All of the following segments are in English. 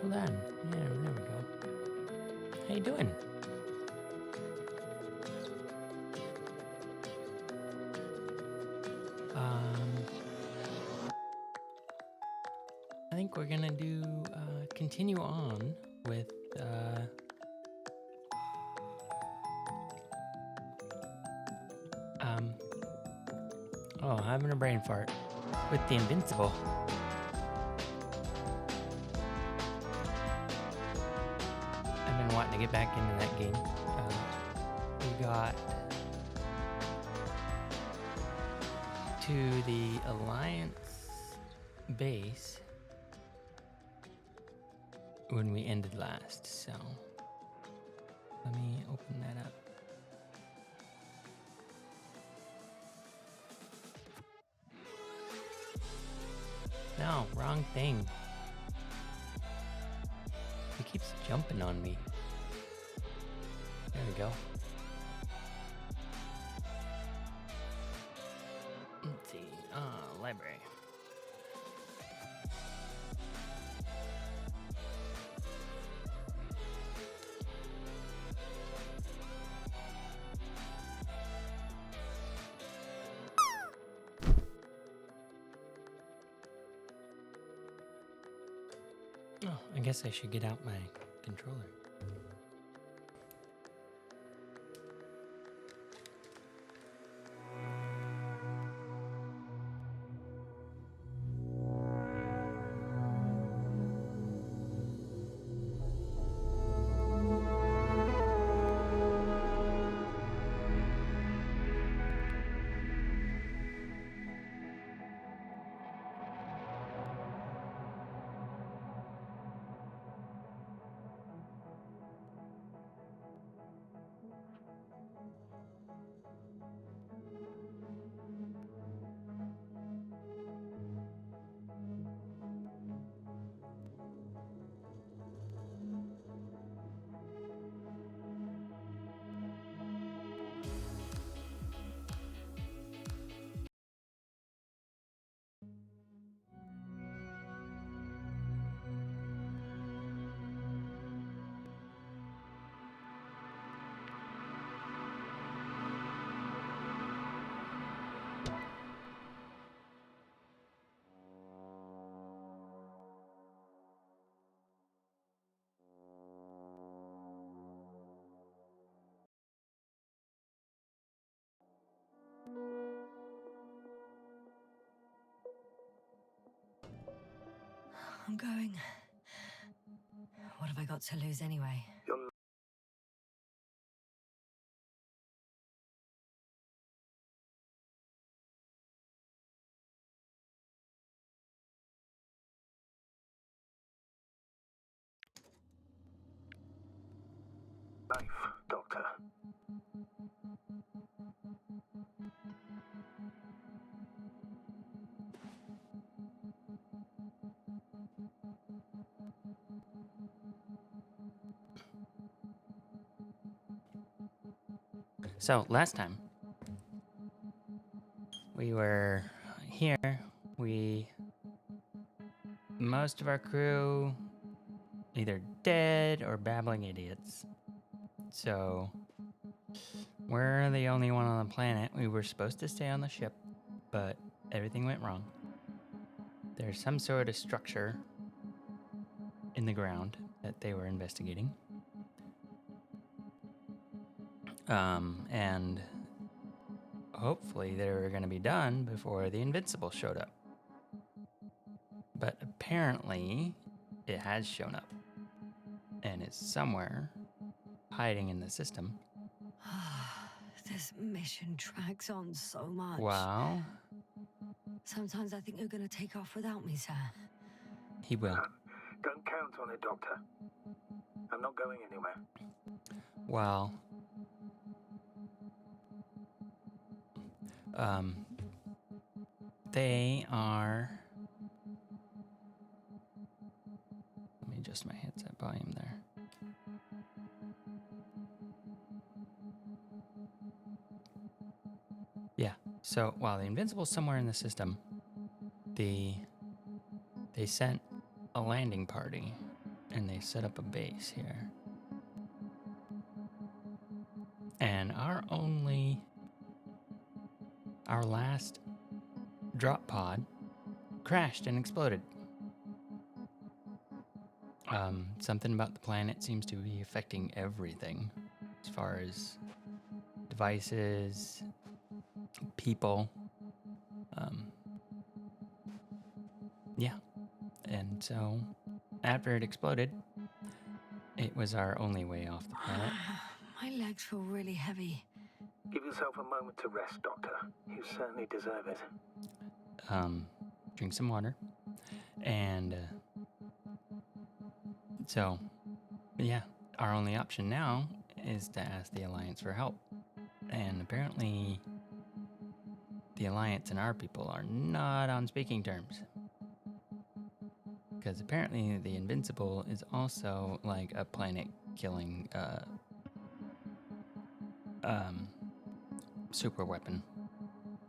Hold on. Yeah, there we go. How you doing? I think we're gonna do continue on with oh, having a brain fart with the Invincible. I've been wanting to get back into that game. We got to the Alliance base when we ended last, so let me open that up. No, wrong thing. He keeps jumping on me. There we go. Let's see. Library. Oh, I guess I should get out my controller. I'm going. What have I got to lose anyway? Life, Doctor. So last time we were here, most of our crew either dead or babbling idiots. So we're the only one on the planet. We were supposed to stay on the ship, but everything went wrong. There's some sort of structure in the ground that they were investigating. And hopefully they were going to be done before the Invincible showed up. But apparently it has shown up and is somewhere hiding in the system. This mission drags on so much. Wow. Sometimes I think you're going to take off without me, sir. He will. Don't count on it, Doctor. I'm not going anywhere. Well, they are... Let me adjust my headset volume there. Yeah, so while the Invincible's somewhere in the system, they sent a landing party and they set up a base here. And our last drop pod crashed and exploded. Something about the planet seems to be affecting everything as far as devices, people. Yeah. And so after it exploded, it was our only way off the planet. My legs feel really heavy. Give yourself a moment to rest, Doctor. You certainly deserve it. Drink some water. And so, yeah, our only option now is to ask the Alliance for help. And apparently, the Alliance and our people are not on speaking terms. Because apparently, the Invincible is also like a planet-killing super weapon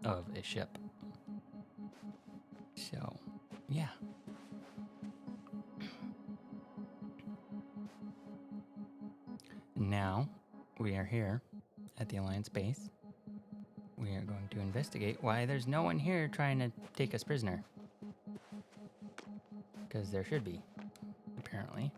of a ship. So, yeah. Now, we are here at the Alliance base. We are going to investigate why there's no one here trying to take us prisoner. Because there should be, apparently.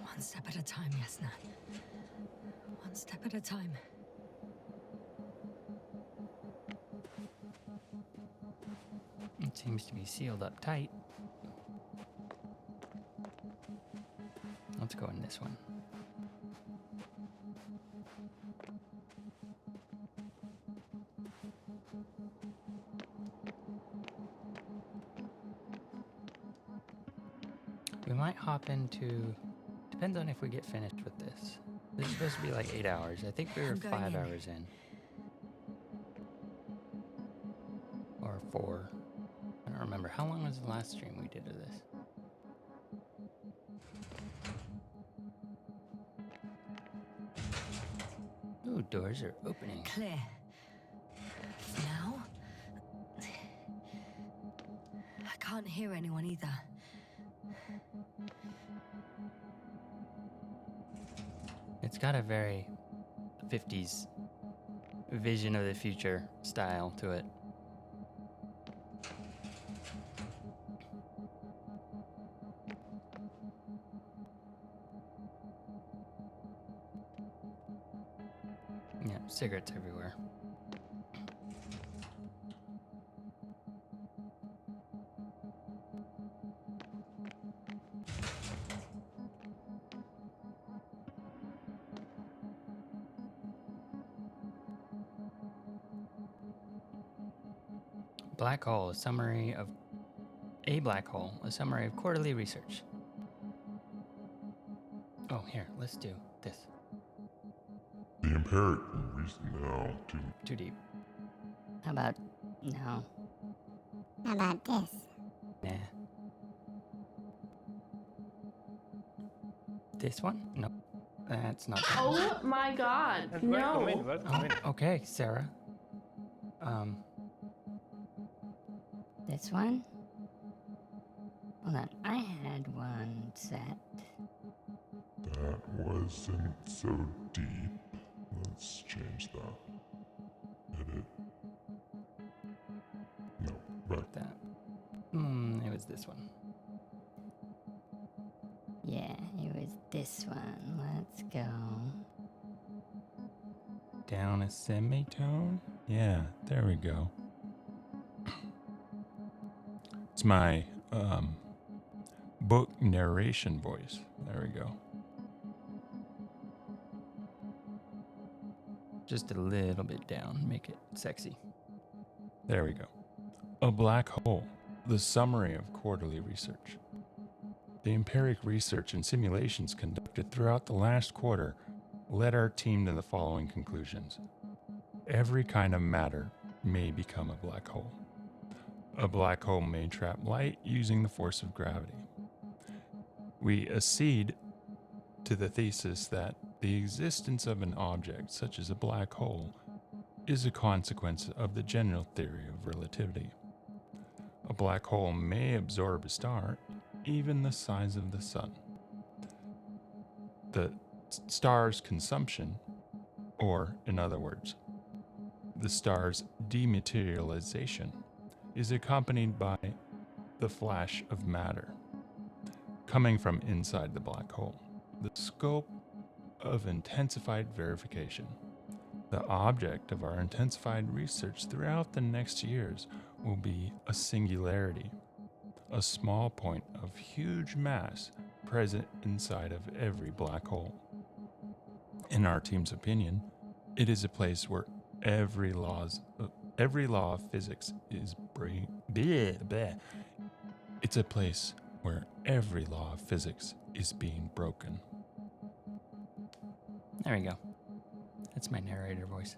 One step at a time, Yasna. One step at a time. It seems to be sealed up tight. Let's go in this one. We might hop into... Depends on if we get finished with this. This is supposed to be like 8 hours. I think we were I'm going 5 in. hours in. Or 4. I don't remember. How long was the last stream we did of this? Ooh, doors are opening. Clear. Now? I can't hear anyone either. It's got a very 50s vision of the future style to it. Yeah, cigarettes everywhere. Black hole, a summary of quarterly research. Oh, here, let's do this. The empiric now to Too deep. How about no? How about this? Nah. This one? No. That's not that one. Oh my god. Welcome in, No. welcome in. Oh, okay, Sarah. This one? Hold on, I had one set. that wasn't so deep. Let's change that. Edit. No, back. That. It was this one. Yeah, it was this one. Let's go. Down a semitone? Yeah, there we go. It's my book narration voice. There we go. Just a little bit down. Make it sexy. There we go. A black hole. The summary of quarterly research. The empiric research and simulations conducted throughout the last quarter led our team to the following conclusions. Every kind of matter may become a black hole. A black hole may trap light using the force of gravity. We accede to the thesis that the existence of an object, such as a black hole, is a consequence of the general theory of relativity. A black hole may absorb a star even the size of the sun. The star's consumption, or in other words, the star's dematerialization, is accompanied by the flash of matter coming from inside the black hole. The scope of intensified verification. The object of our intensified research throughout the next years will be a singularity, a small point of huge mass present inside of every black hole. In our team's opinion, it is a place where every law of physics is It's a place where every law of physics is being broken. There we go. That's my narrator voice.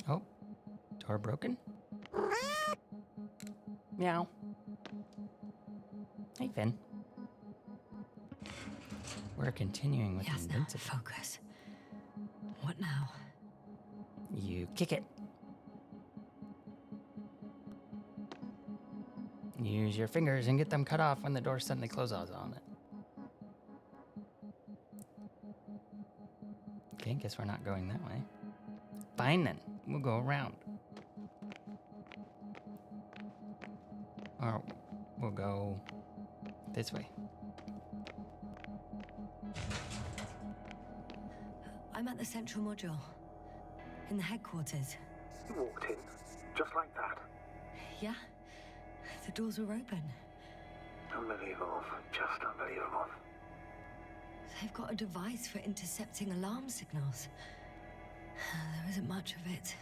Oh, door broken? Meow. Hey, Finn. We're continuing with Yes, now, Invincible. focus. What now? You kick it. Use your fingers and get them cut off when the door suddenly closes on it. Okay, guess we're not going that way. Fine then, we'll go around. Or we'll go this way. I'm at the central module. In the headquarters. You walked in, just like that. Yeah? The doors were open. Unbelievable. Just unbelievable. They've got a device for intercepting alarm signals. There isn't much of it.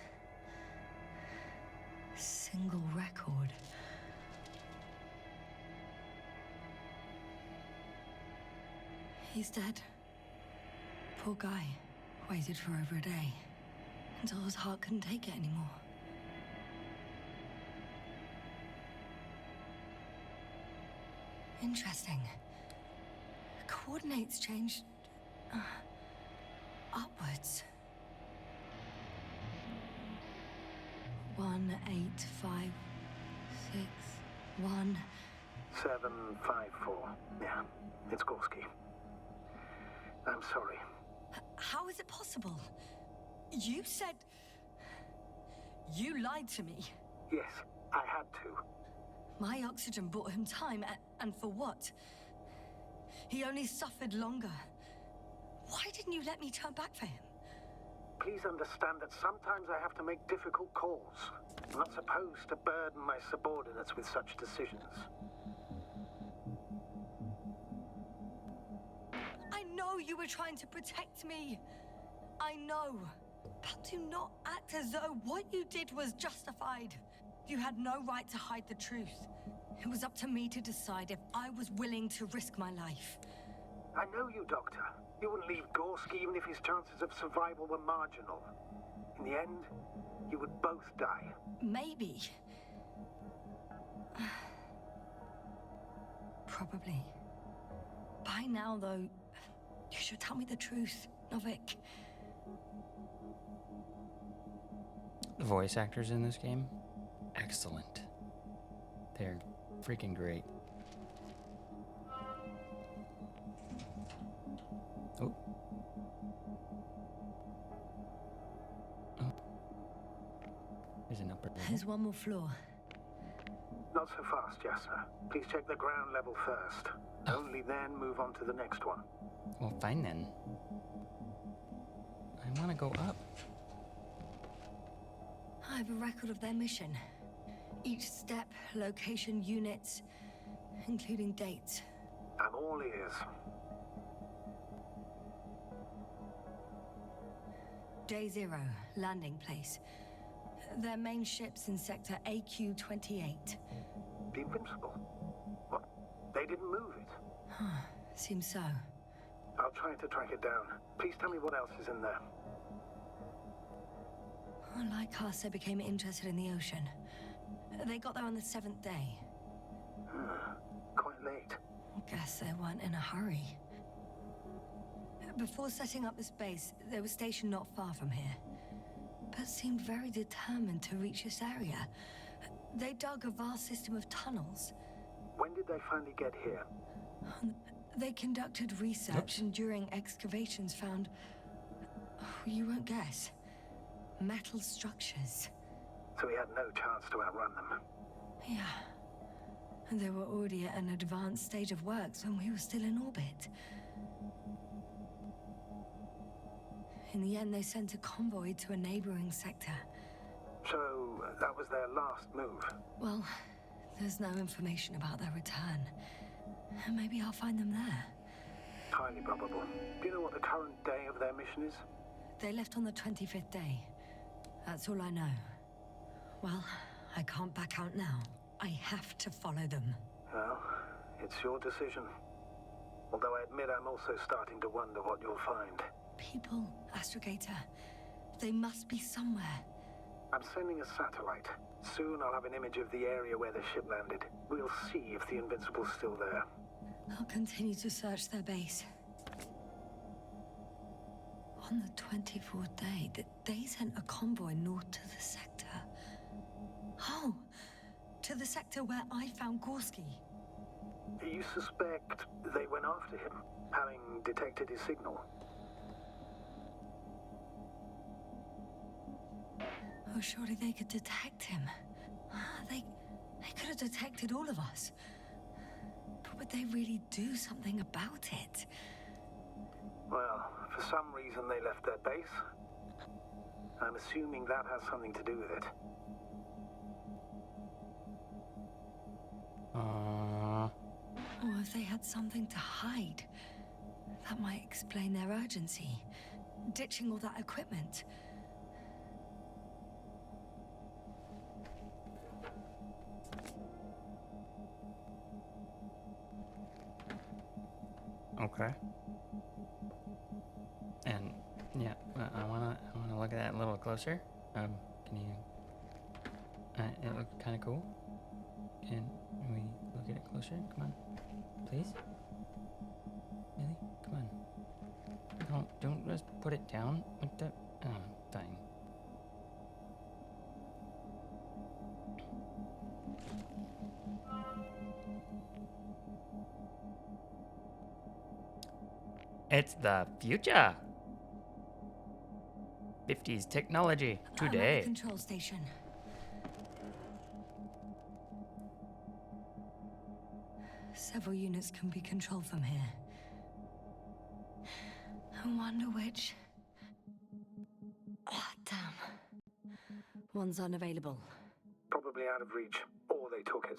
Single record. He's dead. Poor guy. Waited for over a day. Until his heart couldn't take it anymore. Interesting. Coordinates changed upwards. 1, 8, 5, 6, 1. 7, 5, 4. Yeah, it's Gorski. I'm sorry. How is it possible? You said... You lied to me. Yes, I had to. My oxygen bought him time, and for what? He only suffered longer. Why didn't you let me turn back for him? Please understand that sometimes I have to make difficult calls. I'm not supposed to burden my subordinates with such decisions. I know you were trying to protect me. I know. But do not act as though what you did was justified. You had no right to hide the truth. It was up to me to decide if I was willing to risk my life. I know you, Doctor. You wouldn't leave Gorski even if his chances of survival were marginal. In the end, you would both die. Maybe. Probably. By now, though, you should tell me the truth, Novik. The voice actors in this game, excellent. They're freaking great. Oh. Oh. There's an upper level. There's one more floor. Not so fast, Jasper. Please check the ground level first. Only then move on to the next one. Well, fine then. I want to go up. I have a record of their mission. Each step, location, units, including dates. I'm all ears. Day 0, landing place. Their main ship's in sector AQ-28. The Invincible? What? They didn't move it? Seems so. I'll try to track it down. Please tell me what else is in there. Like us, they became interested in the ocean. They got there on the 7th day. Quite late. Guess they weren't in a hurry. Before setting up this base, they were stationed not far from here, but seemed very determined to reach this area. They dug a vast system of tunnels. When did they finally get here? They conducted research and during excavations found, you won't guess, metal structures. So we had no chance to outrun them. Yeah. And they were already at an advanced stage of works when we were still in orbit. In the end, they sent a convoy to a neighboring sector. So that was their last move. Well, there's no information about their return. Maybe I'll find them there. Highly probable. Do you know what the current day of their mission is? They left on the 25th day. That's all I know. Well, I can't back out now. I have to follow them. Well, it's your decision. Although I admit I'm also starting to wonder what you'll find. People, Astrogator. They must be somewhere. I'm sending a satellite. Soon I'll have an image of the area where the ship landed. We'll see if the Invincible's still there. I'll continue to search their base. On the 24th day, they sent a convoy north to the sector. Oh, to the sector where I found Gorski. You suspect they went after him, having detected his signal? Oh, surely they could detect him. They could have detected all of us. But would they really do something about it? Well, for some reason they left their base. I'm assuming that has something to do with it. Or if they had something to hide, that might explain their urgency. Ditching all that equipment. Okay. And yeah, I wanna look at that a little closer. Can you? It looked kind of cool. Can we look at it closer? Come on, please. Really? Come on. Don't just put it down. What the? Oh, thing. It's the future. 50s technology I'm at the today. control station. Several units can be controlled from here. I wonder which. Ah, damn. One's unavailable. Probably out of reach, or they took it.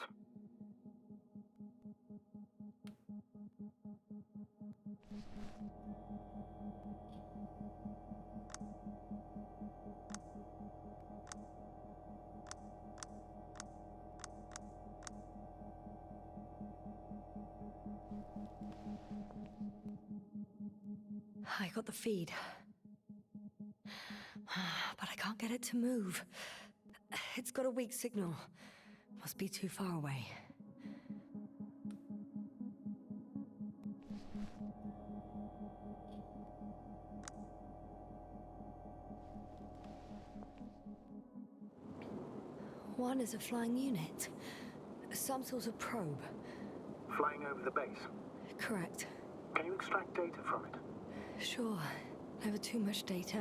I got the feed. But I can't get it to move. It's got a weak signal. Must be too far away. One is a flying unit. Some sort of probe. Flying over the base. Correct. Can you extract data from it? Sure. Never too much data.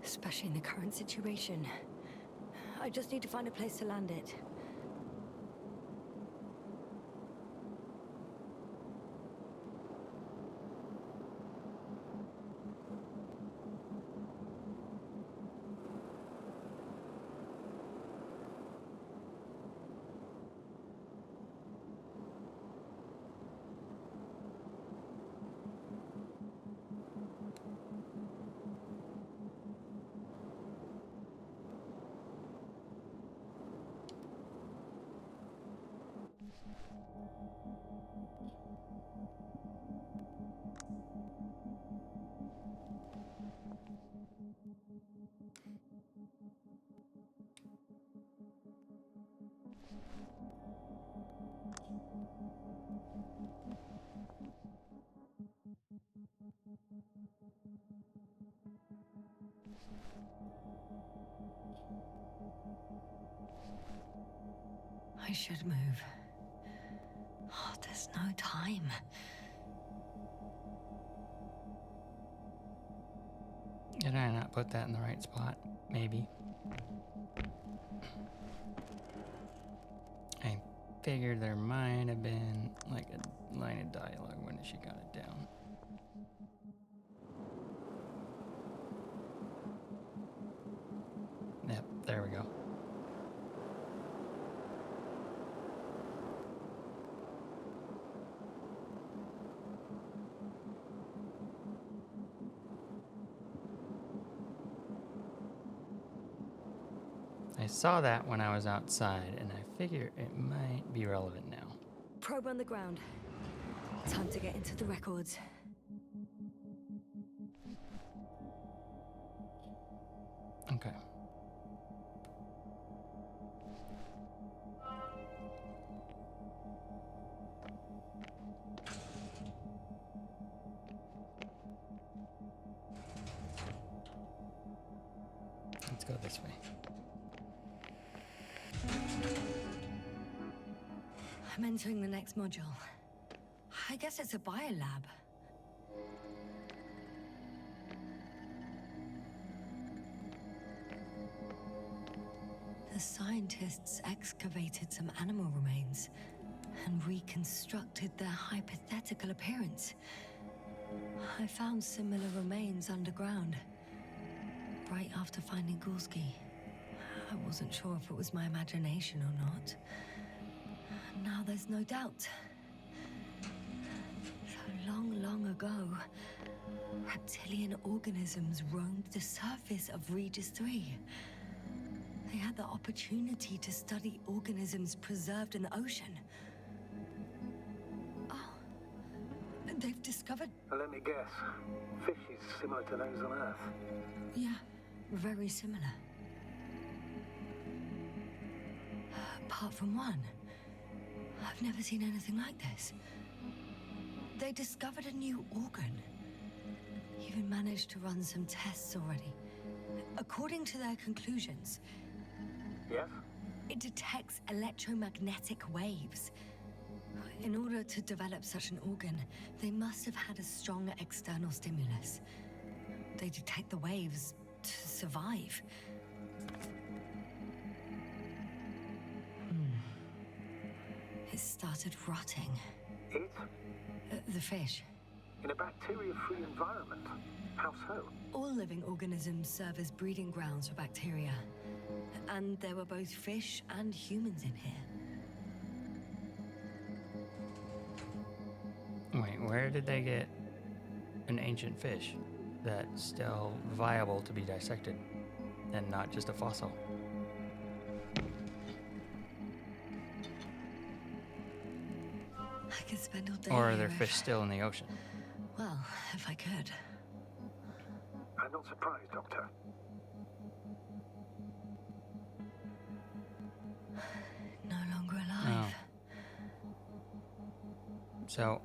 Especially in the current situation. I just need to find a place to land it. I should move. Oh, there's no time. Did I not put that in the right spot? Maybe. I figured there might have been like a line of dialogue when she got it down. Yep, there we go. I saw that when I was outside, and I figure it might be relevant now. Probe on the ground. Time to get into the records. Okay. Let's go this way. I'm entering the next module. I guess it's a biolab. The scientists excavated some animal remains and reconstructed their hypothetical appearance. I found similar remains underground, right after finding Gorski. I wasn't sure if it was my imagination or not. Now there's no doubt. So long ago, reptilian organisms roamed the surface of Regis 3. They had the opportunity to study organisms preserved in the ocean. Oh, they've discovered... Let me guess. Fishes similar to those on Earth. Yeah, very similar. Apart from one, I've never seen anything like this. They discovered a new organ. Even managed to run some tests already. According to their conclusions, Yes? it detects electromagnetic waves. In order to develop such an organ, they must have had a strong external stimulus. They detect the waves to survive. It started rotting. It? The fish. In a bacteria-free environment? How so? All living organisms serve as breeding grounds for bacteria. And there were both fish and humans in here. Wait, where did they get an ancient fish that's still viable to be dissected and not just a fossil? I could spend all day Or are here there if- fish still in the ocean? Well, if I could. I'm not surprised, Doctor. No longer alive. So,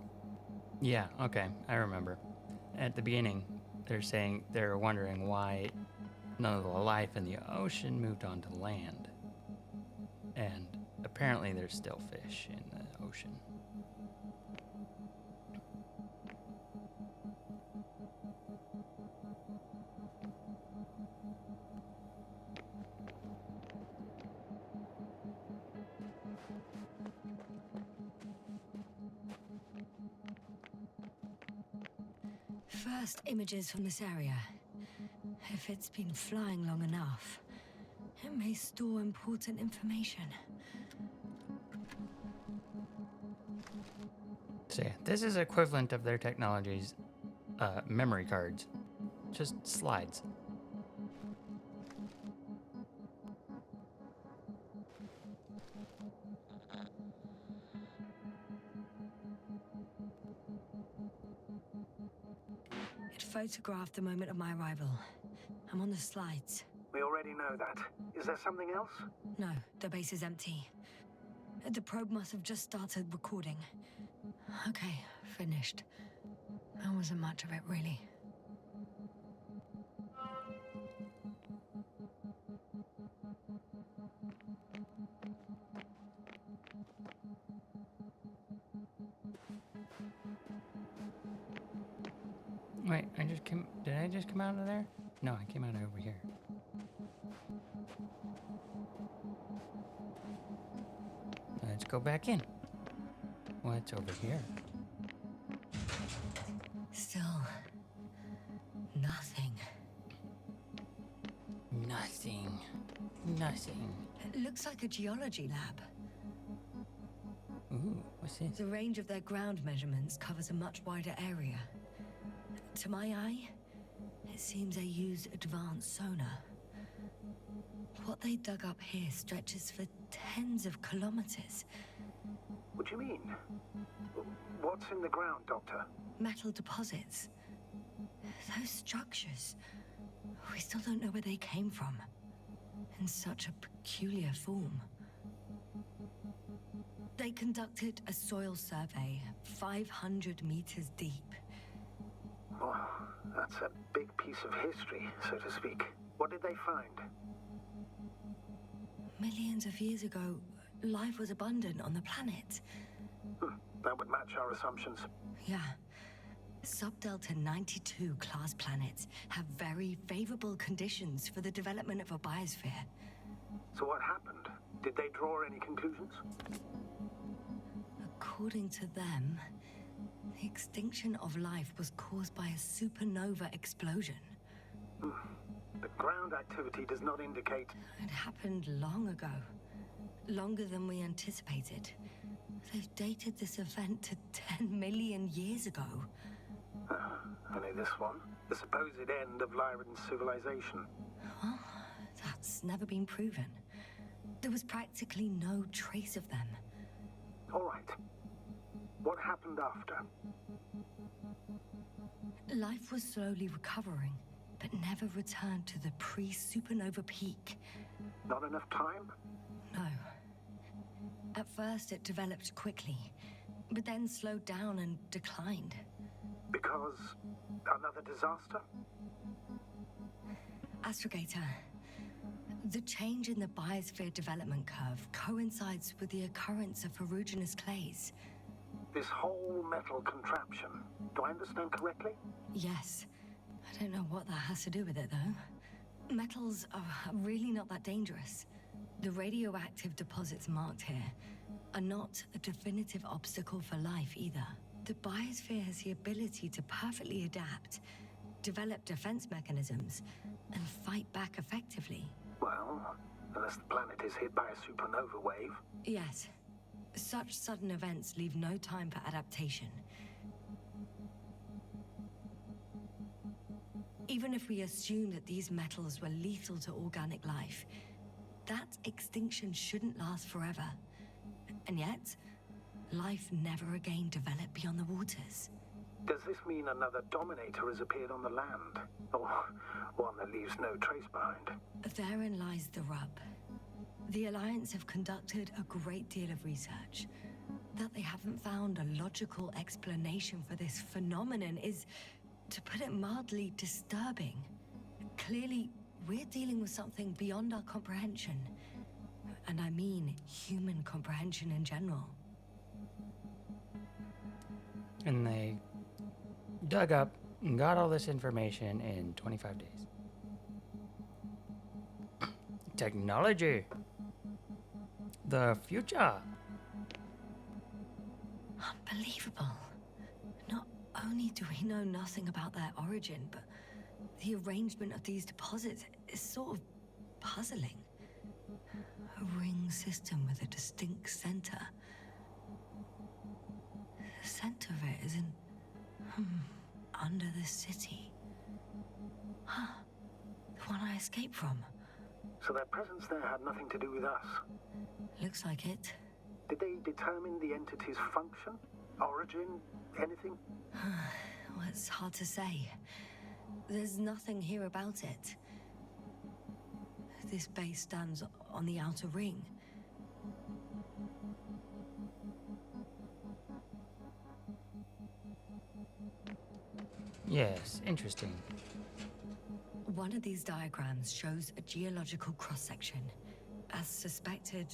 yeah, okay, I remember. At the beginning, they're wondering why none of the life in the ocean moved onto land. And apparently there's still fish in the ocean. First images from this area. If it's been flying long enough, it may store important information. So yeah, this is equivalent of their technology's memory cards. Just slides. It photographed the moment of my arrival. I'm on the slides. We already know that. Is there something else? No, the base is empty. The probe must have just started recording. Okay, finished. There wasn't much of it, really. Did I just come out of there? No, I came out over here. Let's go back in. What's over here? Still, nothing. Nothing. It looks like a geology lab. Ooh, what's this? The range of their ground measurements covers a much wider area. To my eye, it seems they use advanced sonar. What they dug up here stretches for tens of kilometers. What do you mean? What's in the ground, Doctor? Metal deposits. Those structures. We still don't know where they came from. In such a peculiar form. They conducted a soil survey 500 meters deep. Oh, that's a big piece of history, so to speak. What did they find? Millions of years ago, life was abundant on the planet. That would match our assumptions. Yeah. Subdelta 92 class planets have very favorable conditions for the development of a biosphere. So what happened? Did they draw any conclusions? According to them, the extinction of life was caused by a supernova explosion. The ground activity does not indicate... It happened long ago. Longer than we anticipated. They've dated this event to 10 million years ago. Only this one? The supposed end of Lyran's civilization. Well, that's never been proven. There was practically no trace of them. All right. What happened after? Life was slowly recovering, but never returned to the pre-supernova peak. Not enough time? No. At first, it developed quickly, but then slowed down and declined. Because another disaster? Astrogator, the change in the biosphere development curve coincides with the occurrence of ferruginous clays. This whole metal contraption, do I understand correctly? Yes. I don't know what that has to do with it, though. Metals are really not that dangerous. The radioactive deposits marked here are not a definitive obstacle for life either. The biosphere has the ability to perfectly adapt, develop defense mechanisms, and fight back effectively. Well, unless the planet is hit by a supernova wave. Yes. Such sudden events leave no time for adaptation. Even if we assume that these metals were lethal to organic life, that extinction shouldn't last forever. And yet, life never again developed beyond the waters. Does this mean another Dominator has appeared on the land? Or one that leaves no trace behind? Therein lies the rub. The Alliance have conducted a great deal of research. That they haven't found a logical explanation for this phenomenon is, to put it mildly, disturbing. Clearly, we're dealing with something beyond our comprehension. And I mean human comprehension in general. And they dug up and got all this information in 25 days. Technology. The future. Unbelievable. Not only do we know nothing about their origin, but the arrangement of these deposits is sort of puzzling. A ring system with a distinct center. The center of it is in... under the city. Huh. The one I escaped from. So their presence there had nothing to do with us. Looks like it. Did they determine the entity's function? Origin? Anything? Well, it's hard to say. There's nothing here about it. This base stands on the outer ring. Yes, interesting. One of these diagrams shows a geological cross-section. As suspected,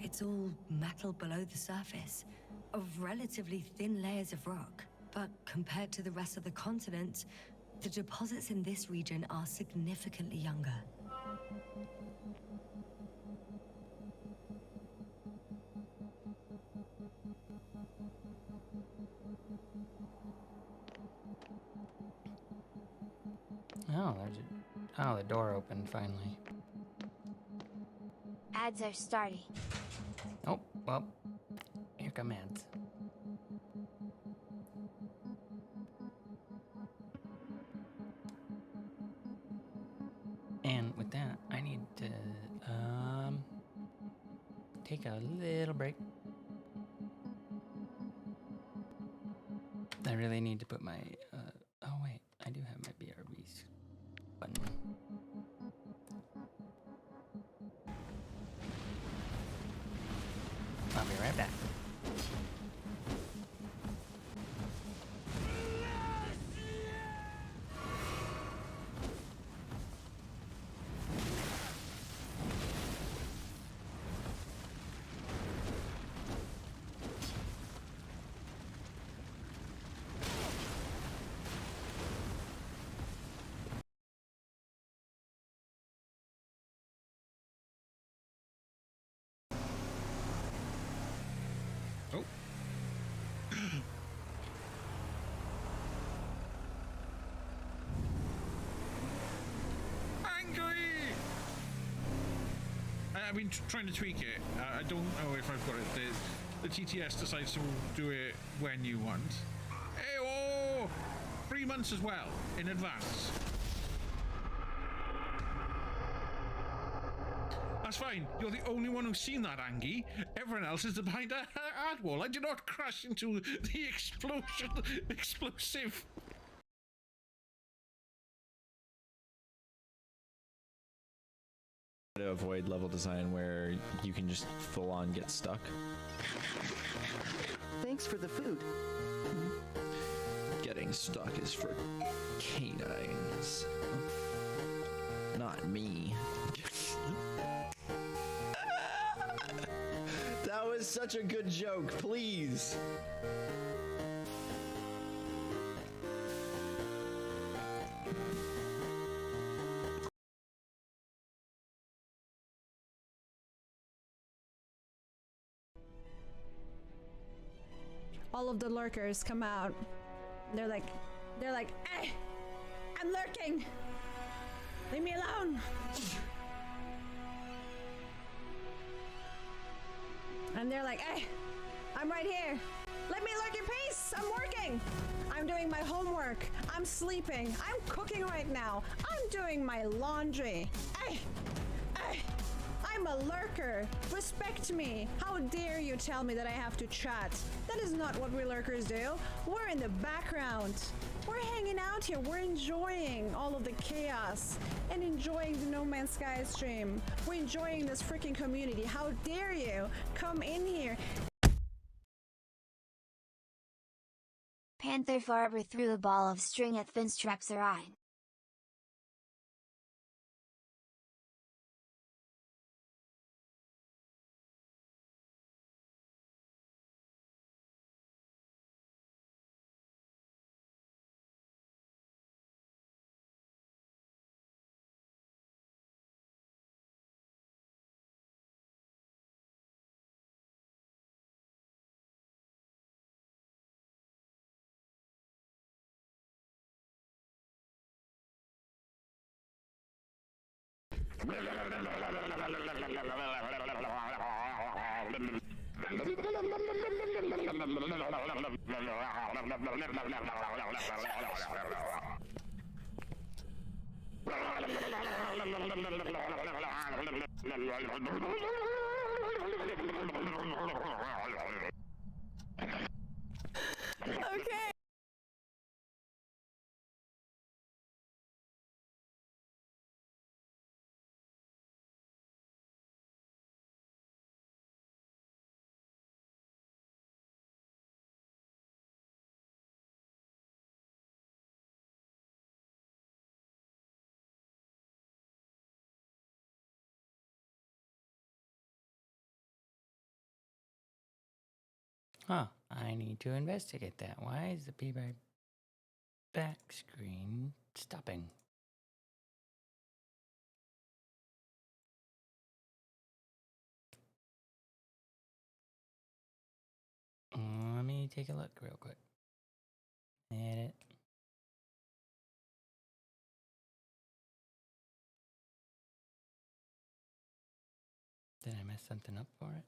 it's all metal below the surface, of relatively thin layers of rock. But compared to the rest of the continent, The deposits in this region are significantly younger. Oh, the door opened finally. Ads are starting. Oh, well, here come ads. And with that, I need to take a little break. I really need to put my oh wait, I do have my BRBs button. I'll be right back. Oh. Angry! I've been trying to tweak it. I don't know if I've got it. The TTS decides to do it when you want. Hey, oh! 3 months as well, in advance. That's fine. You're the only one who's seen that, Angie. Everyone else is behind a ad wall. I did not crash into the explosive. To avoid level design where you can just full on get stuck. Thanks for the food. Getting stuck is for canines, not me. That was such a good joke, please. All of the lurkers come out. They're like, hey, I'm lurking. Leave me alone. And they're like, hey, I'm right here. Let me lurk in peace. I'm working. I'm doing my homework. I'm sleeping. I'm cooking right now. I'm doing my laundry. Hey, hey. I'm a lurker. Respect me. How dare you tell me that I have to chat? That is not what we lurkers do. We're in the background. We're hanging out here. We're enjoying all of the chaos and enjoying the No Man's Sky stream. We're enjoying this freaking community. How dare you come in here? Panther Farber threw a ball of string at Finstrap's eye. Okay. Huh, I need to investigate that. Why is the back screen stopping. Let me take a look real quick. Edit. Did I mess something up for it?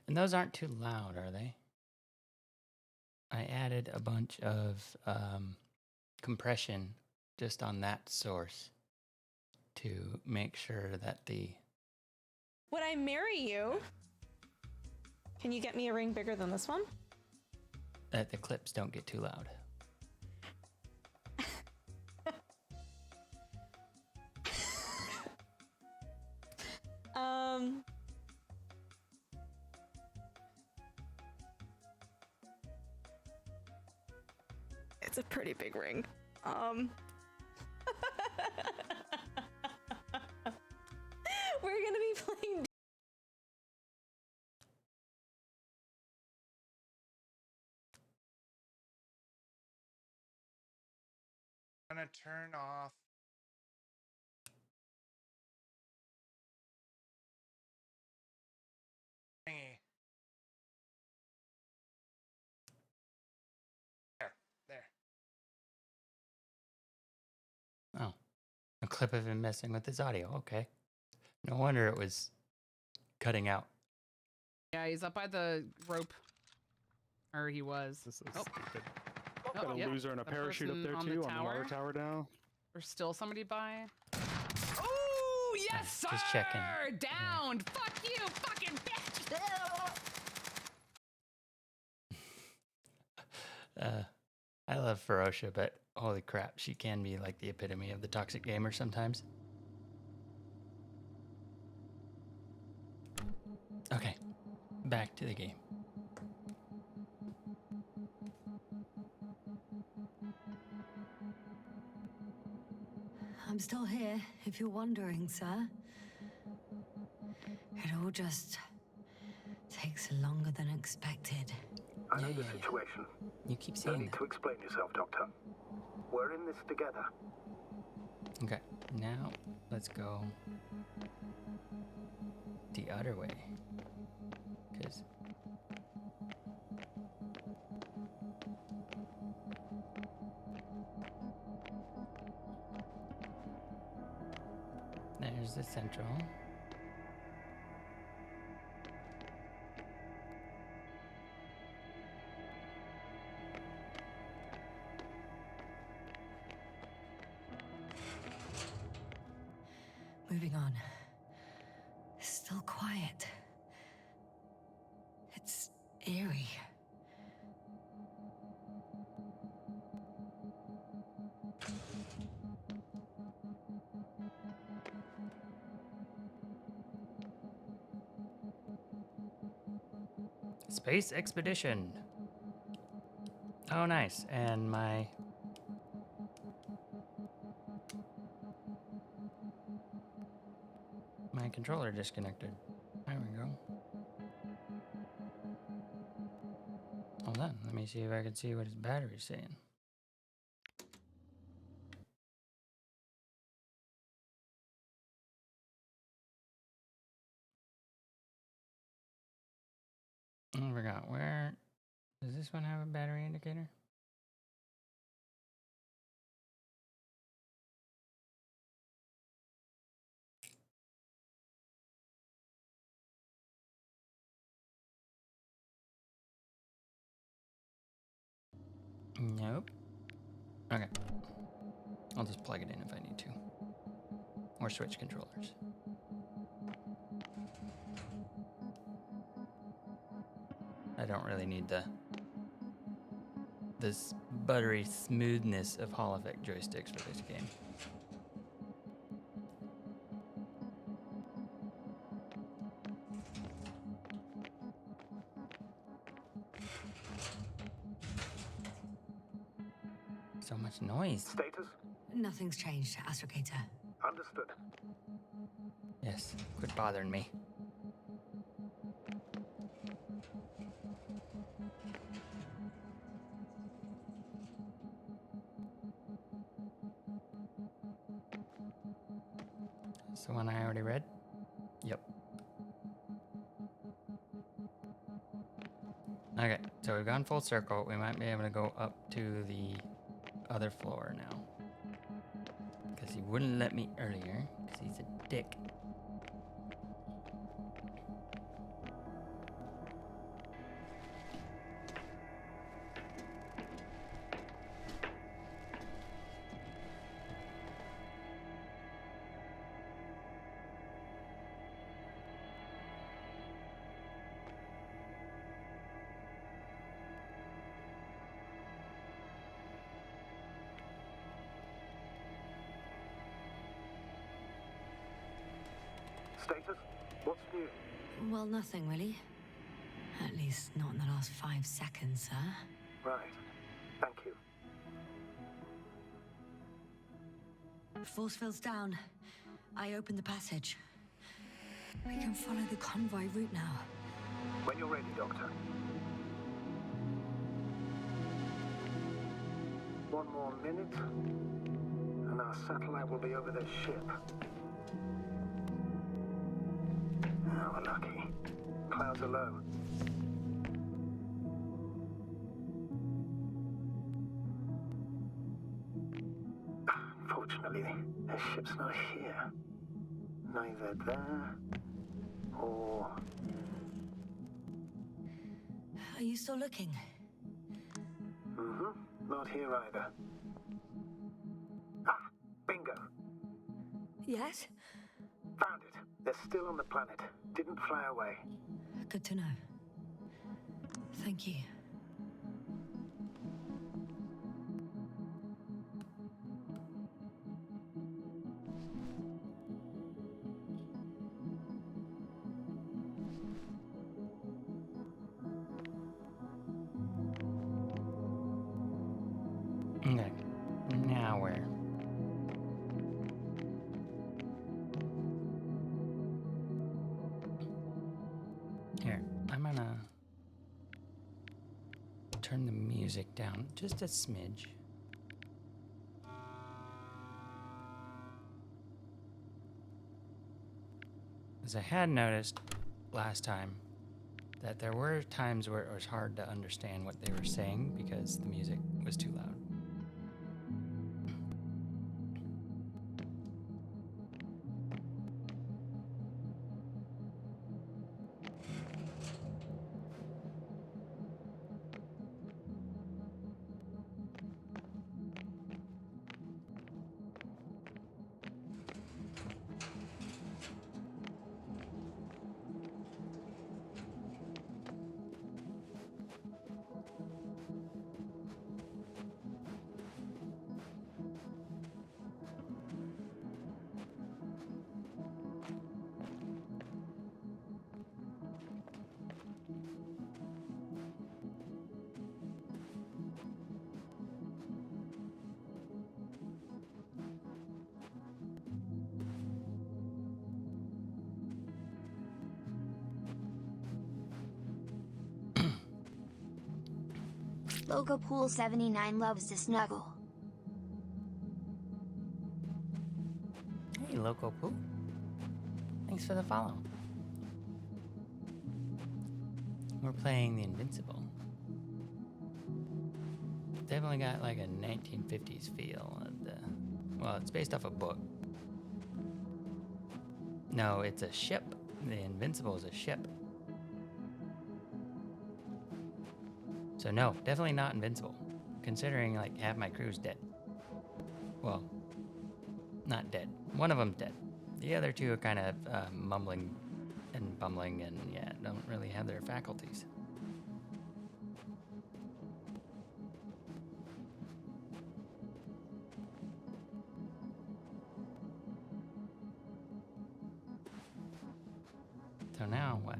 And those aren't too loud, are they? I added a bunch of compression just on that source to make sure that Would I marry you? Can you get me a ring bigger than this one? that the clips don't get too loud. It's a pretty big ring. We're gonna be playing. I'm gonna turn off. Thingy. There. Oh, a clip of him messing with his audio. Okay. No wonder it was cutting out. Yeah, he's up by the rope. Or he was. This is Oh. stupid. Oh, Got a yep. loser and a The parachute up person there on too, the on the water tower now. There's still somebody by. Oh, yes, sir! Just checking. Downed! Yeah. Fuck you, fucking bitch! I love Ferocia, but holy crap, she can be like the epitome of the toxic gamer sometimes. Okay, back to the game. I'm still here, if you're wondering, sir. It all just takes longer than expected. I know the situation. You keep No saying need that. to explain yourself, Doctor. We're in this together. Okay, now let's go the other way. Because there's the central. Moving on. It's still quiet. It's eerie. Space expedition. Oh, nice. And my controller disconnected. There we go. Hold on. Let me see if I can see what his battery's saying. I forgot. Where does this one have a battery indicator? Nope. Okay. I'll just plug it in if I need to. Or switch controllers. I don't really need the this buttery smoothness of Hall Effect joysticks for this game. So much noise. Status? Nothing's changed, Astrogator. Understood. Yes, quit bothering me. That's the one I already read? Yep. Okay, so we've gone full circle. We might be able to go up to the other floor now. Because he wouldn't let me earlier, because he's a dick. Status? What's new? Well, nothing really. At least not in the last 5 seconds, sir. Right. Thank you. Force field's down. I opened the passage. We can follow the convoy route now. When you're ready, Doctor. One more minute, and our satellite will be over the ship. Oh, we're lucky. Clouds are low. Unfortunately, the ship's not here. Neither there or... Are you still looking? Mm-hmm. Not here either. Ah, bingo. Yes? Found it. They're still on the planet. Didn't fly away. Good to know. Thank you. Okay, now where? Here, I'm gonna turn the music down just a smidge. As I had noticed last time, that there were times where it was hard to understand what they were saying because the music was too loud. Logo Pool 79 loves to snuggle. Hey, Loco Poo. Thanks for the follow. We're playing the Invincible. Definitely got like a 1950s feel. Well, it's based off a book. No, it's a ship. The Invincible is a ship. So no, definitely not invincible. Considering like half my crew's dead. Well, not dead. One of them's dead. The other two are kind of mumbling and bumbling and yeah, don't really have their faculties. So now what?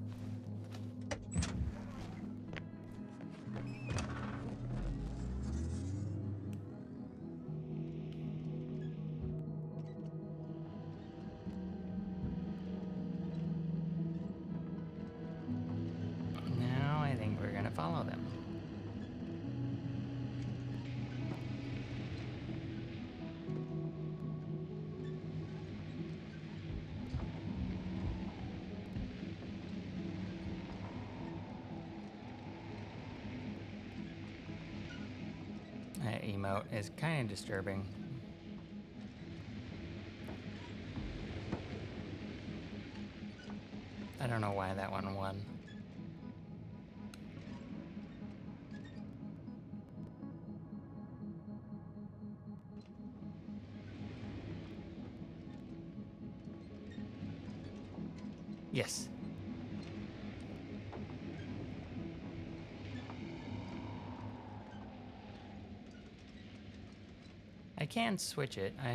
Now I think we're gonna follow them. That emote is kind of disturbing. I don't know why that one won. Yes. I can switch it. I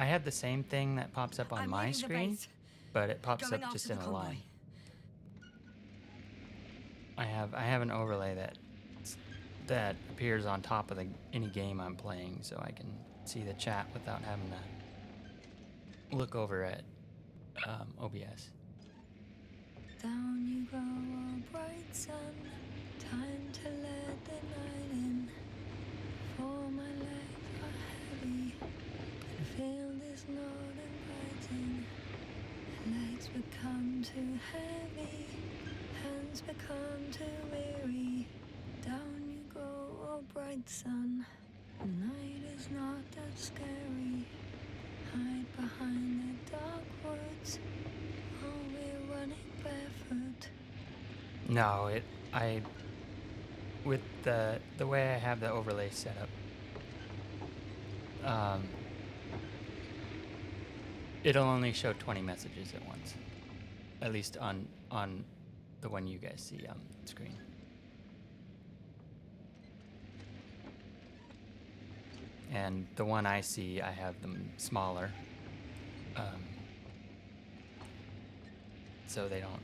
have the same thing that pops up on I'm my leaving the screen, base. but it pops Going up after just the in a convoy. line. I have an overlay that appears on top of any game I'm playing, so I can see the chat without having to look over at OBS. Down you go, oh bright sun. Time to let the night in. For my legs are heavy. The field is not inviting. Legs become too heavy. Hands become too weary. Down you go, oh bright sun. The night is not that scary. Hide behind the dark woods. Oh, we're running barefoot. No, with the way I have the overlay set up, it'll only show 20 messages at once, at least on the one you guys see on screen. And the one I see, I have them smaller, so they don't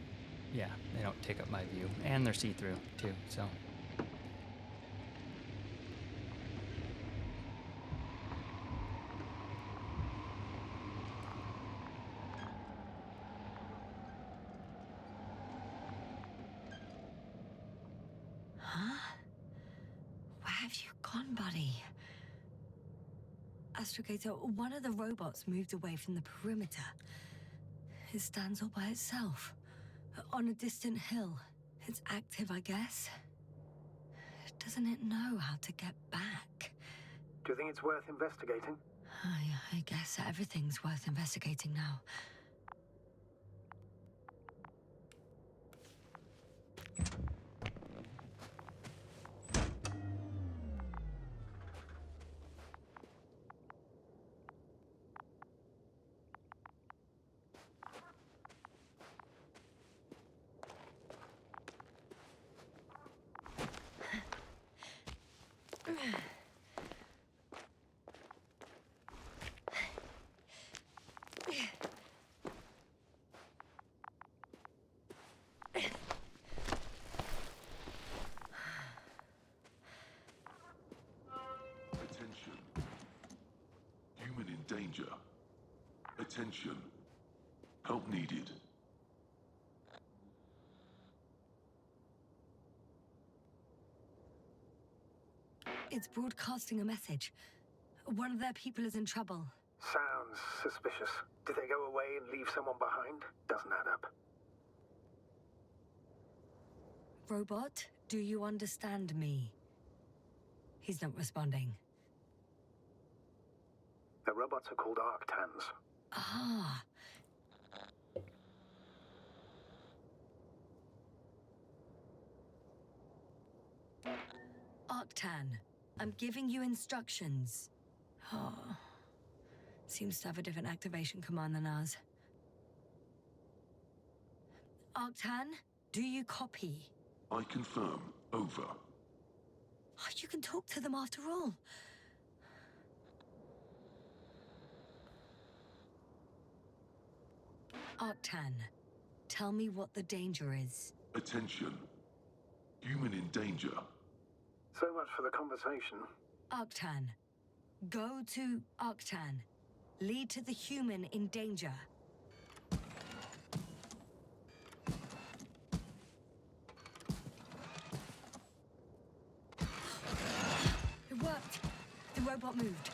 take up my view, and they're see-through too. So. Huh? Where have you gone, buddy? Astrogator, one of the robots moved away from the perimeter. It stands all by itself, on a distant hill. It's active, I guess. Doesn't it know how to get back? Do you think it's worth investigating? I guess everything's worth investigating now. Attention. Human in danger. Attention. Help needed. It's broadcasting a message. One of their people is in trouble. Sounds suspicious. Did they go away and leave someone behind? Doesn't add up. Robot, do you understand me? He's not responding. The robots are called Arctans. Ah. Arctan, I'm giving you instructions. Oh. Seems to have a different activation command than ours. Arctan, do you copy? I confirm. Over. Oh, you can talk to them after all. Arctan, Tell me what the danger is. Attention. Human in danger. So much for the conversation. Arctan. Go to Arctan. Lead to the human in danger. It worked. The robot moved.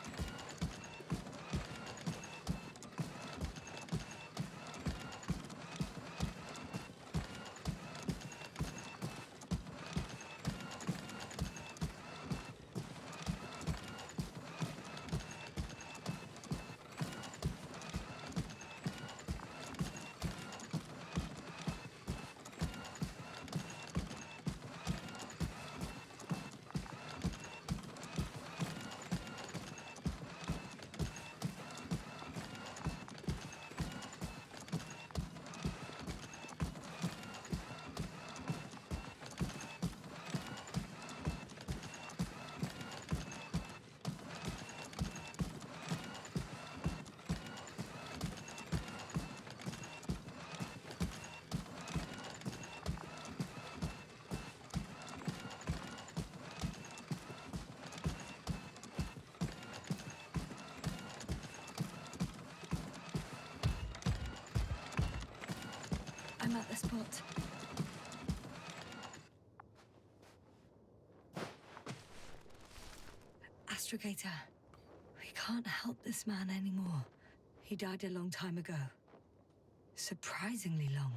I'm at the spot. Astrogator, we can't help this man anymore. He died a long time ago. Surprisingly long.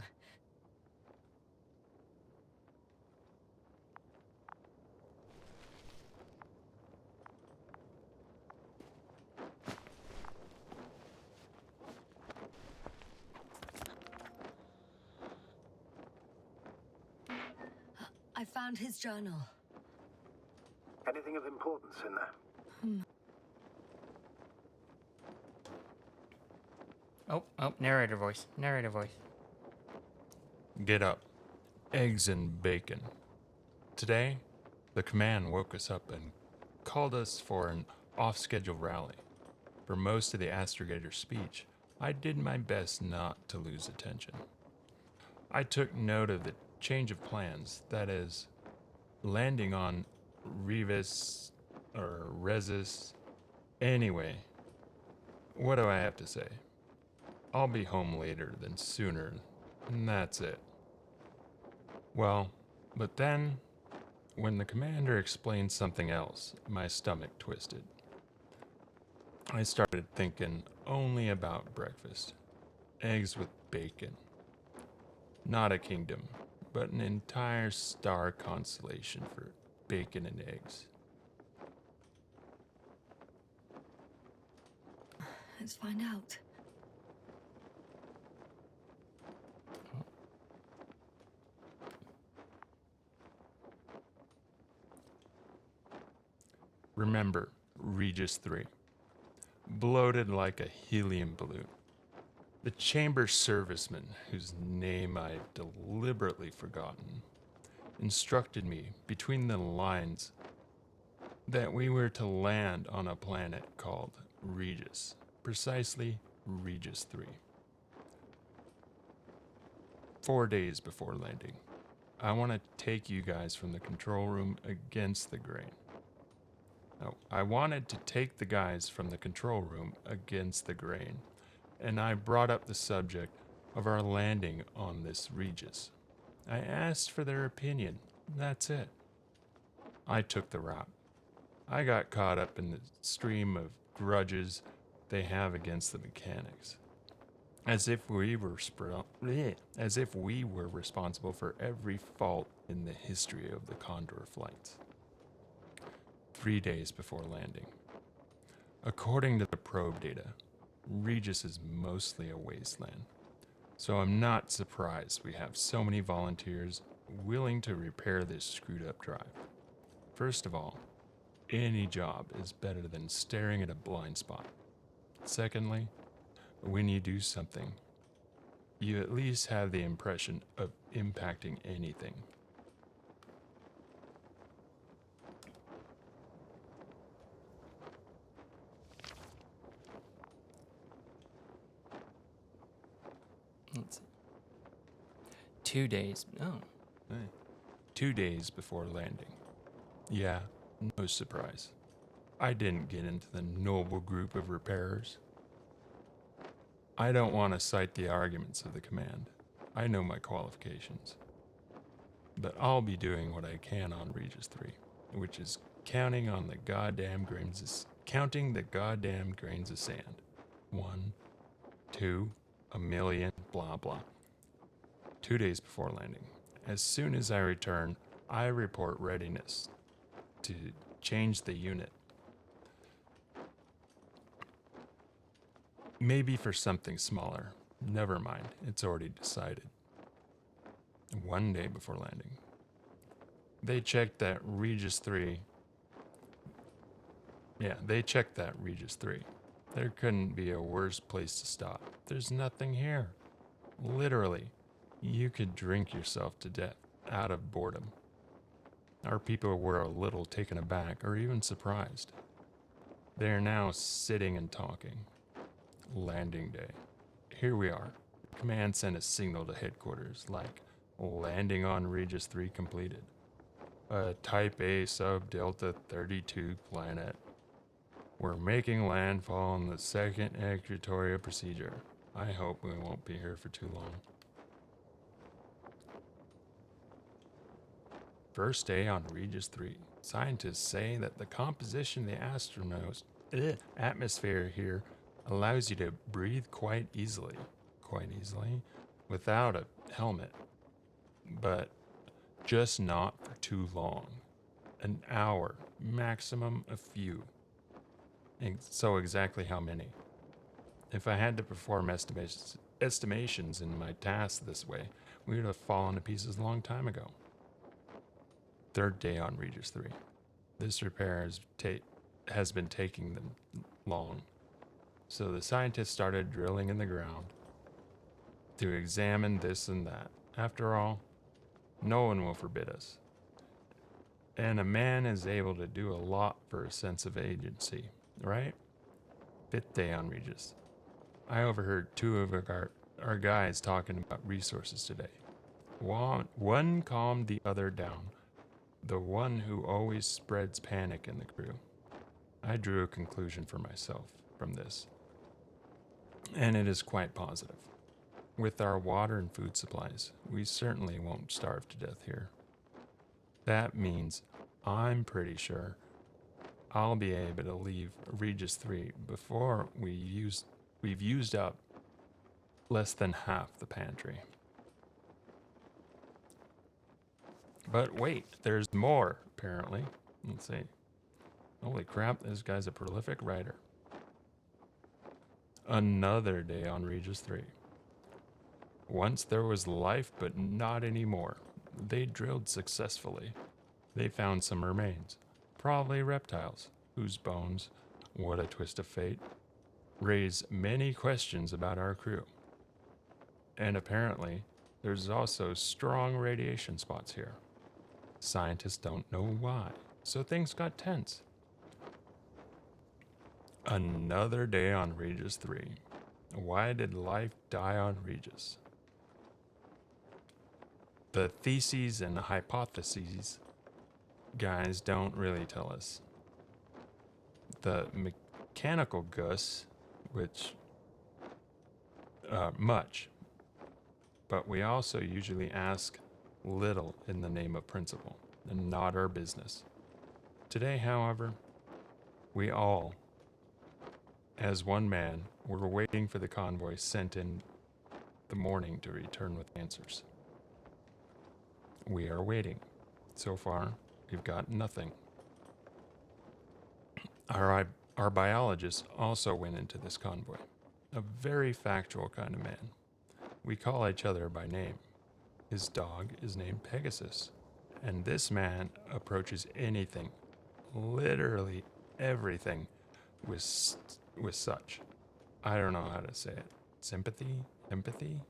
I found his journal. Anything of importance in there? Oh, narrator voice. Narrator voice. Get up. Eggs and bacon. Today, the command woke us up and called us for an off-schedule rally. For most of the astrogator speech, I did my best not to lose attention. I took note of the change of plans, that is, landing on Revis or Resis. Anyway, what do I have to say? I'll be home later than sooner, and that's it. Well, but then, when the commander explained something else, my stomach twisted. I started thinking only about breakfast. Eggs with bacon. Not a kingdom, but an entire star constellation for bacon and eggs. Let's find out. Remember, Regis 3. Bloated like a helium balloon. The chamber serviceman, whose name I've deliberately forgotten, instructed me between the lines that we were to land on a planet called Regis, precisely Regis 3. 4 days before landing, I want to take you guys from the control room against the grain. No, I wanted to take the guys from the control room against the grain, and I brought up the subject of our landing on this Regis. I asked for their opinion. That's it. I took the route. I got caught up in the stream of grudges they have against the mechanics. As if we were responsible for every fault in the history of the Condor flights. 3 days before landing. According to the probe data, Regis is mostly a wasteland, so I'm not surprised we have so many volunteers willing to repair this screwed up drive. First of all, any job is better than staring at a blind spot. Secondly, when you do something, you at least have the impression of impacting anything. Let's see. 2 days. Oh. Hey. 2 days before landing. Yeah, no surprise. I didn't get into the noble group of repairers. I don't want to cite the arguments of the command. I know my qualifications. But I'll be doing what I can on Regis 3, which is counting the goddamn grains of sand. 1, 2, a million, blah blah. 2 days before landing. As soon as I return, I report readiness to change the unit. Maybe for something smaller. Never mind, it's already decided. 1 day before landing. They checked that Regis 3. Yeah, they checked that Regis 3. There couldn't be a worse place to stop. There's nothing here. Literally, you could drink yourself to death out of boredom. Our people were a little taken aback or even surprised. They are now sitting and talking. Landing day. Here we are. Command sent a signal to headquarters like landing on Regis 3 completed. A Type A sub-Delta 32 planet. We're making landfall on the second equatorial procedure. I hope we won't be here for too long. First day on Regis 3. Scientists say that the composition of the atmosphere here allows you to breathe quite easily, without a helmet. But just not for too long. An hour, maximum a few. And so exactly how many? If I had to perform estimations in my task this way, we would have fallen to pieces a long time ago. Third day on Regis 3. This repair has been taking them long. So the scientists started drilling in the ground to examine this and that. After all, no one will forbid us. And a man is able to do a lot for a sense of agency, right? 5th day on Regis. I overheard 2 of our guys talking about resources today. One calmed the other down. The one who always spreads panic in the crew. I drew a conclusion for myself from this. And it is quite positive. With our water and food supplies, we certainly won't starve to death here. That means I'm pretty sure I'll be able to leave Regis 3 before we've used up less than half the pantry. But wait, there's more, apparently. Let's see. Holy crap, this guy's a prolific writer. Another day on Regis 3. Once there was life, but not anymore. They drilled successfully. They found some remains, probably reptiles, whose bones, what a twist of fate, raise many questions about our crew. And apparently, there's also strong radiation spots here. Scientists don't know why, so things got tense. Another day on Regis 3. Why did life die on Regis? The theses and hypotheses guys don't really tell us. The mechanical Gus, which much, but we also usually ask little in the name of principle, and not our business. Today, however, we all, as one man, were waiting for the convoy sent in the morning to return with answers. We are waiting. So far, we've got nothing. Our biologist also went into this convoy. A very factual kind of man. We call each other by name. His dog is named Pegasus. And this man approaches anything, literally everything, with such, I don't know how to say it, sympathy, empathy.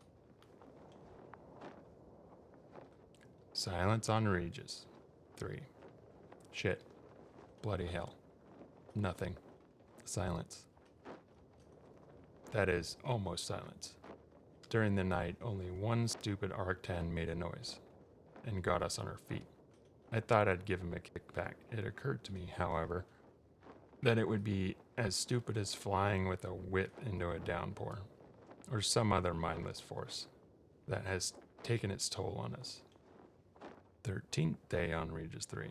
Silence on Regis. 3. Shit. Bloody hell. Nothing. Silence. That is almost silence. During the night, only one stupid Arc-10 made a noise and got us on our feet. I thought I'd give him a kickback. It occurred to me, however, that it would be as stupid as flying with a whip into a downpour, or some other mindless force that has taken its toll on us. 13th day on Regis 3.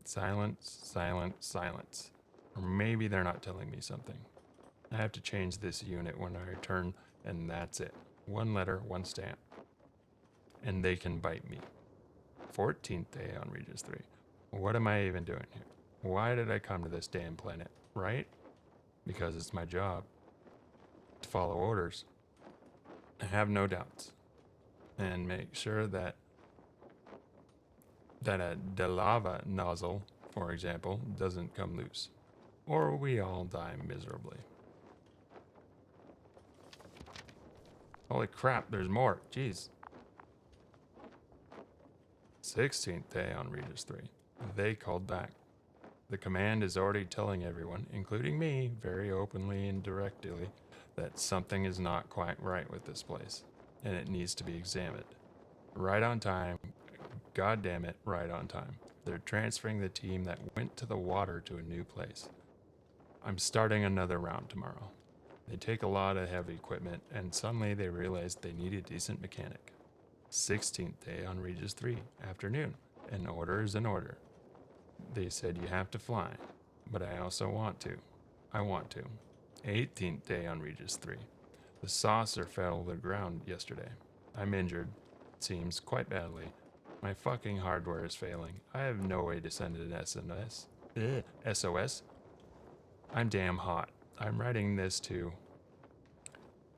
Silence, silence, silence. Or maybe they're not telling me something. I have to change this unit when I return, and that's it. One letter, one stamp. And they can bite me. 14th day on Regis 3. What am I even doing here? Why did I come to this damn planet, right? Because it's my job to follow orders. I have no doubts. And make sure that a lava nozzle, for example, doesn't come loose. Or we all die miserably. Holy crap, there's more. Jeez. 16th day on Regis 3. They called back. The command is already telling everyone, including me, very openly and directly, that something is not quite right with this place, and it needs to be examined. Right on time. God damn it, right on time. They're transferring the team that went to the water to a new place. I'm starting another round tomorrow. They take a lot of heavy equipment, and suddenly they realized they need a decent mechanic. 16th day on Regis 3, afternoon. An order is an order. They said you have to fly, but I also want to. I want to. 18th day on Regis 3. The saucer fell to the ground yesterday. I'm injured. It seems quite badly. My fucking hardware is failing. I have no way to send an SOS. I'm damn hot. I'm writing this to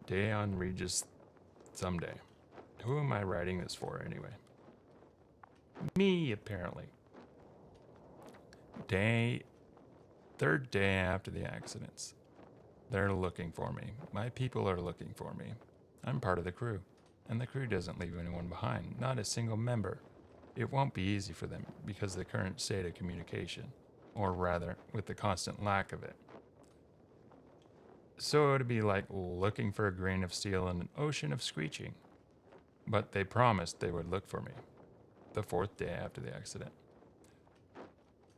Day on Regis someday. Who am I writing this for anyway? Me, apparently. Third day after the accidents. They're looking for me. My people are looking for me. I'm part of the crew, and the crew doesn't leave anyone behind, not a single member. It won't be easy for them because of the current state of communication, or rather, with the constant lack of it. So it would be like looking for a grain of steel in an ocean of screeching. But they promised they would look for me. The 4th day after the accident.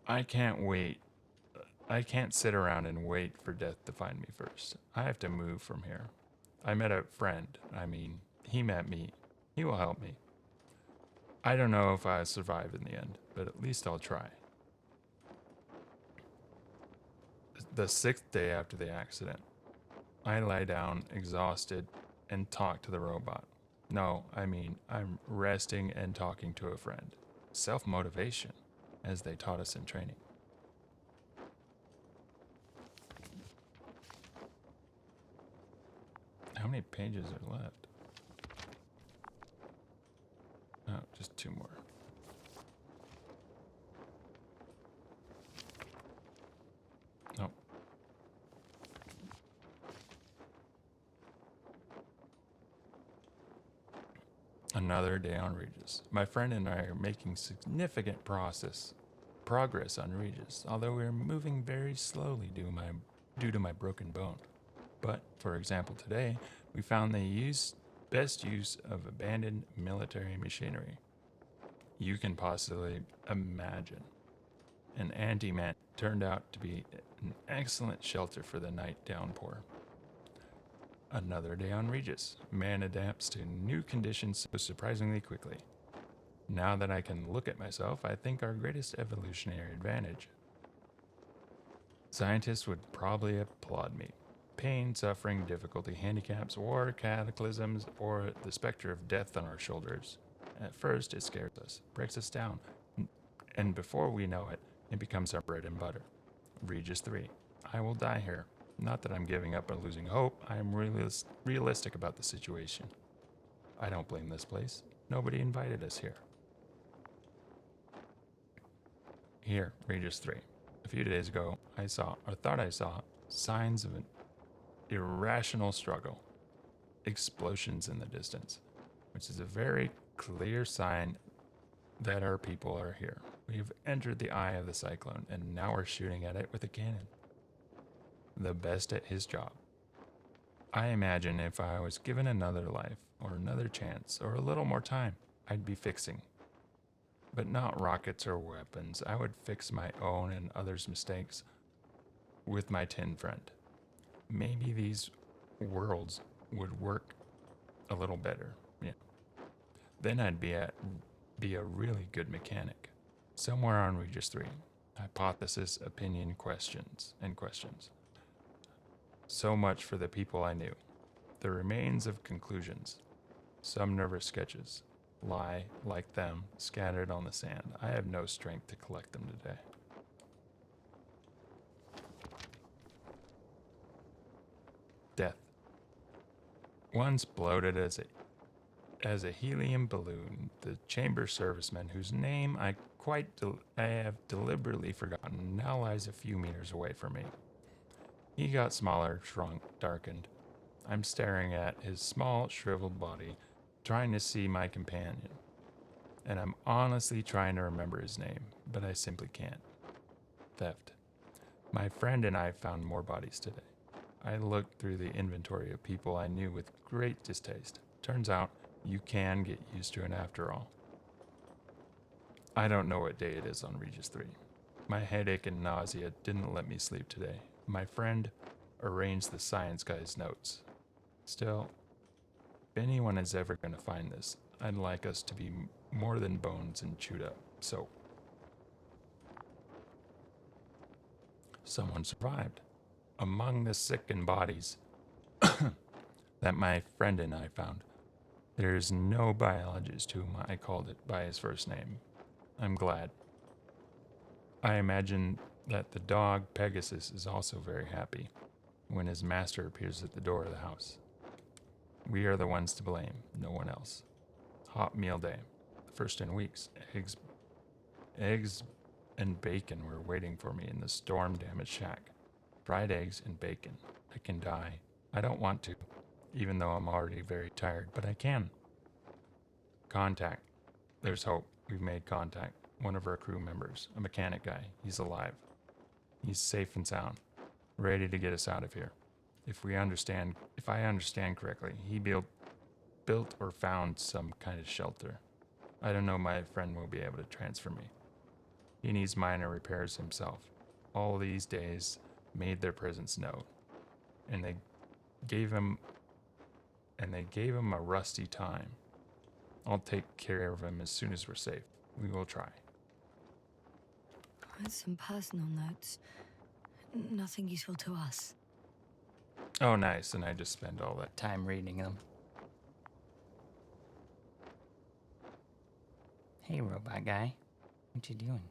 I can't wait. I can't sit around and wait for death to find me first. I have to move from here. I met a friend. He met me. He will help me. I don't know if I'll survive in the end, but at least I'll try. The 6th day after the accident. I lie down, exhausted, and talk to the robot. No, I'm resting and talking to a friend. Self-motivation, as they taught us in training. How many pages are left? Oh, just 2 more. Nope. Another day on Regis. My friend and I are making significant progress on Regis, although we are moving very slowly due to my broken bone. But, for example, today, we found the best use of abandoned military machinery you can possibly imagine. An anti-man turned out to be an excellent shelter for the night downpour. Another day on Regis. Man adapts to new conditions so surprisingly quickly. Now that I can look at myself, I think our greatest evolutionary advantage. Scientists would probably applaud me. Pain, suffering, difficulty, handicaps, war, cataclysms, or the specter of death on our shoulders. At first, it scares us, breaks us down, and before we know it, it becomes our bread and butter. Regis 3. I will die here. Not that I'm giving up or losing hope. I am realistic about the situation. I don't blame this place. Nobody invited us here. Here, Regis 3. A few days ago, I thought I saw, signs of an irrational struggle. Explosions in the distance, which is a very clear sign that our people are here. We have entered the eye of the cyclone, and now we're shooting at it with a cannon. The best at his job. I imagine if I was given another life, or another chance, or a little more time, I'd be fixing. But not rockets or weapons. I would fix my own and others' mistakes with my tin friend. Maybe these worlds would work a little better. Yeah. Then I'd be a really good mechanic. Somewhere on Regis 3. Hypothesis, opinion, questions. So much for the people I knew. The remains of conclusions. Some nervous sketches lie, like them, scattered on the sand. I have no strength to collect them today. Death. Once bloated as a helium balloon, the chamber serviceman, whose name I have deliberately forgotten, now lies a few meters away from me. He got smaller, shrunk, darkened. I'm staring at his small, shriveled body, trying to see my companion. And I'm honestly trying to remember his name, but I simply can't. Theft. My friend and I found more bodies today. I looked through the inventory of people I knew with great distaste. Turns out, you can get used to it after all. I don't know what day it is on Regis 3. My headache and nausea didn't let me sleep today. My friend arranged the science guy's notes. Still, if anyone is ever going to find this, I'd like us to be more than bones and chewed up. So, someone survived. Among the sickened bodies that my friend and I found, there is no biologist whom I called it by his first name. I'm glad. I imagine that the dog Pegasus is also very happy when his master appears at the door of the house. We are the ones to blame, no one else. Hot meal day, the first in weeks. Eggs and bacon were waiting for me in the storm-damaged shack. Fried eggs and bacon. I can die. I don't want to, even though I'm already very tired, but I can. Contact. There's hope. We've made contact. One of our crew members, a mechanic guy. He's alive. He's safe and sound, ready to get us out of here. If I understand correctly, he built or found some kind of shelter. I don't know my friend will be able to transfer me. He needs minor repairs himself. All these days made their presence known, and they gave him a rusty time. I'll take care of him as soon as we're safe. We will try. Some personal notes. Nothing useful to us. Oh, nice. And I just spend all that Time reading them. Hey, robot guy. What you doing?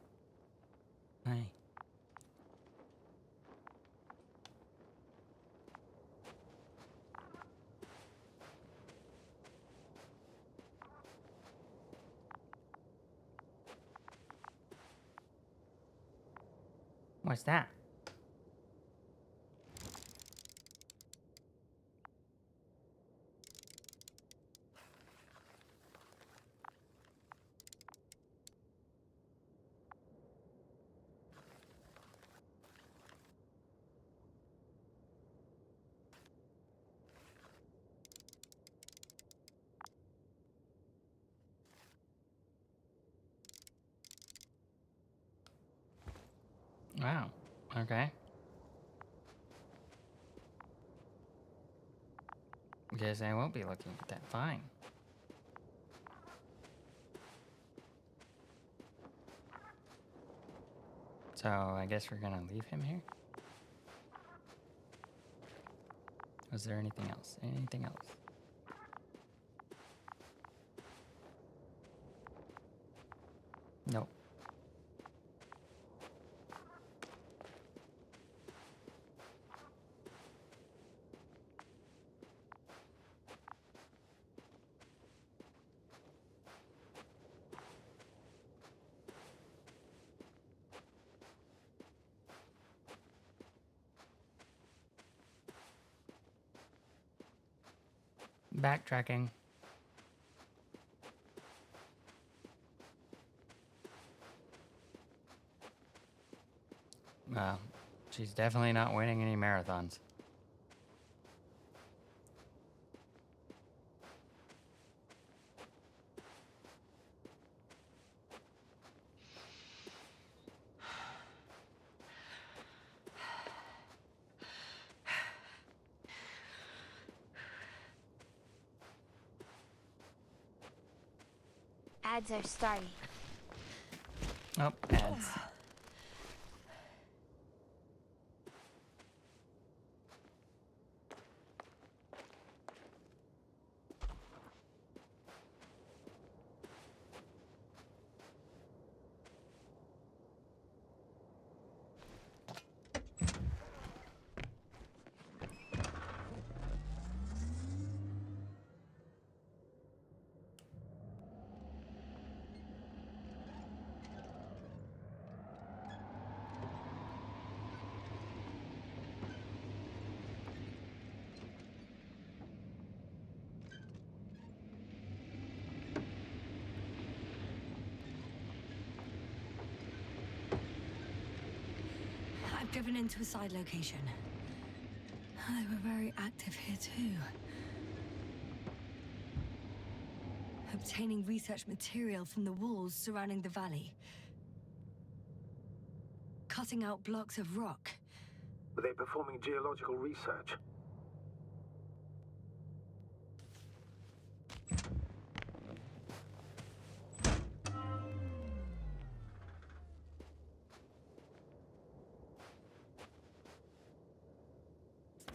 Hi. What's that? Wow. Okay. Guess I won't be looking at that. Fine. So I guess we're gonna leave him here? Was there anything else? Anything else? Nope. Backtracking. Well, she's definitely not winning any marathons. ads are starting. Oh, ads. I've driven into a side location. They were very active here too. Obtaining research material from the walls surrounding the valley. Cutting out blocks of rock. Were they performing geological research?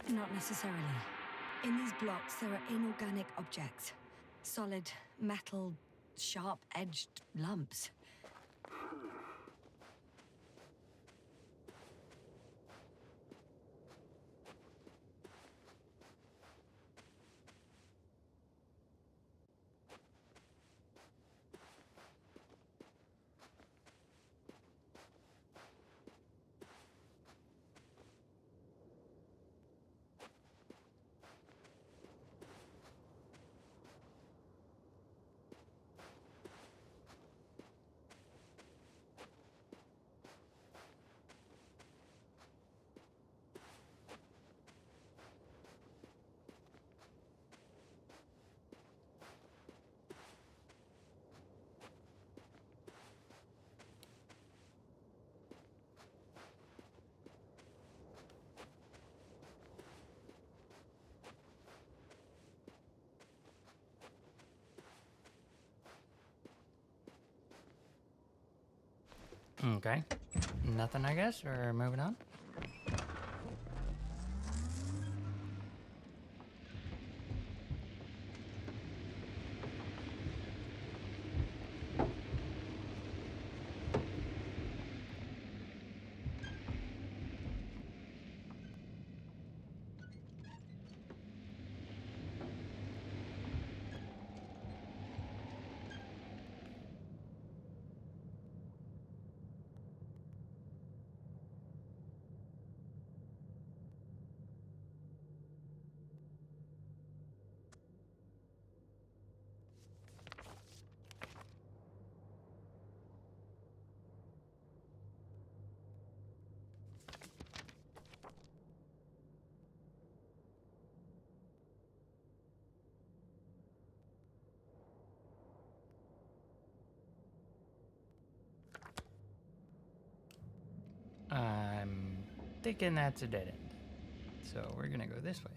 Not necessarily. In these blocks, there are inorganic objects. Solid, metal, sharp-edged lumps. Okay. Nothing, I guess, or moving on? I'm thinking that's a dead end. So we're gonna go this way.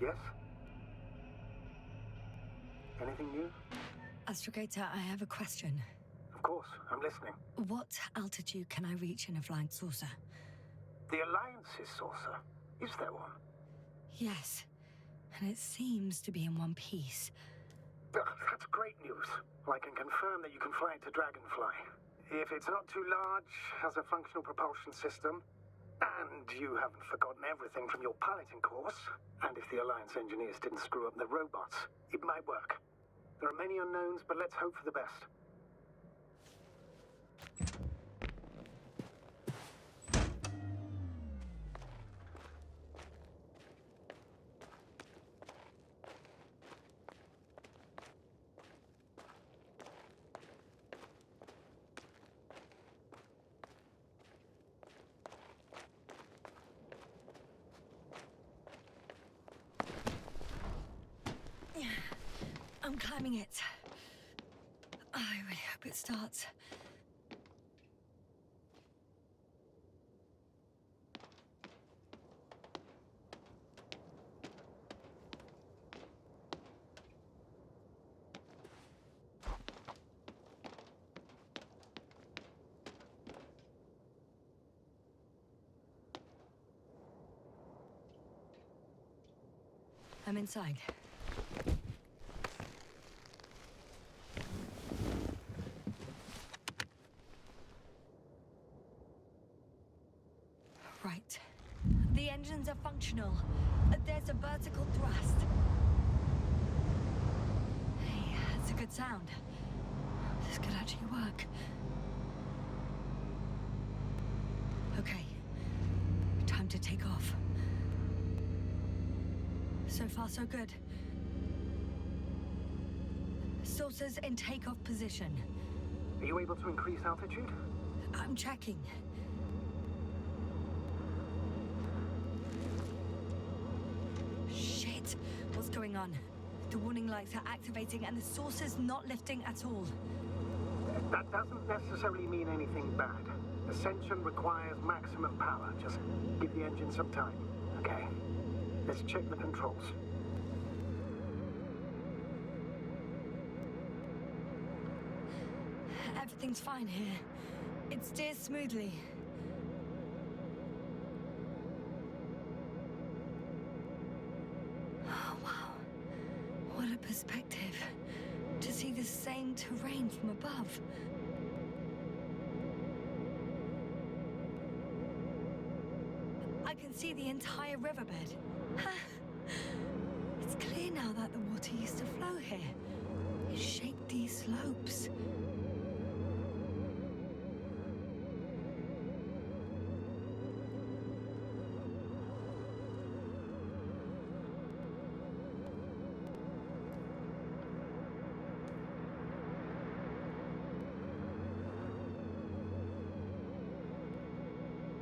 Yes? Anything new? Astrogator, I have a question. Of course, I'm listening. What altitude can I reach in a flying saucer? The Alliance's saucer. Is there one? Yes, and it seems to be in one piece. That's great news. I can confirm that you can fly it to Dragonfly. If it's not too large, has a functional propulsion system, and you haven't forgotten everything from your piloting course, and if the Alliance engineers didn't screw up the robots, it might work. There are many unknowns, but let's hope for the best. I'm climbing it. I really hope it starts. I'm inside. Right. The engines are functional. There's a vertical thrust. Hey, that's a good sound. This could actually work. Okay. Time to take off. So far, so good. Saucers in takeoff position. Are you able to increase altitude? I'm checking. Shit! What's going on? The warning lights are activating and the saucer's not lifting at all. That doesn't necessarily mean anything bad. Ascension requires maximum power. Just give the engine some time, okay? Let's check the controls. Everything's fine here. It steers smoothly. Oh, wow. What a perspective. To see the same terrain from above. I can see the entire riverbed. It's clear now that the water used to flow here. It shaped these slopes.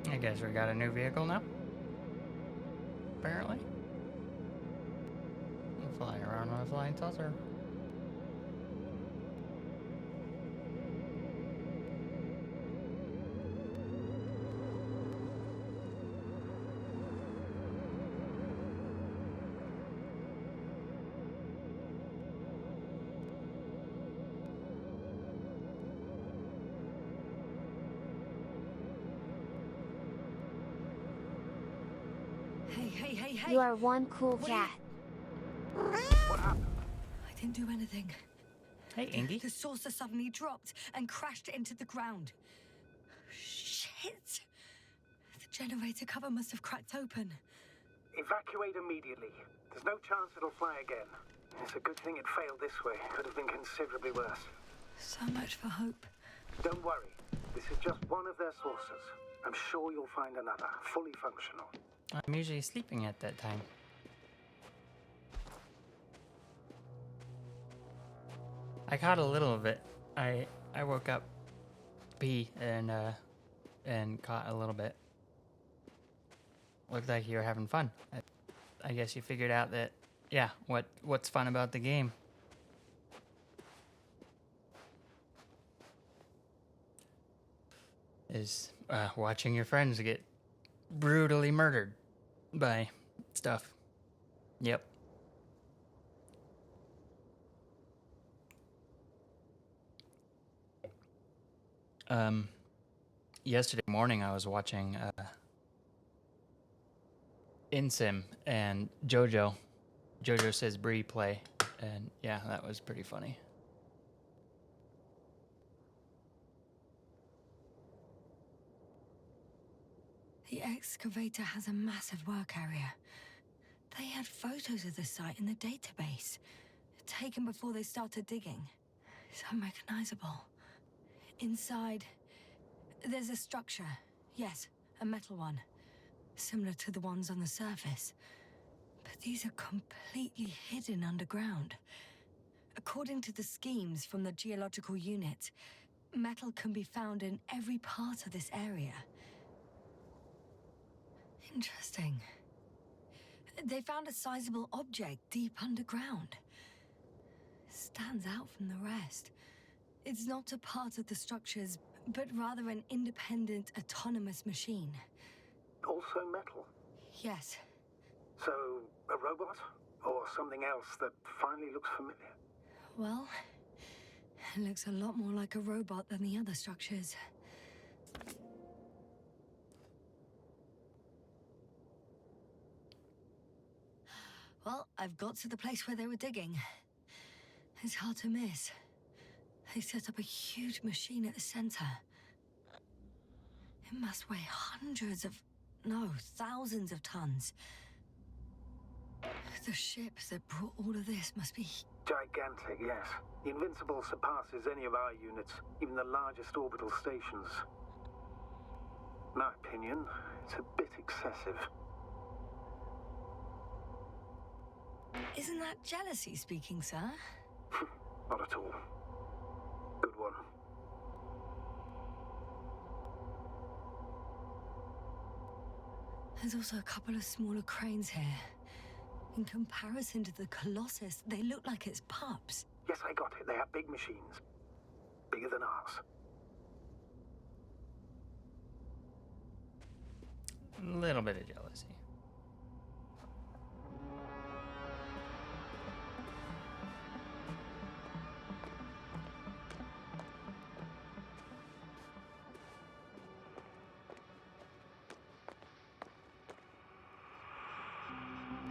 I guess we got a new vehicle now. Apparently. I'm flying around on a flying saucer. Hey. You are one cool What cat. What happened? I didn't do anything. Hey, Ingy. The saucer suddenly dropped and crashed into the ground. Shit! The generator cover must have cracked open. Evacuate immediately. There's no chance it'll fly again. It's a good thing it failed this way. Could have been considerably worse. So much for hope. Don't worry. This is just one of their sources. I'm sure you'll find another, fully functional. I'm usually sleeping at that time. I caught a little of it. I woke up, pee, and caught a little bit. Looked like you were having fun. I guess you figured out that, yeah, what's fun about the game. Is watching your friends get brutally murdered by stuff. Yep. Yesterday morning I was watching InSim and Jojo Says Bree play, and yeah, that was pretty funny. The excavator has a massive work area. They had photos of the site in the database, taken before they started digging. It's unrecognizable. Inside, there's a structure. Yes, a metal one. Similar to the ones on the surface. But these are completely hidden underground. According to the schemes from the geological unit, metal can be found in every part of this area. Interesting. They found a sizable object deep underground. stands out from the rest. It's not a part of the structures, but rather an independent, autonomous machine. Also metal. Yes. So, a robot? Or something else that finally looks familiar? Well, it looks a lot more like a robot than the other structures. Well, I've got to the place where they were digging. It's hard to miss. They set up a huge machine at the center. It must weigh hundreds of... no, thousands of tons. The ship that brought all of this must be... Gigantic, yes. The Invincible surpasses any of our units, even the largest orbital stations. In my opinion, it's a bit excessive. Isn't that jealousy speaking, sir? Not at all. Good one. There's also a couple of smaller cranes here. In comparison to the Colossus, they look like it's pups. Yes, I got it. They have big machines. Bigger than ours. A little bit of jealousy.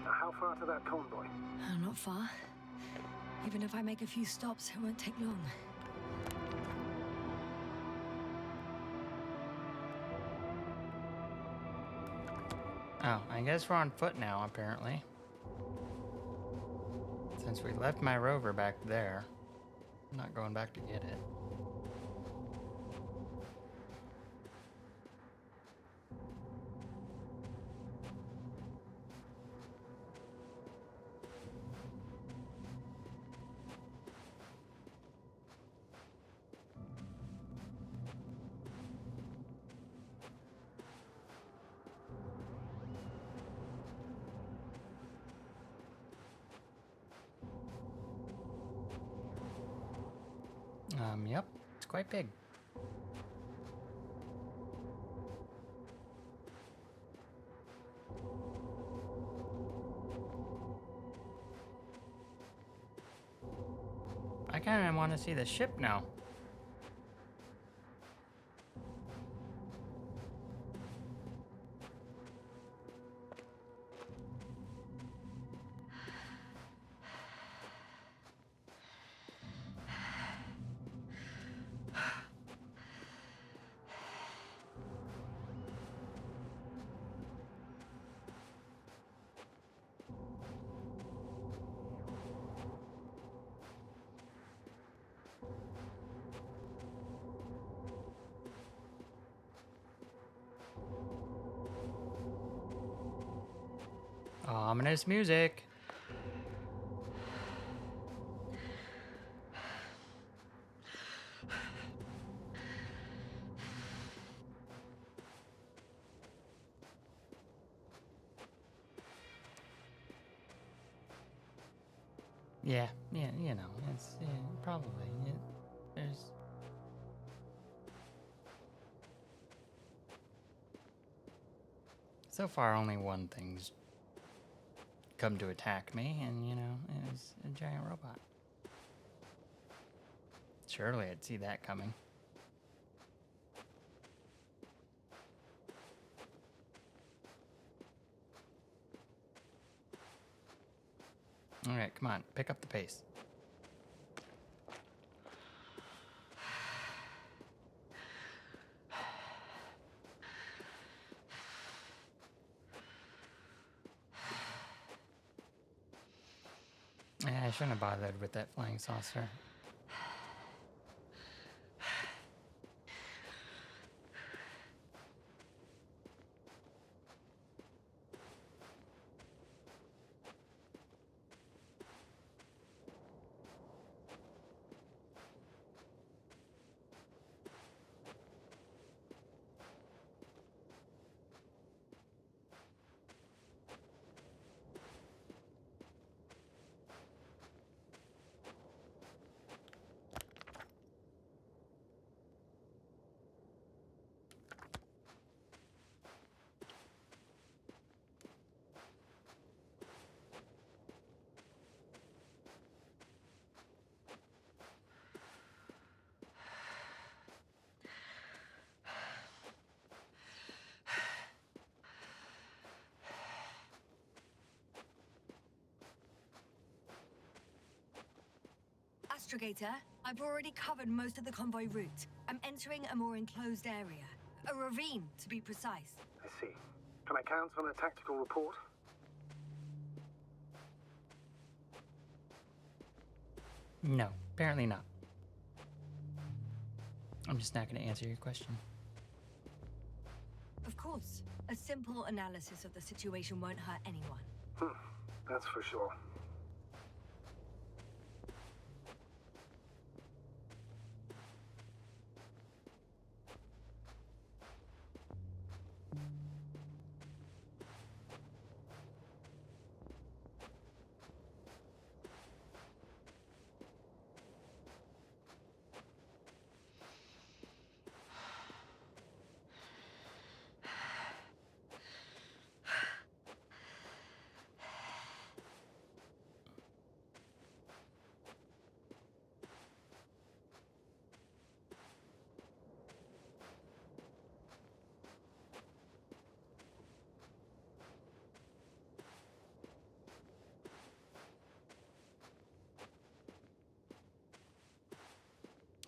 How far to that convoy? Not far. Even if I make a few stops, it won't take long. Oh, I guess we're on foot now, apparently. Since we left my rover back there, I'm not going back to get it. Yep, it's quite big. I kind of want to see the ship now. Ominous music. Yeah, you know, it's probably there's. So far, only one thing's come to attack me, and you know, it was a giant robot. Surely I'd see that coming. All right, come on, pick up the pace. Yeah, I shouldn't have bothered with that flying saucer. Astrogator, I've already covered most of the convoy route. I'm entering a more enclosed area. A ravine, to be precise. I see. Can I count on a tactical report? No, apparently not. I'm just not going to answer your question. Of course. A simple analysis of the situation won't hurt anyone. That's for sure.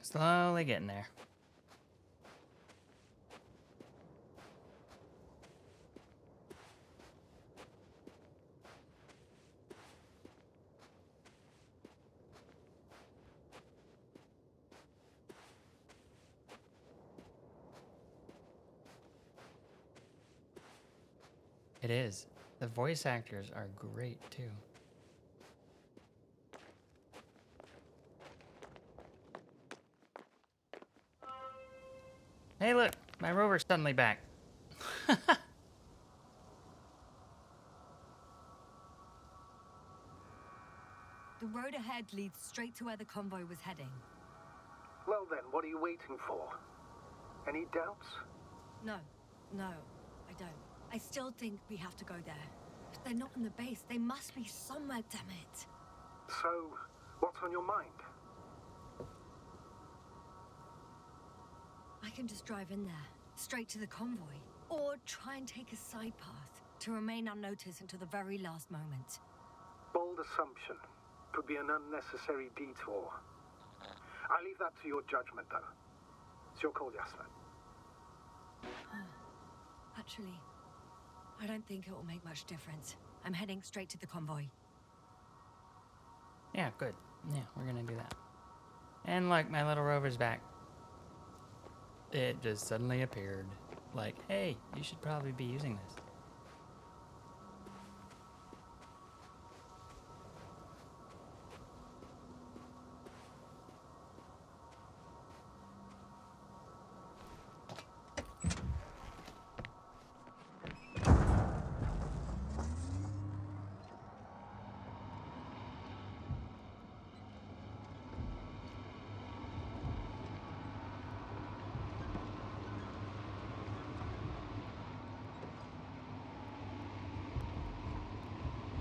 Slowly getting there. It is. The voice actors are great too. Hey look, my rover's suddenly back. The road ahead leads straight to where the convoy was heading. Well then, what are you waiting for? Any doubts? No, I don't. I still think we have to go there. If they're not on the base, they must be somewhere, damn it. So, what's on your mind? I can just drive in there, straight to the convoy. Or try and take a side path to remain unnoticed until the very last moment. Bold assumption. Could be an unnecessary detour. I leave that to your judgment, though. It's your call, Yasna. Actually, I don't think it will make much difference. I'm heading straight to the convoy. Yeah, good. Yeah, we're gonna do that. And look, my little rover's back. It just suddenly appeared. Like, hey, you should probably be using this.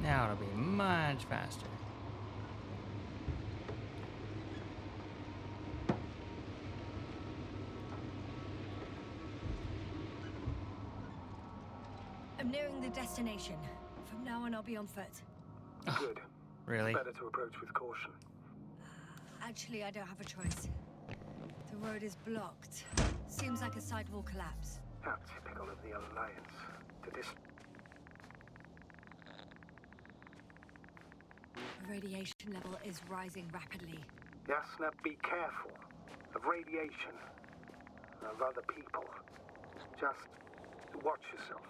Now it'll be much faster. I'm nearing the destination. From now on, I'll be on foot. Good. Really? Better to approach with caution. Actually, I don't have a choice. The road is blocked. Seems like a sidewall collapse. How typical of the Alliance. To The radiation level is rising rapidly. Yasna, be careful. Of radiation. Of other people. Just watch yourself.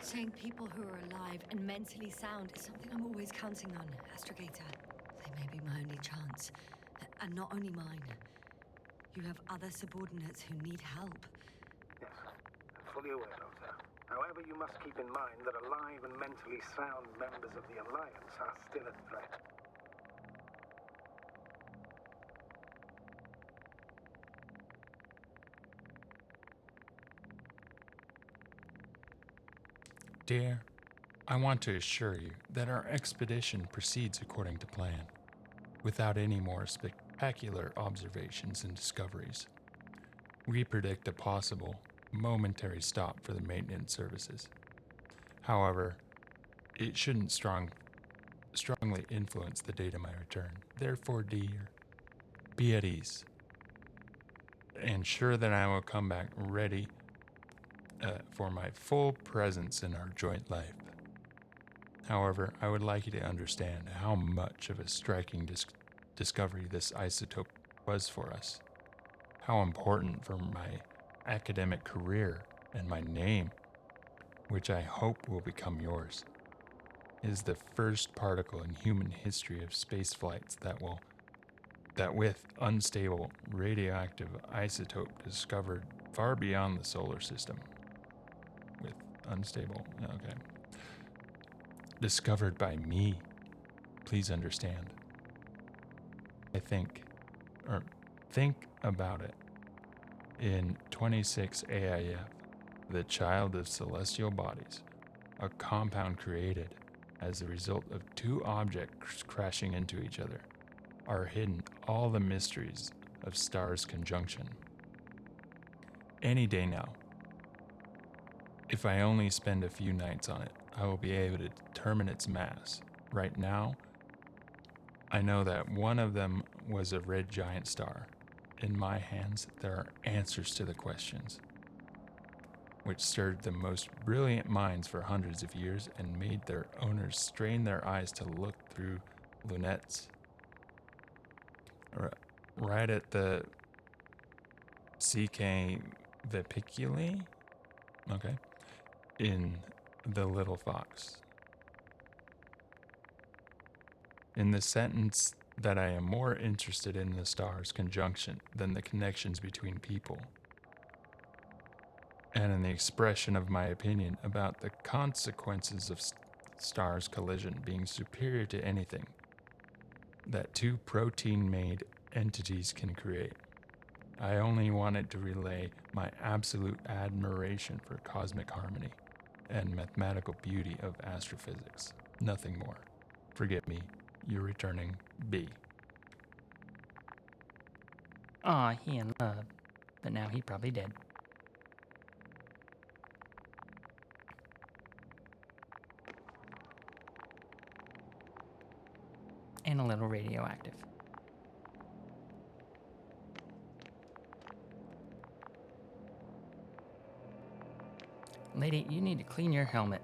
Saying people who are alive and mentally sound is something I'm always counting on, Astrogator. They may be my only chance. And not only mine. You have other subordinates who need help. Yes, I'm fully aware, Doctor. However, you must keep in mind that alive and mentally sound members of the Alliance are still a threat. Dear, I want to assure you that our expedition proceeds according to plan, without any more spectacular observations and discoveries. We predict a possible, momentary stop for the maintenance services. However, it shouldn't strongly influence the date of my return. Therefore, dear, be at ease. And sure that I will come back ready for my full presence in our joint life. However, I would like you to understand how much of a striking discovery this isotope was for us. How important for my academic career and my name, which I hope will become yours, is the first particle in human history of space flights that with unstable radioactive isotope discovered far beyond the solar system. With unstable, okay. Discovered by me. Please understand. Think about it. In 26 AIF, the child of celestial bodies, a compound created as a result of two objects crashing into each other, are hidden all the mysteries of stars' conjunction. Any day now, if I only spend a few nights on it, I will be able to determine its mass. Right now, I know that one of them was a red giant star. In my hands, there are answers to the questions, which stirred the most brilliant minds for hundreds of years and made their owners strain their eyes to look through lunettes. Right at the CK Vipiculi, okay, in The Little Fox. In the sentence that I am more interested in the stars' conjunction than the connections between people, and in the expression of my opinion about the consequences of stars' collision being superior to anything that two protein-made entities can create. I only wanted to relay my absolute admiration for cosmic harmony and mathematical beauty of astrophysics. Nothing more. Forgive me. You're returning B. Aw, he in love. But now he probably dead. And a little radioactive. Lady, you need to clean your helmet.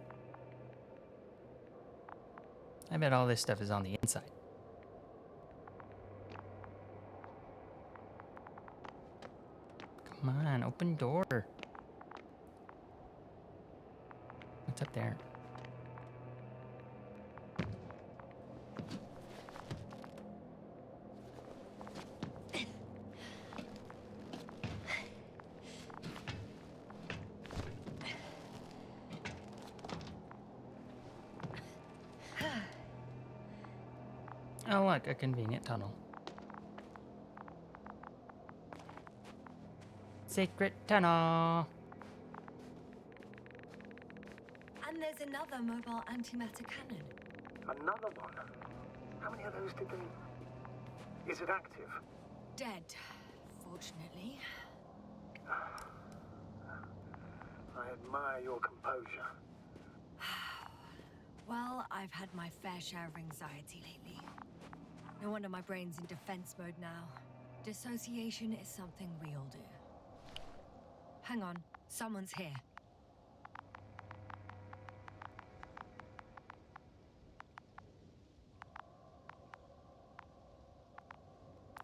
I bet all this stuff is on the inside. Come on, open door. What's up there? Oh, look, a convenient tunnel. Secret tunnel. And there's another mobile antimatter cannon. Another one? How many of those did they... Is it active? Dead, fortunately. I admire your composure. Well, I've had my fair share of anxiety lately. No wonder my brain's in defense mode now. Dissociation is something we all do. Hang on, someone's here.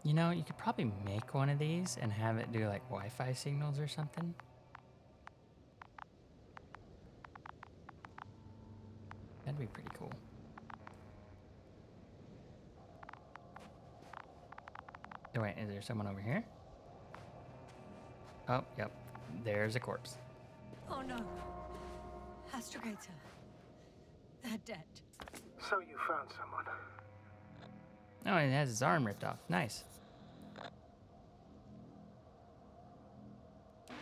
You know, you could probably make one of these and have it do like Wi-Fi signals or something. That'd be pretty cool. Oh, wait, is there someone over here? Oh, yep. There's a corpse. Oh no. Astrogator. They're dead. So you found someone. Oh, it has his arm ripped off. Nice.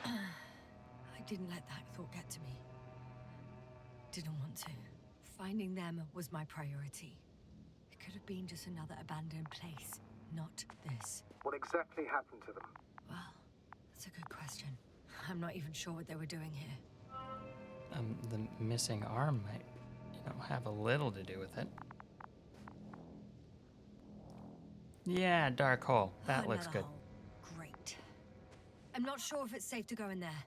I didn't let that thought get to me. Didn't want to. Finding them was my priority. It could have been just another abandoned place, not this. What exactly happened to them? Well, that's a good question. I'm not even sure what they were doing here. The missing arm might don't have a little to do with it. Yeah, dark hole. That looks Another good. hole. Great. I'm not sure if it's safe to go in there.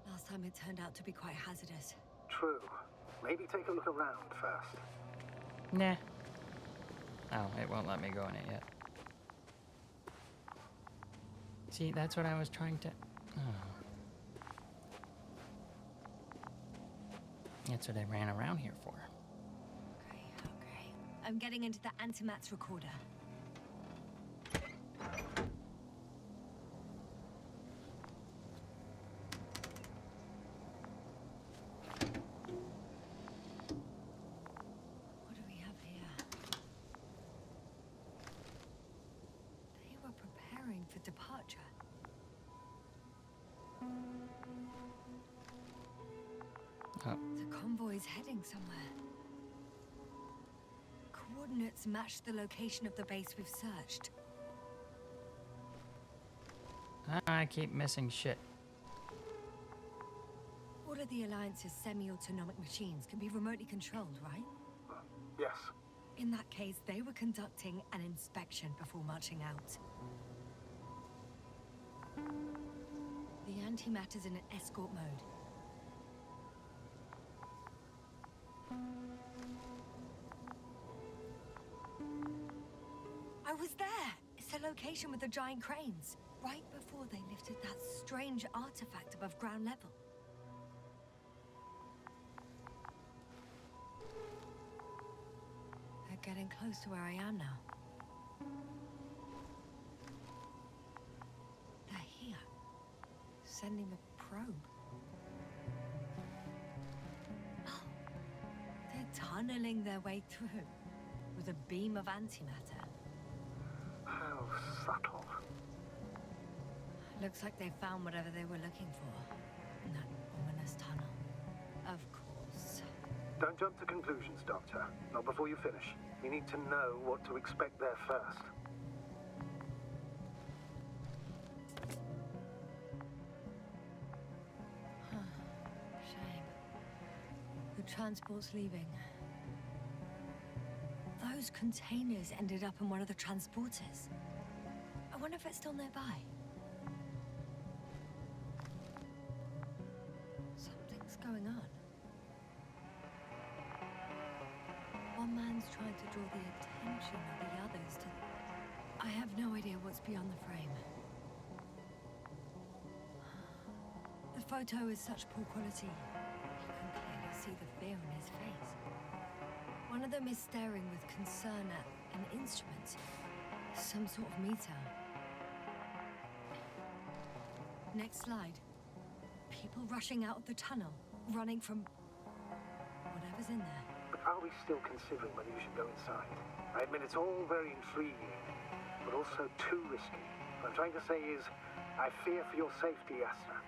Last time it turned out to be quite hazardous. True. Maybe take a look around first. Nah. Oh, it won't let me go in it yet. See, that's what I was trying to... Oh. That's what I ran around here for. Okay. I'm getting into the antimat's recorder. What do we have here? They were preparing for departure. Oh. The convoy's heading somewhere. Coordinates match the location of the base we've searched. I keep missing shit. All of the Alliance's semi-autonomic machines can be remotely controlled, right? Yes. In that case, they were conducting an inspection before marching out. The antimatter's in an escort mode. I was there! It's the location with the giant cranes. Right before they lifted that strange artifact above ground level. They're getting close to where I am now. They're here. Sending a probe. Oh. They're tunneling their way through with a beam of antimatter. How subtle. Looks like they found whatever they were looking for. In that ominous tunnel. Of course. Don't jump to conclusions, Doctor. Not before you finish. You need to know what to expect there first. Shame. The transport's leaving. Those containers ended up in one of the transporters. I wonder if it's still nearby. Something's going on. One man's trying to draw the attention of the others to... I have no idea what's beyond the frame. The photo is such poor quality. You can clearly see the fear in his face. One of them is staring with concern at an instrument. Some sort of meter. Next slide. People rushing out of the tunnel, running from whatever's in there. But are we still considering whether you should go inside? I admit it's all very intriguing, but also too risky. What I'm trying to say is, I fear for your safety, Astra.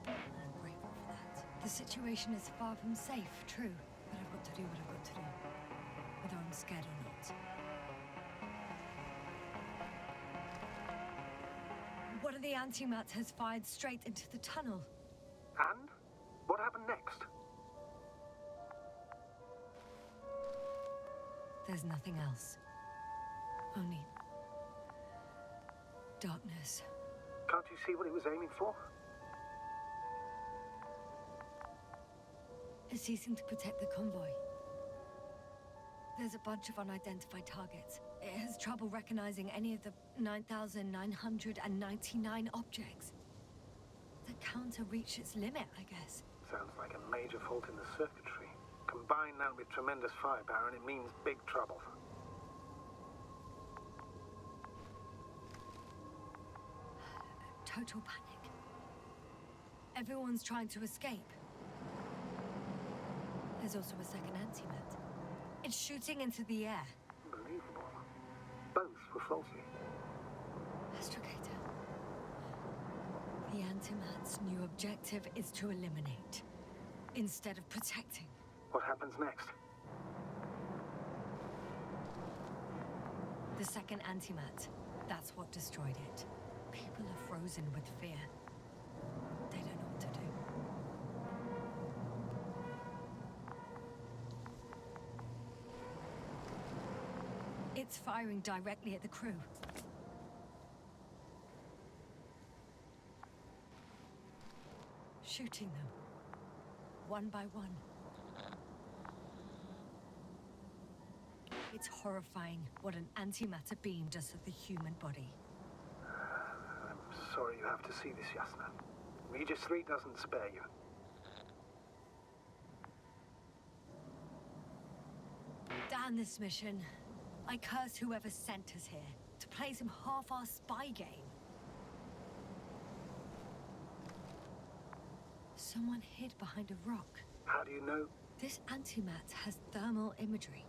I'm grateful for that. The situation is far from safe, true. But I've got to do what I've got to do. Whether I'm scared or not. One of the antimats has fired straight into the tunnel. And? What happened next? There's nothing else. Only... darkness. Can't you see what it was aiming for? It's ceasing to protect the convoy. There's a bunch of unidentified targets. It has trouble recognizing any of the 9,999 objects. The counter reached its limit, I guess. Sounds like a major fault in the circuitry. Combine that with tremendous firepower and it means big trouble. Total panic. Everyone's trying to escape. There's also a second antimat. It's shooting into the air. Unbelievable. Both were faulty. Astrogator. The antimat's new objective is to eliminate, instead of protecting. What happens next? The second antimat. That's what destroyed it. People are frozen with fear. They don't know It's firing directly at the crew. Shooting them. One by one. It's horrifying what an antimatter beam does to the human body. I'm sorry you have to see this, Yasna. Regis 3 doesn't spare you. Damn this mission. I curse whoever sent us here to play some half-assed spy game. Someone hid behind a rock. How do you know? This antimat has thermal imagery.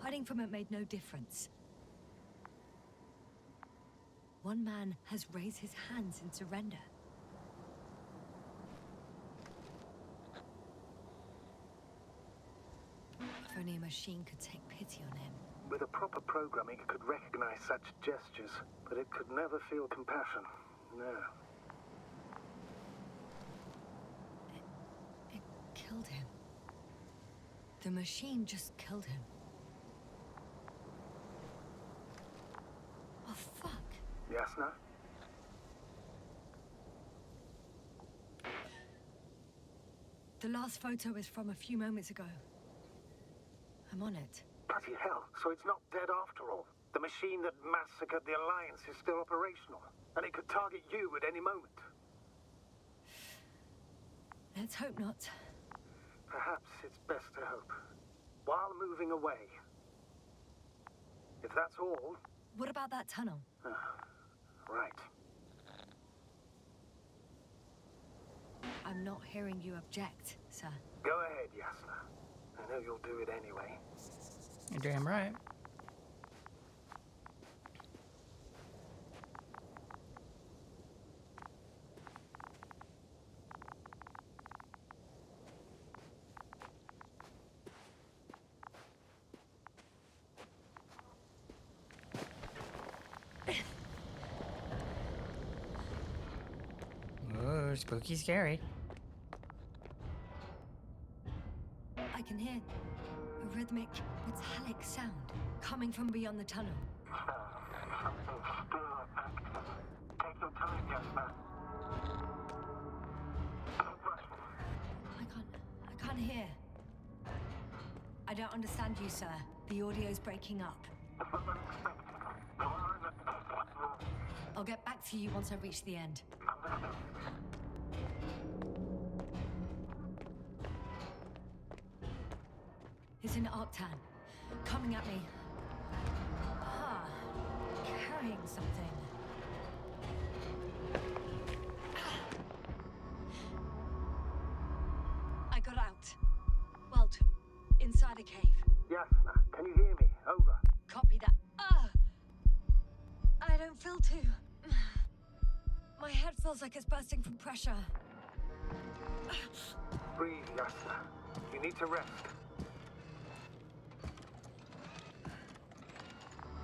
Hiding from it made no difference. One man has raised his hands in surrender. If only a machine could take pity on him. With a proper programming, it could recognize such gestures, but it could never feel compassion. No. It killed him. The machine just killed him. Oh, fuck. Yasna? The last photo is from a few moments ago. I'm on it. Bloody hell, so it's not dead after all. The machine that massacred the Alliance is still operational, and it could target you at any moment. Let's hope not. Perhaps it's best to hope. While moving away. If that's all... What about that tunnel? Right. I'm not hearing you object, sir. Go ahead, Yasna. I know you'll do it anyway. You're damn right. Oh, spooky scary. I can hear a rhythmic, metallic sound coming from beyond the tunnel. Take your time, Yasna. I can't hear. I don't understand you, sir. The audio's breaking up. I'll get back to you once I reach the end. It's an Arctan. Coming at me. Ah, carrying something. I got out. Well, inside a cave. Yasna, can you hear me? Over. Copy that. I don't feel too... My head feels like it's bursting from pressure. Breathe, Yasna. You need to rest.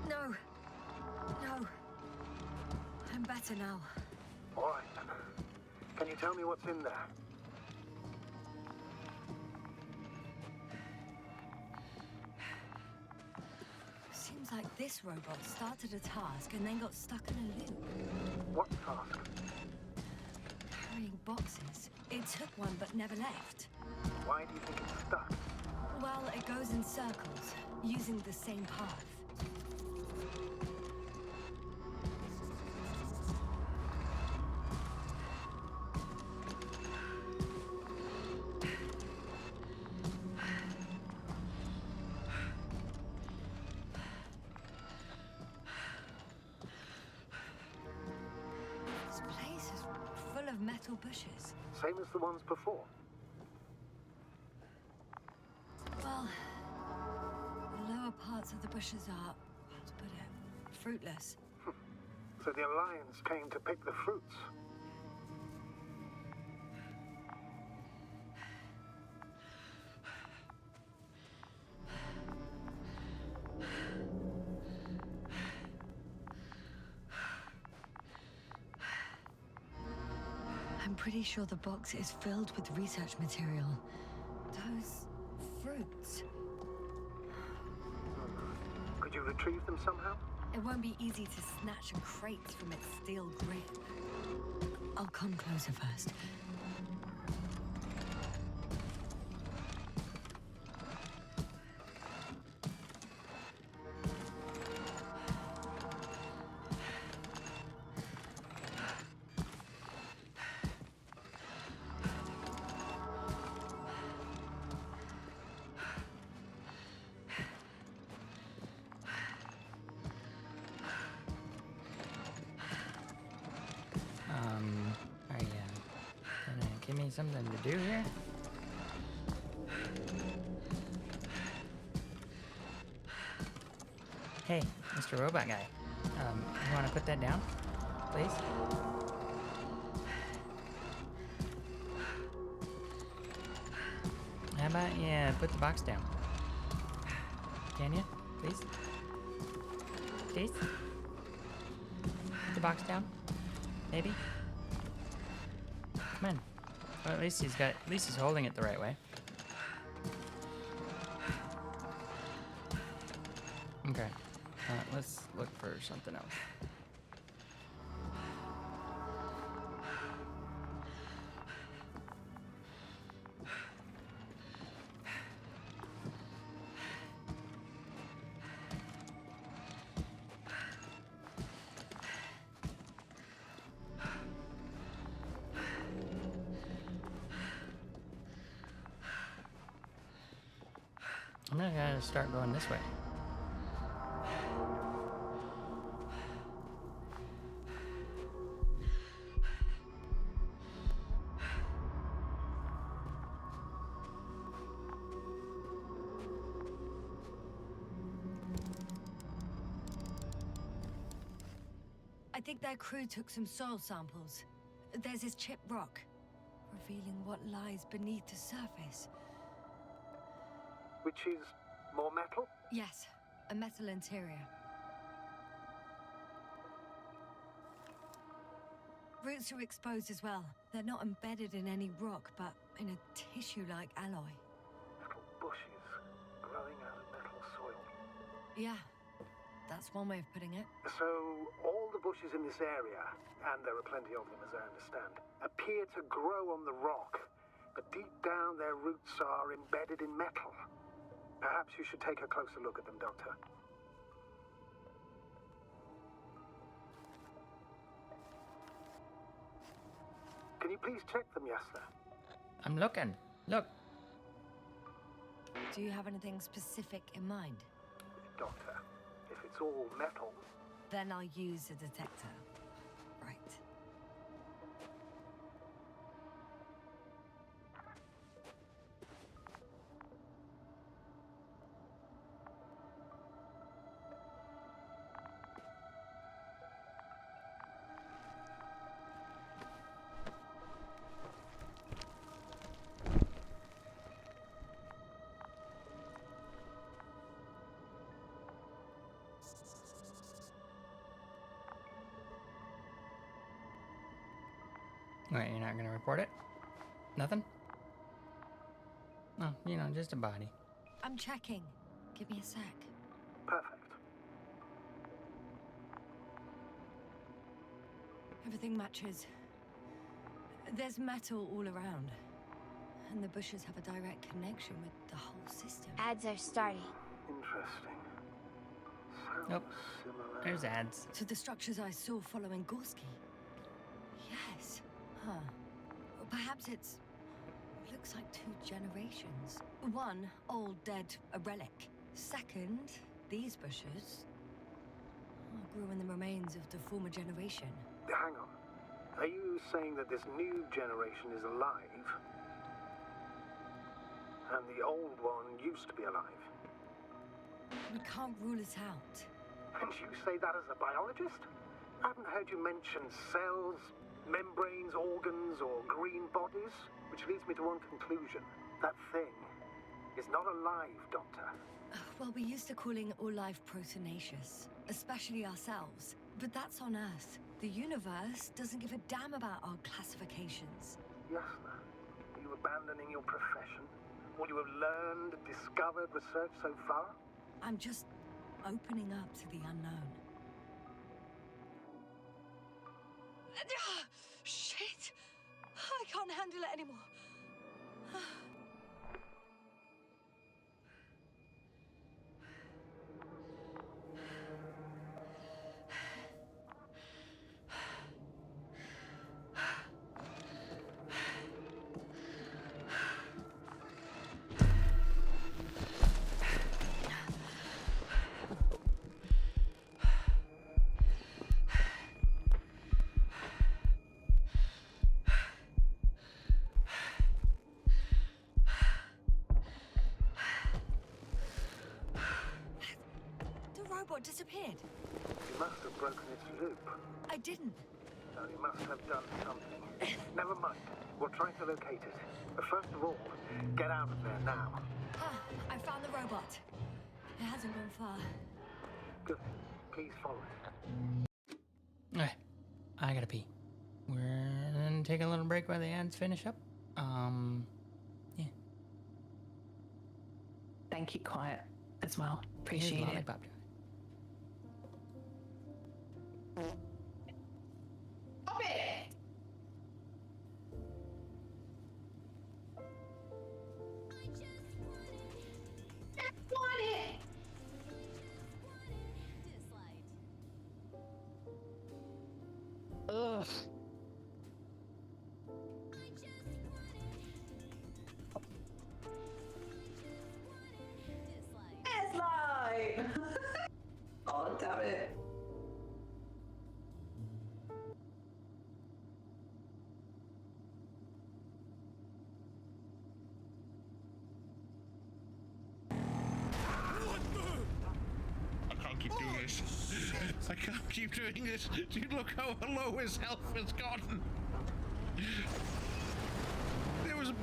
No. No. I'm better now. All right, then. Can you tell me what's in there? Seems like this robot started a task and then got stuck in a loop. What task? Carrying boxes. It took one but never left. Why do you think it's stuck? Well, it goes in circles, using the same path. This place is full of metal bushes. Same as the ones before. Well, the lower parts of the bushes are, how to put it, fruitless. So the Alliance came to pick the fruits. I'm pretty sure the box is filled with research material. Those fruits. retrieve them somehow? It won't be easy to snatch a crate from its steel grip. I'll come closer first. Are you gonna give me something to do here? Hey, Mr. Robot Guy. You wanna put that down, please? How about you put the box down? Can you, please? Please? Put the box down? Maybe? Come on. Well, at least he's holding it the right way. Okay. Let's look for something else. I'm gonna start going this way. I think their crew took some soil samples. There's this chipped rock, revealing what lies beneath the surface. Which is more metal? Yes, a metal interior. Roots are exposed as well. They're not embedded in any rock, but in a tissue-like alloy. Little bushes growing out of metal soil. Yeah, that's one way of putting it. So, all the bushes in this area, and there are plenty of them as I understand, appear to grow on the rock, but deep down their roots are embedded in metal. Perhaps you should take a closer look at them, Doctor. Can you please check them, Yasser? I'm looking. Look. Do you have anything specific in mind? Doctor, if it's all metal... Then I'll use a detector. Right. Wait, you're not gonna report it? Nothing? Oh, just a body. I'm checking. Give me a sec. Perfect. Everything matches. There's metal all around. And the bushes have a direct connection with the whole system. Ads are starting. Interesting. Sounds Nope. similar. There's ads. To the structures I saw following Gorski. Yes. Huh. Or perhaps it's... looks like 2 generations. One, old, dead, a relic. Second, these bushes grew in the remains of the former generation. Hang on. Are you saying that this new generation is alive? And the old one used to be alive? We can't rule it out. And you say that as a biologist? I haven't heard you mention cells, membranes, organs, or green bodies, which leads me to one conclusion. That thing is not alive, Doctor. Well, we're used to calling all life proteinaceous, especially ourselves. But that's on Earth. The universe doesn't give a damn about our classifications. Yasna, are you abandoning your profession? All you have learned, discovered, researched so far? I'm just opening up to the unknown. Shit! I can't handle it anymore. Robot disappeared. You must have broken its loop. I didn't. No, you must have done something. Never mind. We'll try to locate it. But first of all, get out of there now. I found the robot. It hasn't gone far. Good. Please follow it. Okay, I gotta pee. We're gonna take a little break while the ads finish up. Yeah. Thank you, Quiet, as well. Appreciate it. Lollipop. Stop it! I want it! Ugh. Dislike! Oh, damn it. I can't keep doing this. I can't keep doing this. Do you look how low his health has gotten? There was a...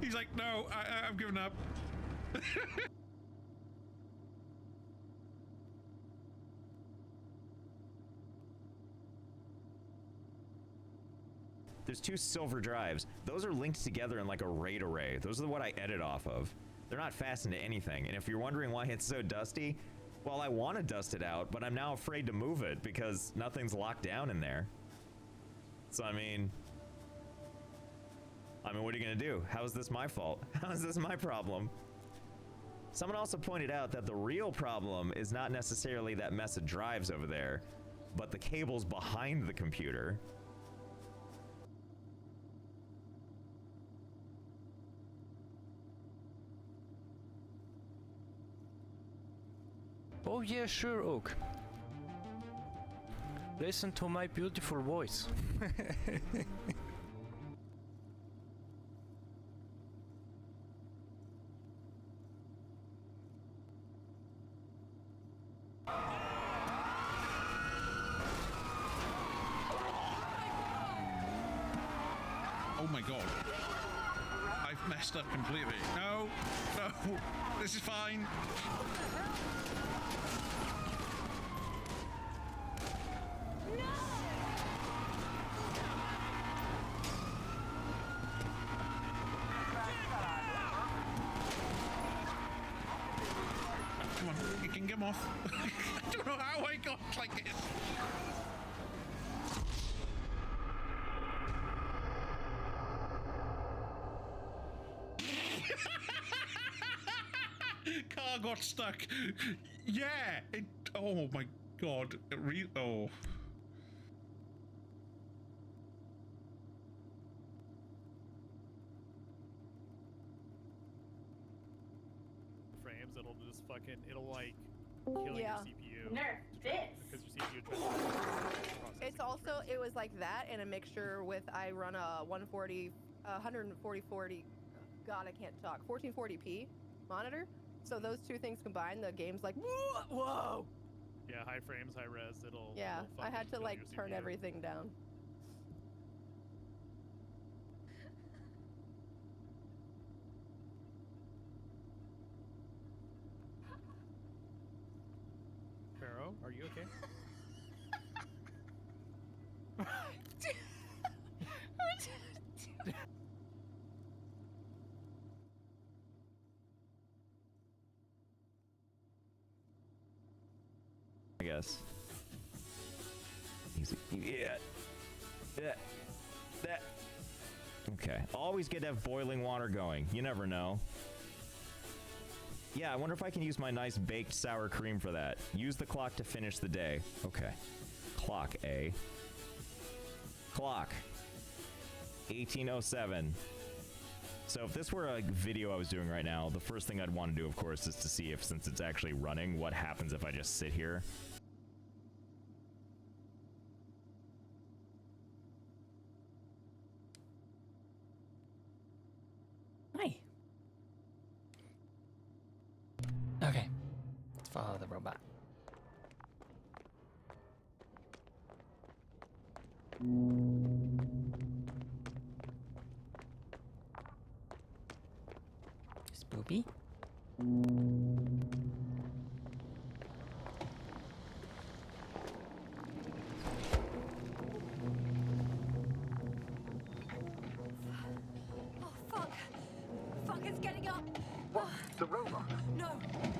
He's like, no, I've given up. There's 2 silver drives. Those are linked together in like a RAID array. Those are what I edit off of. They're not fastened to anything. And if you're wondering why it's so dusty, well, I want to dust it out, but I'm now afraid to move it because nothing's locked down in there. So, I mean, what are you gonna do? How is this my fault? How is this my problem? Someone also pointed out that the real problem is not necessarily that mess of drives over there, but the cables behind the computer. Oh yeah, sure, Oak. Listen to my beautiful voice. Oh my god. I've messed up completely. No, no, this is fine. Come on, you can get him off. I don't know how I got like this. Car got stuck. Yeah, it. Oh my god. It oh. Frames, it'll like kill your CPU. Nerf this. Because your CPU tries to It's also, it was like that in a mixture with, I run a 140, 140, God, I can't talk, 1440p monitor. So those two things combined, the game's like, whoa. Yeah, high frames, high res, it'll. Yeah, it'll I had to fucking like kill your turn CPU. everything down. Pharaoh, are you okay? guess. Easy. Yeah. Yeah. That. Okay. Always good to have boiling water going. You never know. Yeah, I wonder if I can use my nice baked sour cream for that. Use the clock to finish the day. Okay. Clock, eh? Clock. 1807. So if this were a video I was doing right now, the first thing I'd want to do, of course, is to see if, since it's actually running, what happens if I just sit here. Hi. Okay. Let's follow the robot. Spoopy. Oh, fuck. Fuck, it's getting up. What? The robot? No,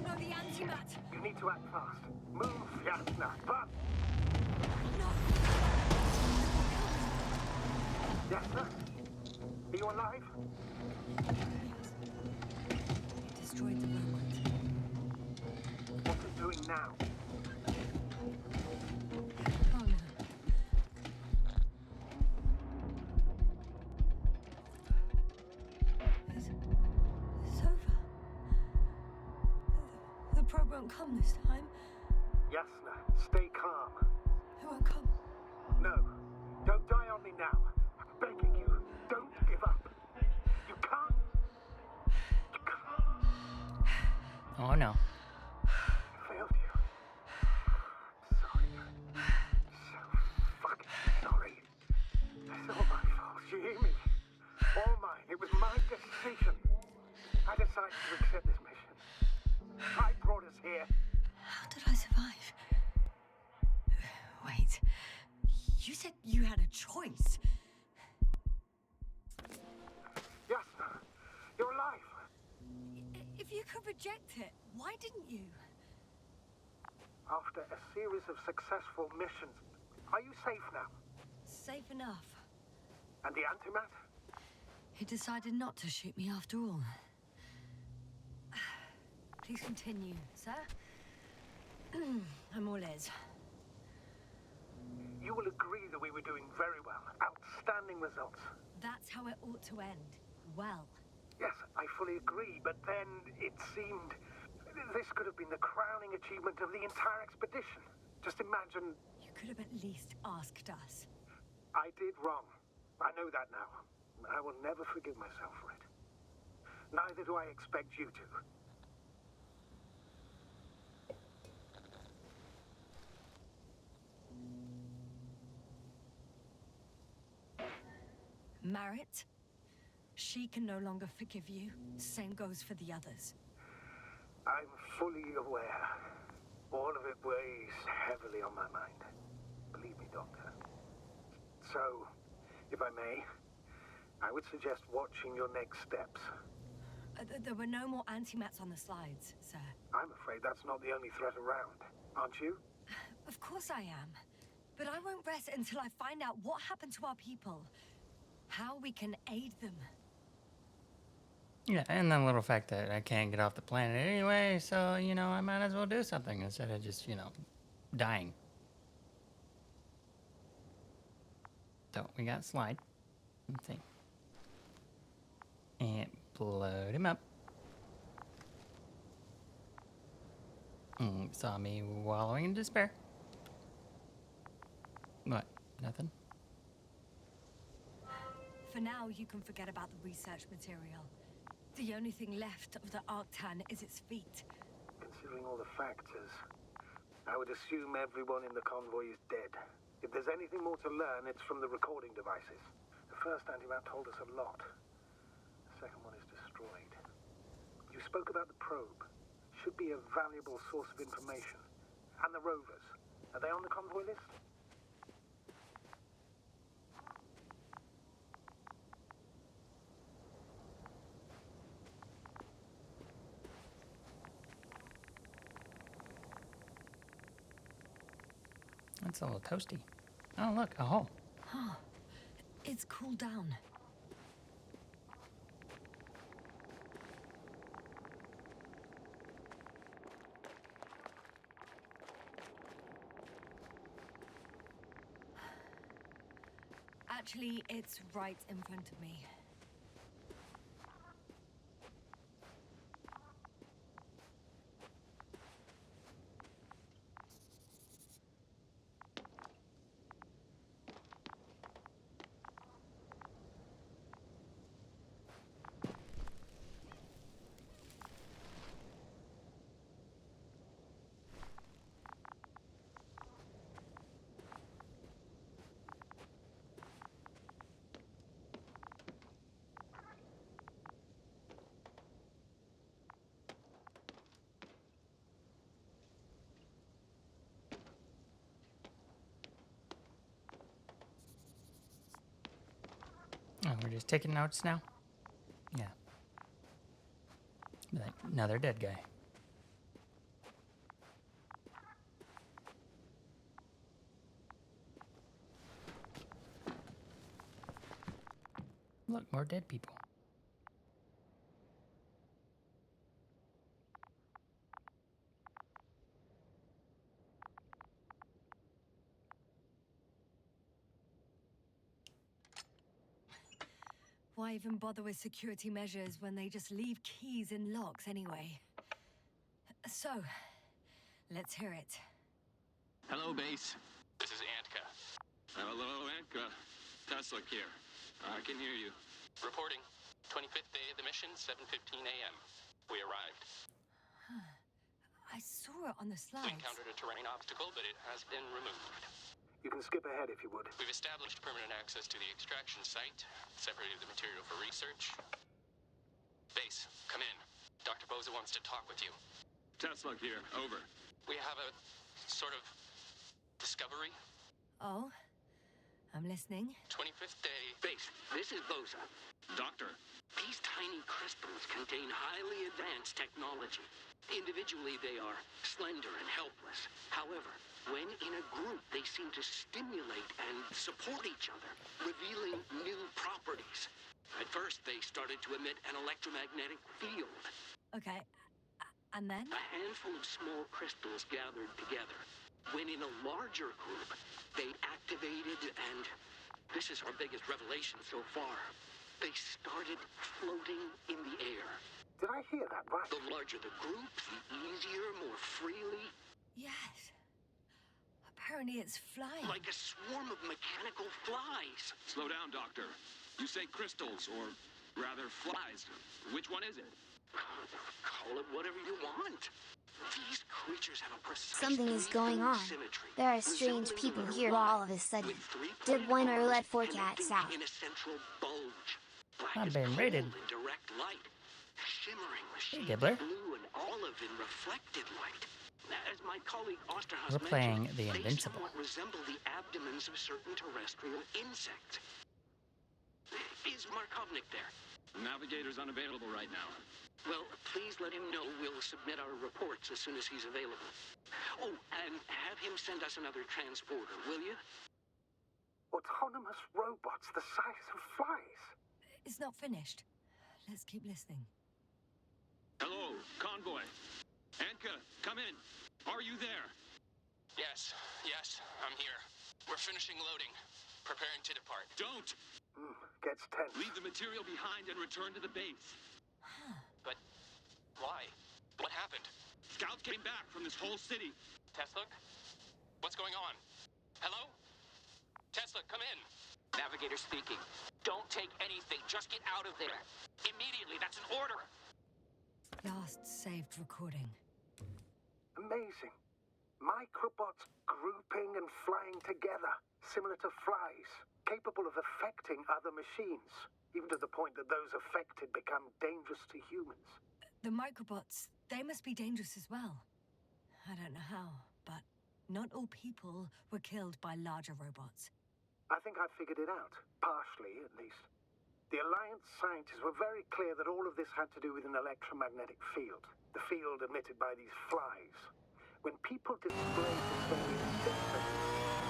no, the antimat. You need to act fast. Move, Yasna. But... No. Yasna? Are you alive? It destroyed the robot. What's it doing now? Oh, no. It's over. The probe won't come this time. Yasna, stay calm. It won't come. No, don't die on me now. I'm begging you, don't give up. You can't. You can't. Oh no. I failed you. Sorry. So fucking sorry. It's all my fault. You hear me? All mine. It was my decision. I decided to accept this mission. I brought us here. How did I survive? Wait. You said you had a choice. Yasna, you're alive. If you could reject it, why didn't you? After a series of successful missions, are you safe now? Safe enough. And the antimat? He decided not to shoot me after all. Please continue, sir. I'm all ears. You will agree that we were doing very well. Outstanding results. That's how it ought to end. Well. Yes, I fully agree, but then it seemed this could have been the crowning achievement of the entire expedition. Just imagine... You could have at least asked us. I did wrong. I know that now. I will never forgive myself for it. Neither do I expect you to. Marit, she can no longer forgive you. Same goes for the others. I'm fully aware. All of it weighs heavily on my mind. Believe me, Doctor. So, if I may, I would suggest watching your next steps. There were no more antimats on the slides, sir. I'm afraid that's not the only threat around, aren't you? Of course I am. But I won't rest until I find out what happened to our people. How we can aid them. Yeah, and the little fact that I can't get off the planet anyway, so, you know, I might as well do something instead of just, you know, dying. So, we got Slide. Let's see. And blow him up. Saw me wallowing in despair. What? Nothing? For now, you can forget about the research material. The only thing left of the Arctan is its feet. Considering all the factors, I would assume everyone in the convoy is dead. If there's anything more to learn, it's from the recording devices. The first antimat told us a lot. The second one is destroyed. You spoke about the probe. Should be a valuable source of information. And the rovers. Are they on the convoy list? That's a little toasty. Oh, look, a hole. Huh. It's cooled down. Actually, it's right in front of me. Oh, we're just taking notes now? Yeah. Like, another dead guy. Look, more dead people. Why even bother with security measures when they just leave keys in locks anyway? So, let's hear it. Hello, base. This is Antka. Hello, Antka. Tesla here. I can hear you. Reporting. 25th day of the mission, 7:15 a.m. We arrived. I saw it on the We slides. encountered a terrain obstacle, but it has been removed. You can skip ahead if you would. We've established permanent access to the extraction site, separated the material for research. Base, come in. Dr. Boza wants to talk with you. Tesla here. Over. We have a sort of discovery. Oh, I'm listening. 25th day. Base, this is Boza. Doctor. These tiny crystals contain highly advanced technology. Individually, they are slender and helpless. However, when in a group, they seem to stimulate and support each other, revealing new properties. At first, they started to emit an electromagnetic field. Okay, and then? A handful of small crystals gathered together. When in a larger group, they activated and... this is our biggest revelation so far. They started floating in the air. Did I hear that right? The larger the group, the easier, more freely. Yes. Apparently it's flying. Like a swarm of mechanical flies. Slow down, Doctor. You say crystals, or rather flies. Which one is it? Call it whatever you want. These creatures have a precise Something is going on. symmetry. There are strange people here all of a sudden. Did one roulette for cat south. In a central bulge. Black Not as being coal rated. in direct light. Shimmering with Hey, shades Gibbler. of blue and olive in reflected light. As my colleague Osterhaus We're playing mentioned, the they Invincible. somewhat resemble the abdomens of certain terrestrial insects. Is Markovnik there? Navigator's unavailable right now. Well, please let him know we'll submit our reports as soon as he's available. Oh, and have him send us another transporter, will you? Autonomous robots the size of flies. It's not finished. Let's keep listening. Hello, convoy. Anka, come in. Are you there? Yes, I'm here. We're finishing loading. Preparing to depart. Don't! Gets tense. Leave the material behind and return to the base. But why? What happened? Scouts came back from this whole city. Tesla? What's going on? Hello? Tesla, come in. Navigator speaking. Don't take anything. Just get out of there. Immediately. That's an order. Last saved recording. Amazing. Microbots grouping and flying together, similar to flies, capable of affecting other machines, even to the point that those affected become dangerous to humans. The microbots, they must be dangerous as well. I don't know how, but not all people were killed by larger robots. I think I figured it out, partially at least. The Alliance scientists were very clear that all of this had to do with an electromagnetic field, the field emitted by these flies. When people display the various symptoms,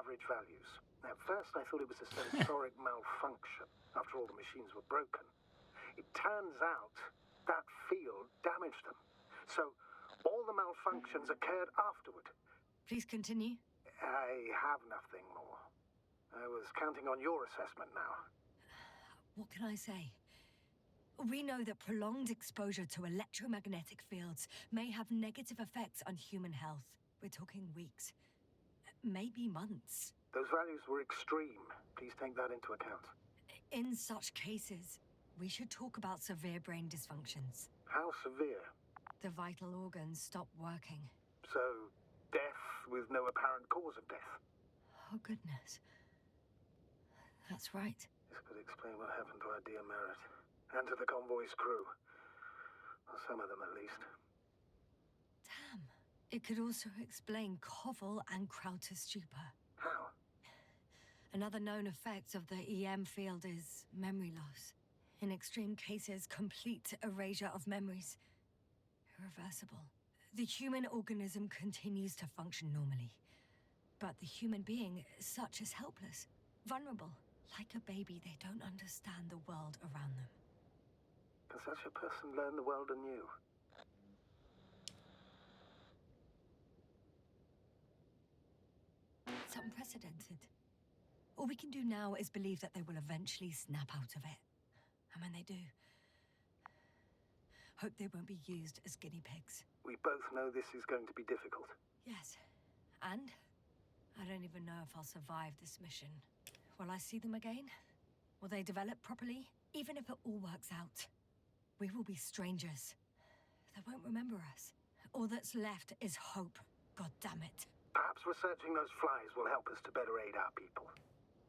average values. At first, I thought it was a sensoric malfunction after all the machines were broken. It turns out that field damaged them. So, all the malfunctions occurred afterward. Please continue. I have nothing more. I was counting on your assessment now. What can I say? We know that prolonged exposure to electromagnetic fields may have negative effects on human health. We're talking weeks, maybe months. Those values were extreme. Please take that into account. In such cases, we should talk about severe brain dysfunctions. How severe? The vital organs stop working. So, death with no apparent cause of death? Oh, goodness. That's right. This could explain what happened to our dear Merritt. And to the convoy's crew. Well, some of them at least. Damn. It could also explain Koval and Krauter's stupor. How? Another known effect of the EM field is memory loss. In extreme cases, complete erasure of memories. Irreversible. The human organism continues to function normally. But the human being, such is helpless, vulnerable. Like a baby, they don't understand the world around them. Can such a person learn the world anew? It's unprecedented. All we can do now is believe that they will eventually snap out of it. And when they do, hope they won't be used as guinea pigs. We both know this is going to be difficult. Yes. And I don't even know if I'll survive this mission. Will I see them again? Will they develop properly? Even if it all works out, we will be strangers. They won't remember us. All that's left is hope. God damn it. Perhaps researching those flies will help us to better aid our people.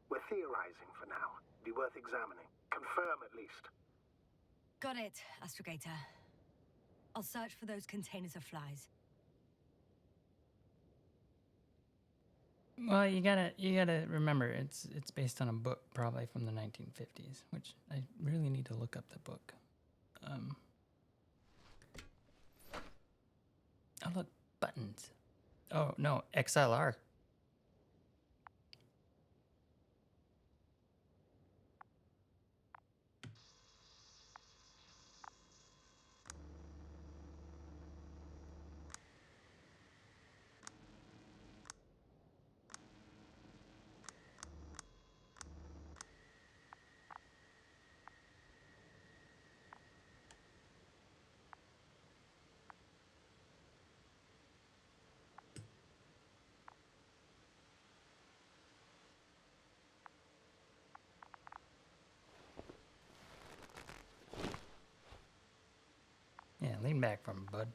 We're theorizing for now. Be worth examining. Confirm at least. Got it, Astrogator. I'll search for those containers of flies. Well, you gotta remember it's based on a book probably from the 1950s, which I really need to look up the book. Oh look, buttons. Oh no, XLR. Yeah, lean back from bud.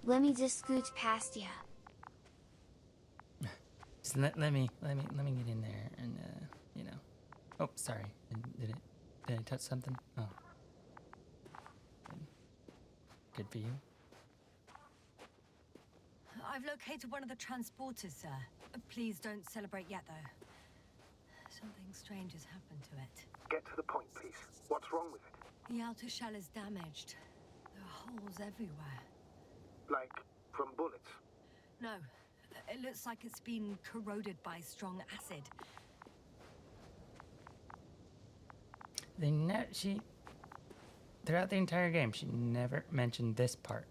Let me just scooch past ya. Just let me get in there and you know. Oh, sorry. Did I touch something? Oh. Good for you. I've located one of the transporters, sir. Please don't celebrate yet, though. Something strange has happened to it. Get to the point, please. What's wrong with it? The outer shell is damaged. There are holes everywhere. Like from bullets? No. It looks like it's been corroded by strong acid. Throughout the entire game, she never mentioned this part.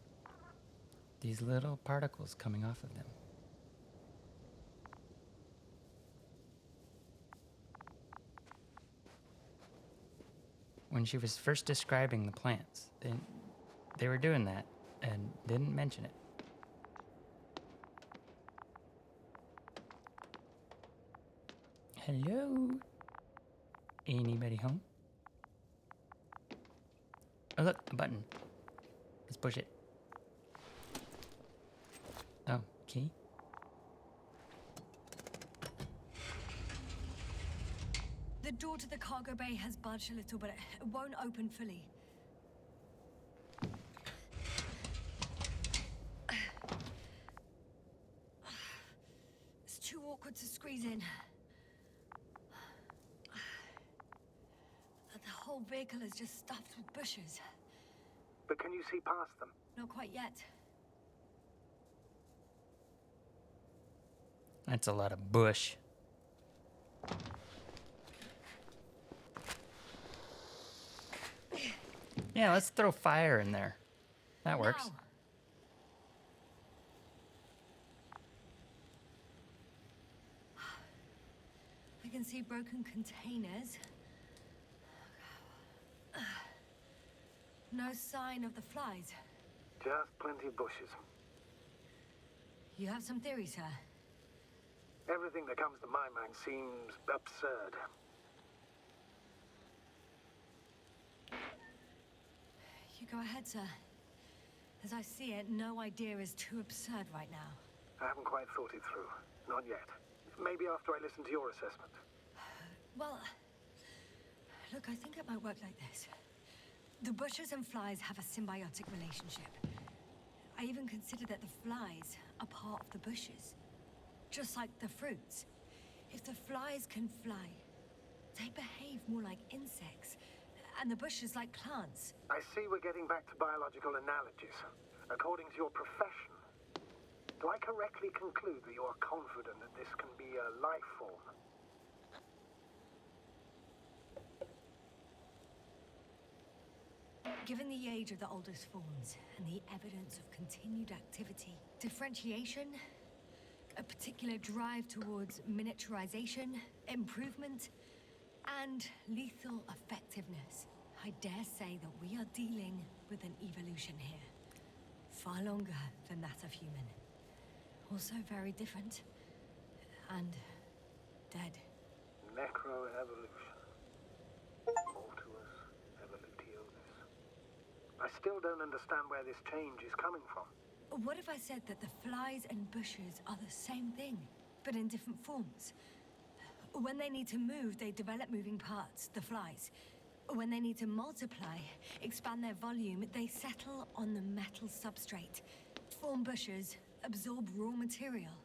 These little particles coming off of them. When she was first describing the plants, they were doing that and didn't mention it. Hello? Anybody home? Oh look, a button. Let's push it. Oh, key? The door to the cargo bay has budged a little, but it won't open fully. awkward to squeeze in. The whole vehicle is just stuffed with bushes. But can you see past them? Not quite yet. That's a lot of bush. Yeah, let's throw fire in there. That works. Now. I can see broken containers. No sign of the flies. Just plenty of bushes. You have some theories, sir? Everything that comes to my mind seems absurd. You go ahead, sir. As I see it, no idea is too absurd right now. I haven't quite thought it through. Not yet. Maybe after I listen to your assessment. Well, look, I think it might work like this. The bushes and flies have a symbiotic relationship. I even consider that the flies are part of the bushes. Just like the fruits. If the flies can fly, they behave more like insects, and the bushes like plants. I see we're getting back to biological analogies. According to your profession, do I correctly conclude that you are confident that this can be a life form? Given the age of the oldest forms and the evidence of continued activity, differentiation, a particular drive towards miniaturization, improvement, and lethal effectiveness, I dare say that we are dealing with an evolution here. Far longer than that of human. Also very different. And dead. Necroevolution. Mortuus evolutionis. I still don't understand where this change is coming from. What if I said that the flies and bushes are the same thing, but in different forms? When they need to move, they develop moving parts, the flies. When they need to multiply, expand their volume, they settle on the metal substrate, form bushes, absorb raw material,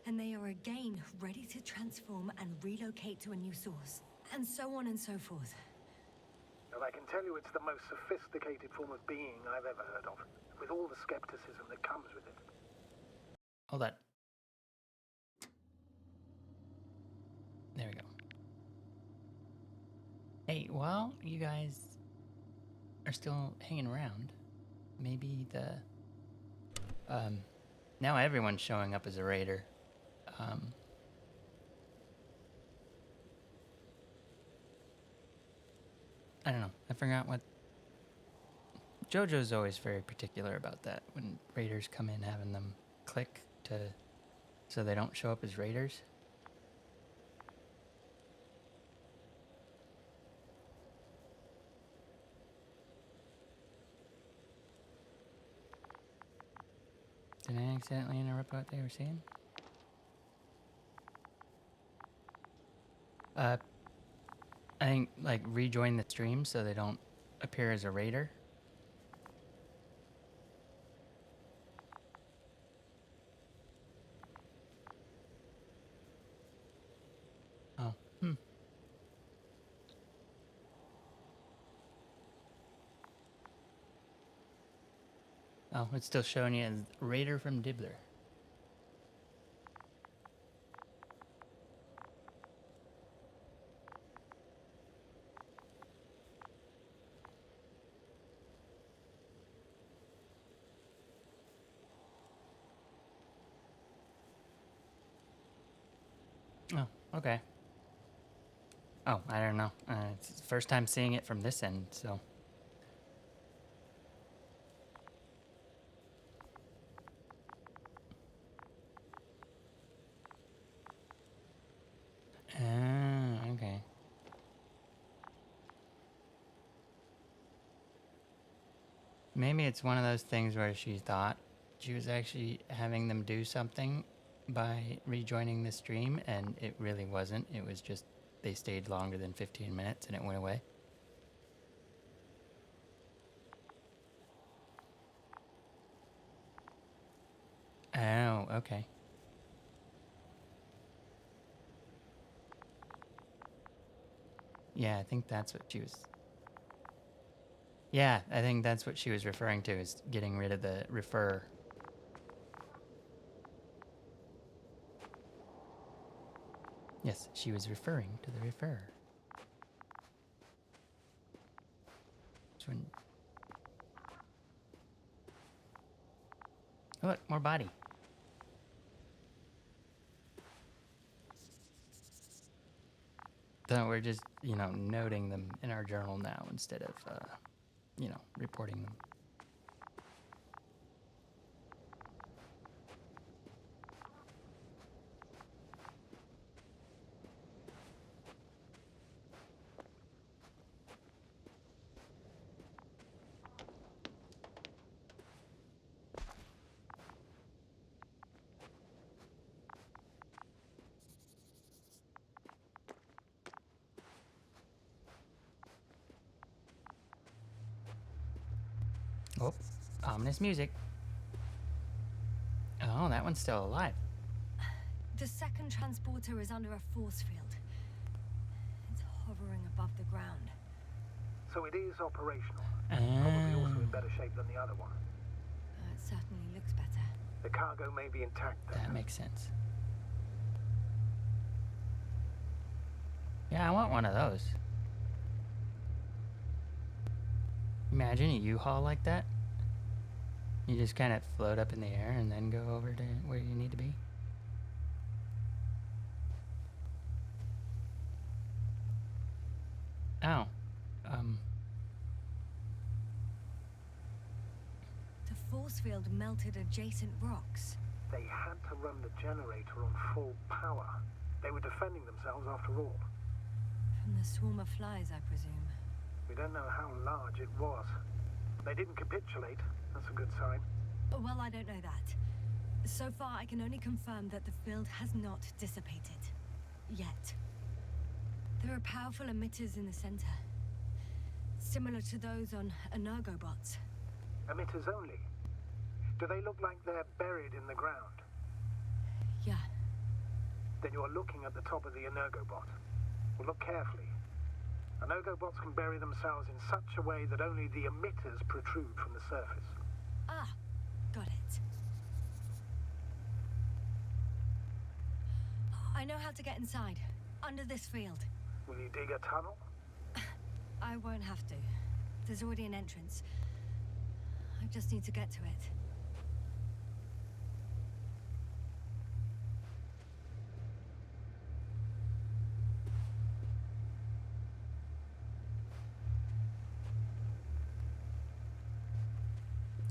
and they are again ready to transform and relocate to a new source, and so on and so forth. And I can tell you it's the most sophisticated form of being I've ever heard of, with all the skepticism that comes with it. Hold on. There we go. Hey, while you guys are still hanging around, maybe the now everyone's showing up as a raider. I don't know. I forgot what. JoJo's always very particular about that when raiders come in, having them click to so they don't show up as raiders. Did I accidentally interrupt what they were saying? I think, like, rejoin the stream so they don't appear as a raider. Oh, Oh, it's still showing you as Raider from Dibbler. Oh, okay. Oh, I don't know. It's the first time seeing it from this end, so. Okay. Maybe it's one of those things where she thought she was actually having them do something by rejoining the stream, and it really wasn't. It was just they stayed longer than 15 minutes and it went away. Oh, okay. Yeah, I think that's what she was... Yeah, I think that's what she was referring to, is getting rid of the refer. Yes, she was referring to the refer. Which one? Oh, look, more body. So we're just, you know, noting them in our journal now instead of, you know, reporting them. Oh, ominous music. Oh, that one's still alive. The second transporter is under a force field. It's hovering above the ground. So it is operational. Probably also in better shape than the other one. It certainly looks better. The cargo may be intact then. That makes sense. Yeah, I want one of those. Imagine a U-Haul like that. You just kind of float up in the air and then go over to where you need to be. Oh. The force field melted adjacent rocks. They had to run the generator on full power. They were defending themselves after all. From the swarm of flies, I presume. We don't know how large it was. They didn't capitulate. That's a good sign. Well, I don't know that. So far, I can only confirm that the field has not dissipated. Yet. There are powerful emitters in the center. Similar to those on Energobots. Emitters only? Do they look like they're buried in the ground? Yeah. Then you're looking at the top of the Energobot. Well, look carefully. Energobots can bury themselves in such a way that only the emitters protrude from the surface. Ah, got it. I know how to get inside. Under this field. Will you dig a tunnel? I won't have to. There's already an entrance. I just need to get to it.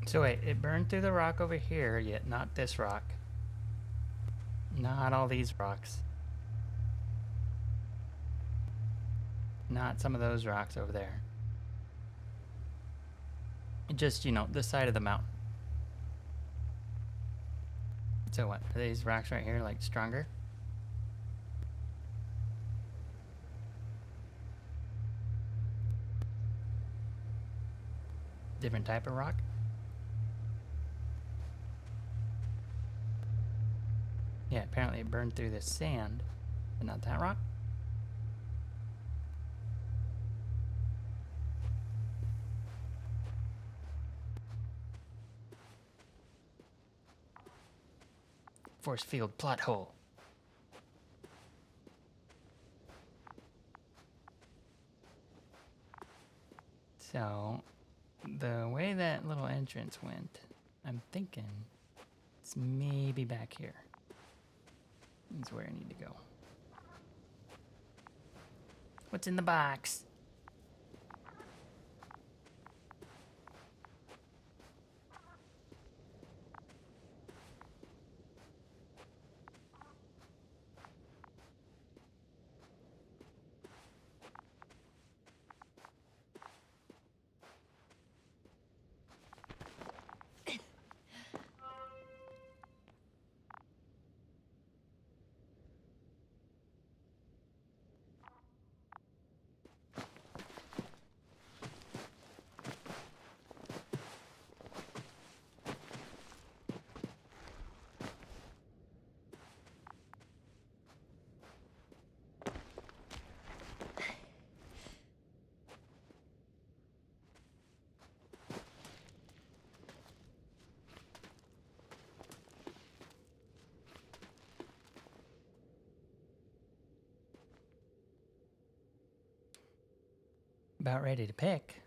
So wait, it burned through the rock over here, yet not this rock. Not all these rocks. Not some of those rocks over there. Just, you know, the side of the mountain. So what, are these rocks right here like stronger? Different type of rock? Yeah, apparently it burned through the sand, but not that rock. Force field plot hole. So, the way that little entrance went, I'm thinking it's maybe back here. Is where I need to go. What's in the box? about ready to pick.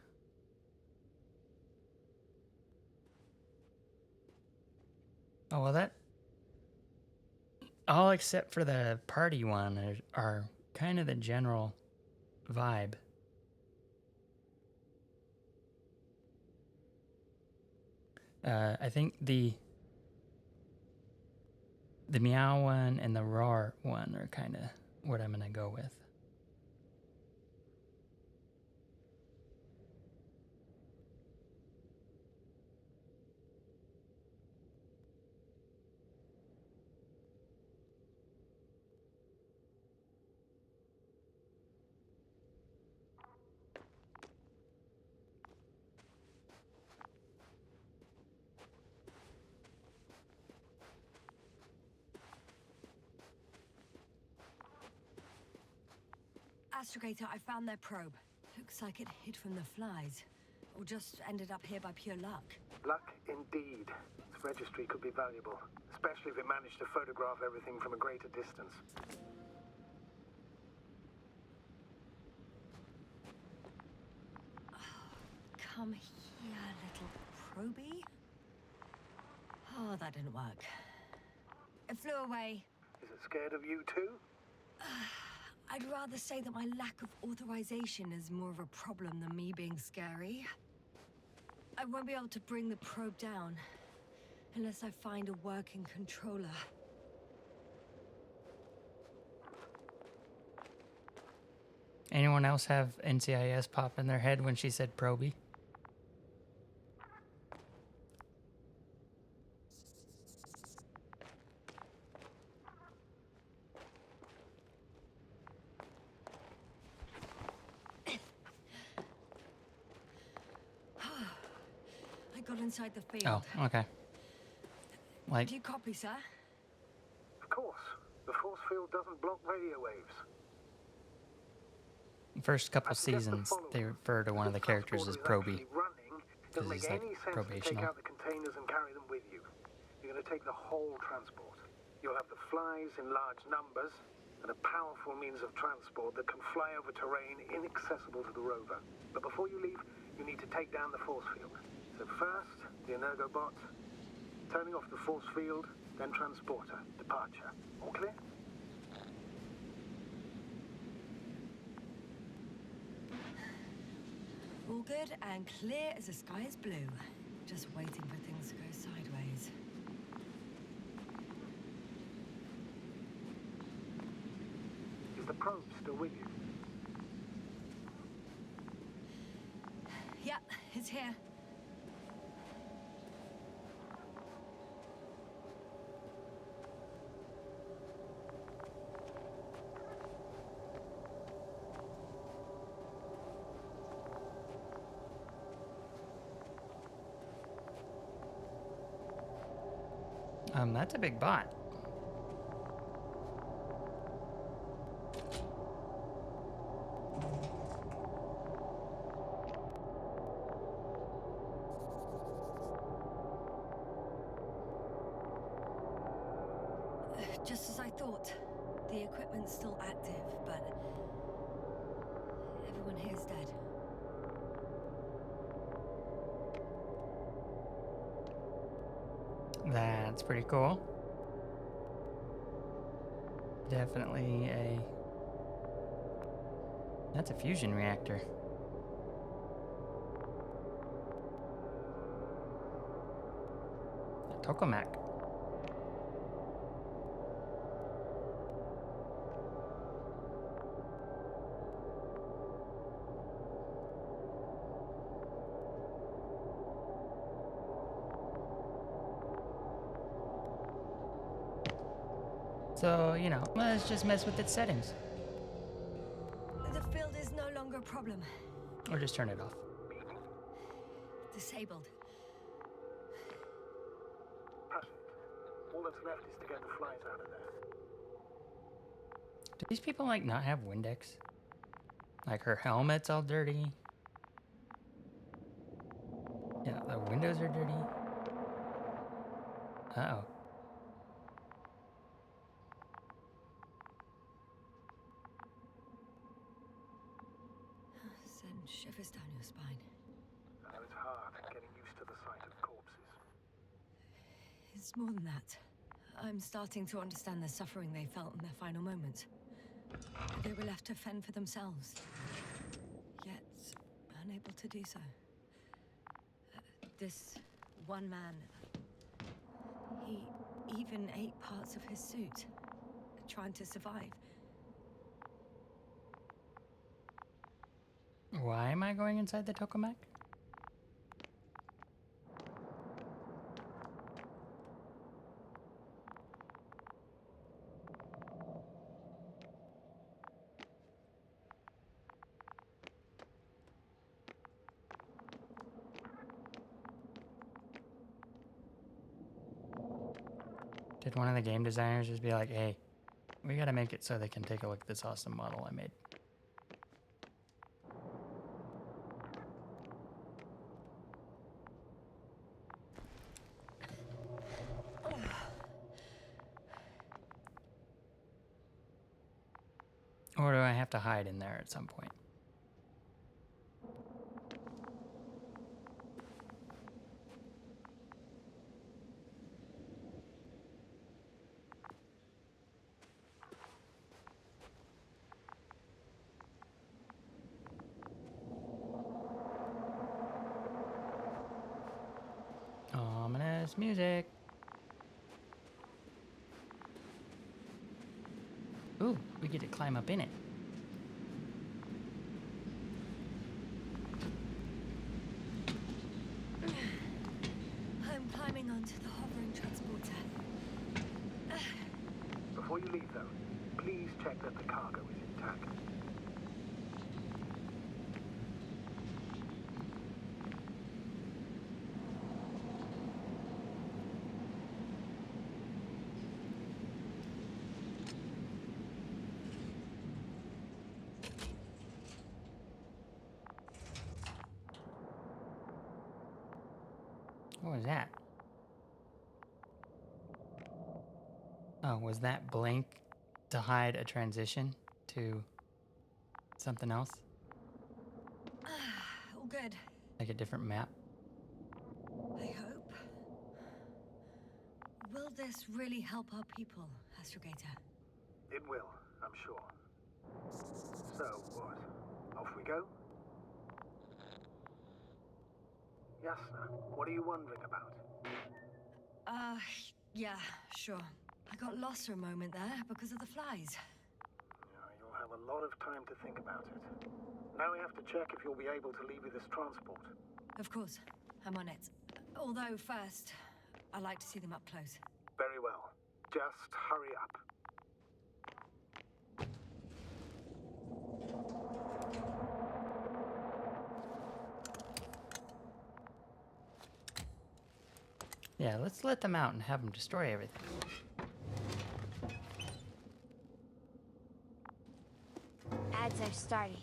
Oh, well, that... all except for the party one are kind of the general vibe. I think the meow one and the roar one are kind of what I'm gonna go with. Astrogator, I found their probe. Looks like it hid from the flies. Or just ended up here by pure luck. Luck indeed. Its registry could be valuable, especially if it managed to photograph everything from a greater distance. Come here, little probie. Oh, that didn't work. It flew away. Is it scared of you too? I'd rather say that my lack of authorization is more of a problem than me being scary. I won't be able to bring the probe down unless I find a working controller. Anyone else have NCIS pop in their head when she said probie? I got inside the field. Oh, okay. Like, Do you copy, sir? Of course. The force field doesn't block radio waves. first couple seasons, they refer to one of the characters as Proby. Because he's like probational. Take out the containers and carry them with you. You're going to take the whole transport. You'll have the flies in large numbers and a powerful means of transport that can fly over terrain inaccessible to the rover. But before you leave, you need to take down the force field. So first, the Energobot, turning off the force field, then transporter, departure. All clear? All good and clear as the sky is blue. Just waiting for things to go sideways. Is the probe still with you? Yep, it's here. That's a big bot. Just as I thought. The equipment's still active, but everyone here's dead. That's pretty cool. Definitely a... That's a fusion reactor. A tokamak. So, you know, let's just mess with its settings. The field is no longer a problem. Or just turn it off. Disabled. Perfect. All that's left is to get the flies out of there. Do these people, like, not have Windex? Like, her helmet's all dirty. Yeah, the windows are dirty. Uh-oh. Send shivers down your spine. I know it's hard getting used to the sight of corpses. It's more than that. I'm starting to understand the suffering they felt in their final moments. They were left to fend for themselves, yet unable to do so. This one man, he even ate parts of his suit, trying to survive. Why am I going inside the tokamak? Did one of the game designers just be like, hey, we gotta make it so they can take a look at this awesome model I made? Or do I have to hide in there at some point? Ominous music. Ooh, we get to climb up in it. I'm climbing onto the hovering transporter. Before you leave, though, please check that the cargo is intact. What was that? Oh, was that blink to hide a transition to something else? All good. Like a different map? I hope. Will this really help our people, Astrogator? It will, I'm sure. So, what? Off we go? Yasna, what are you wondering about? Yeah, sure. I got lost for a moment there because of the flies. You'll have a lot of time to think about it. Now we have to check if you'll be able to leave with this transport. Of course, I'm on it. Although first, I like to see them up close. Very well. Just hurry up. Yeah, let's let them out and have them destroy everything. Ads are starting.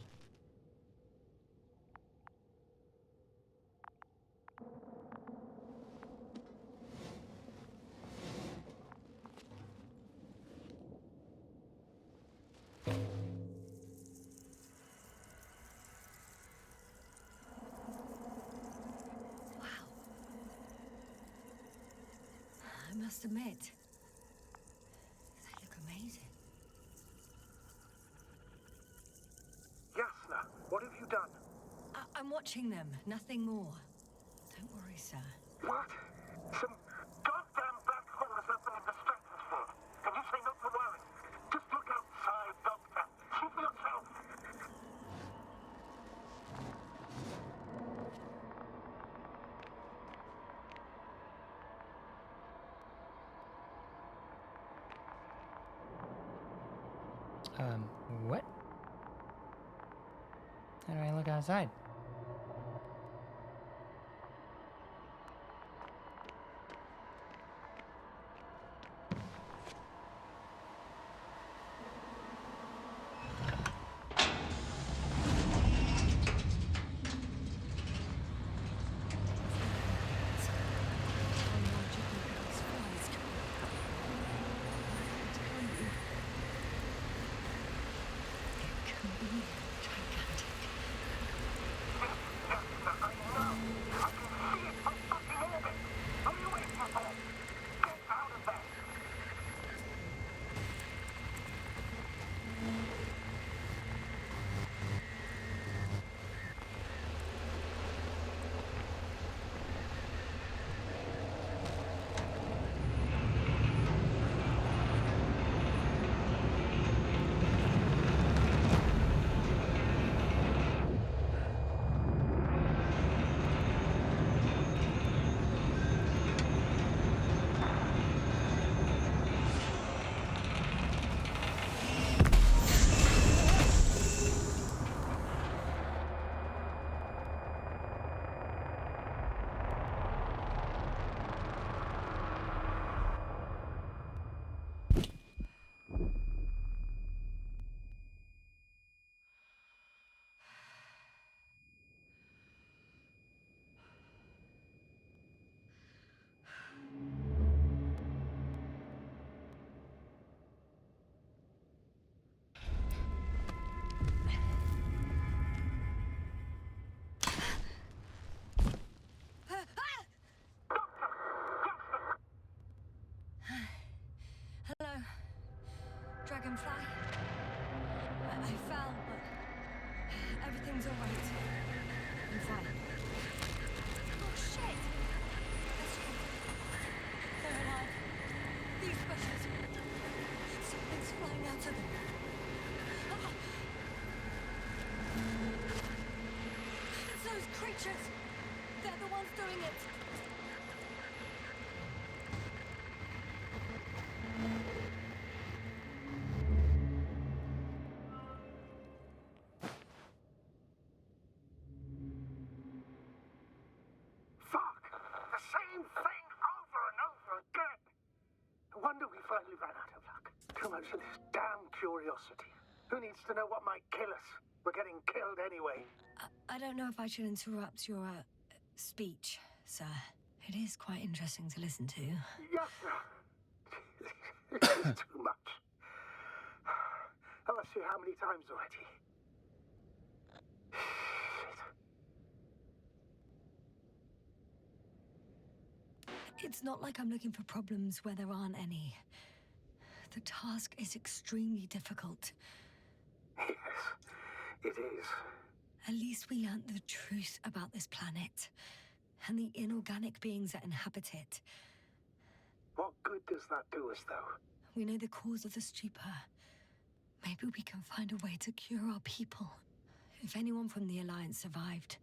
I must admit, they look amazing. Yasna, what have you done? I'm watching them, nothing more. Don't worry, sir. What? Some goddamn black hole has opened in the stratosphere. And you say not to worry. Just look outside, Doctor. See for yourself. What? How do I look outside? Dragonfly. I fell, but everything's all right. I'm fine. Oh, shit! That's right. They're alive. These bushes. Something's flying out of them. Ah! It's those creatures. They're the ones doing it. Fuck! The same thing over and over again! No wonder we finally ran out of luck. Too much of this damn curiosity. Who needs to know what might kill us? We're getting killed anyway. I don't know if I should interrupt your speech, sir. It is quite interesting to listen to. Yes, sir. This is too much. I've asked you how many times already? It's not like I'm looking for problems where there aren't any. The task is extremely difficult. Yes, it is. At least we learnt the truth about this planet and the inorganic beings that inhabit it. What good does that do us, though? We know the cause of the stupor. Maybe we can find a way to cure our people. If anyone from the Alliance survived,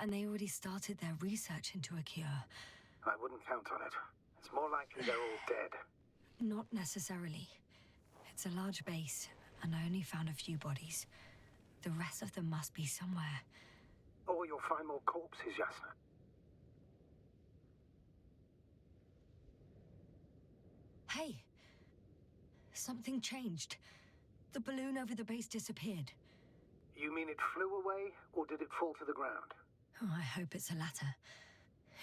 and they already started their research into a cure. I wouldn't count on it. It's more likely they're all dead. Not necessarily. It's a large base, and I only found a few bodies. The rest of them must be somewhere. Or you'll find more corpses, Yasna. Hey! Something changed. The balloon over the base disappeared. You mean it flew away, or did it fall to the ground? Oh, I hope it's the latter.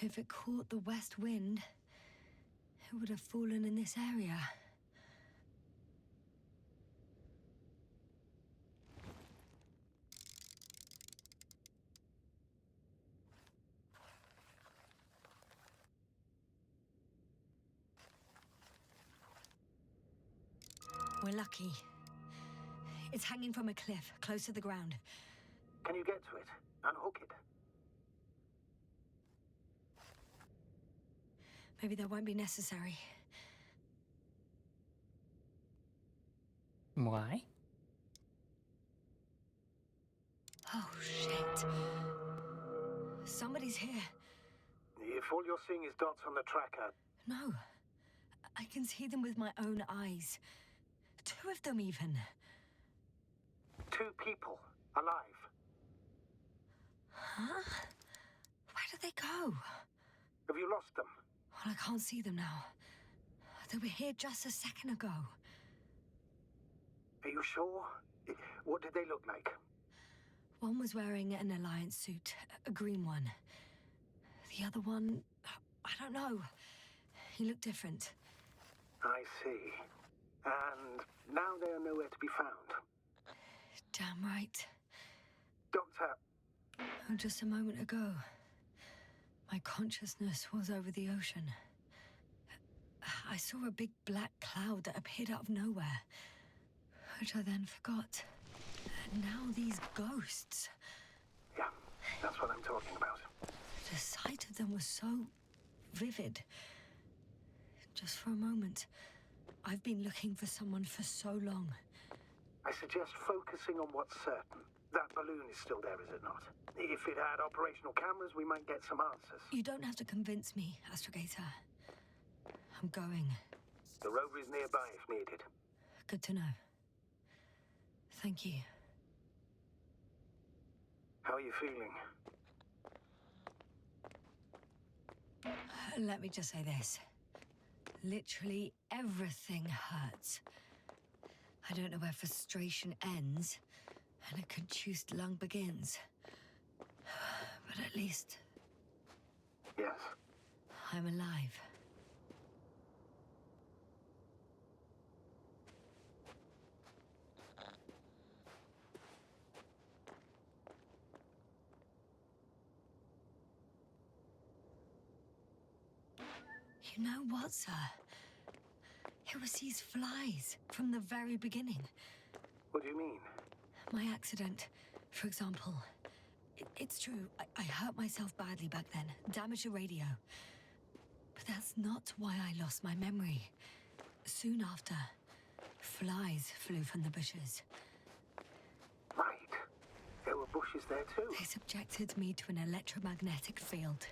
If it caught the west wind, it would have fallen in this area. We're lucky. It's hanging from a cliff, close to the ground. Can you get to it? Unhook it? Maybe that won't be necessary. Why? Oh, shit. Somebody's here. If all you're seeing is dots on the tracker... No. I can see them with my own eyes. 2 of them, even. 2 people. Alive. Huh? Where did they go? Have you lost them? Well, I can't see them now. They were here just a second ago. Are you sure? What did they look like? One was wearing an Alliance suit, a green one. The other one, I don't know. He looked different. I see. And now they are nowhere to be found. Damn right. Doctor... Oh, just a moment ago, my consciousness was over the ocean. I saw a big black cloud that appeared out of nowhere, which I then forgot. And now these ghosts. Yeah, that's what I'm talking about. The sight of them was so vivid. Just for a moment. I've been looking for someone for so long. I suggest focusing on what's certain. That balloon is still there, is it not? If it had operational cameras, we might get some answers. You don't have to convince me, Astrogator. I'm going. The rover is nearby if needed. Good to know. Thank you. How are you feeling? Let me just say this. Literally everything hurts. I don't know where frustration ends and a contused lung begins. But at least... Yes. I'm alive. You know what, sir? It was these flies from the very beginning. What do you mean? My accident, for example. It's true, I hurt myself badly back then, damaged a radio. But that's not why I lost my memory. Soon after, flies flew from the bushes. Right. There were bushes there too. They subjected me to an electromagnetic field.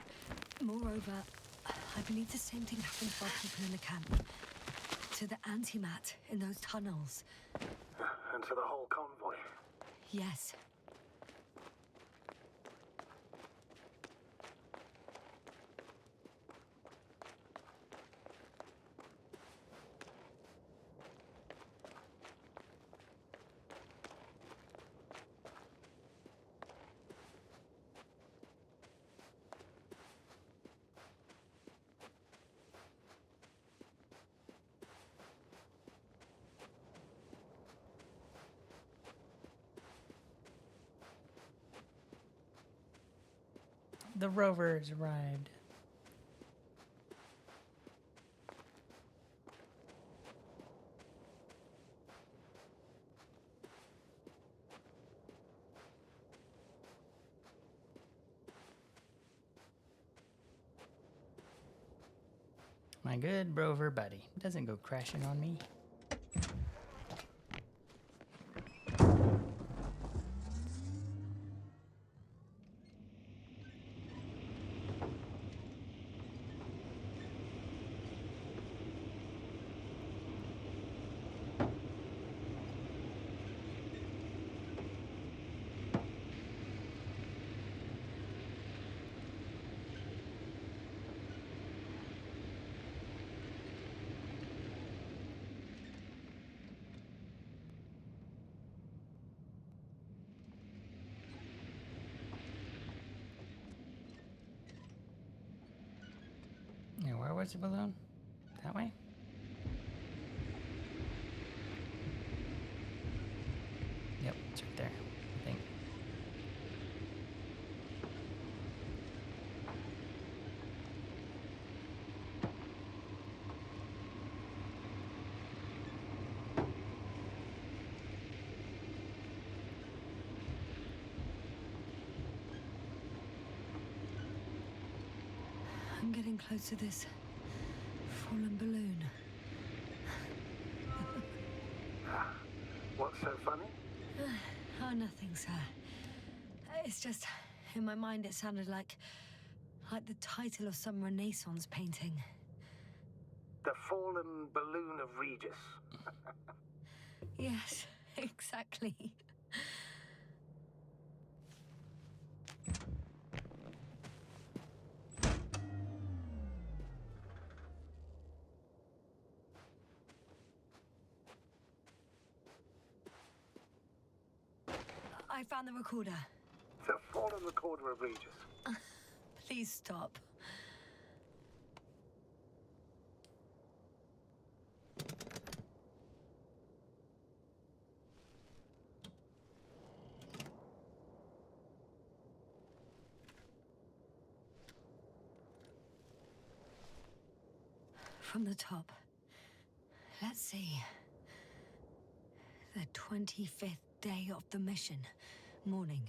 Moreover, I believe the same thing happened to our people in the camp. To the antimat in those tunnels. And to the whole convoy. Yes. The rover has arrived. My good rover buddy doesn't go crashing on me. Yeah, where was the balloon? That way? Yep, it's right there, I think. I'm getting close to this fallen balloon. What's so funny? Oh, nothing, sir. It's just, in my mind it sounded like the title of some Renaissance painting. The fallen balloon of Regis. Yes, exactly. I found the recorder. The fallen recorder of Regis. Please stop. From the top. Let's see. The 25th day of the mission. Morning.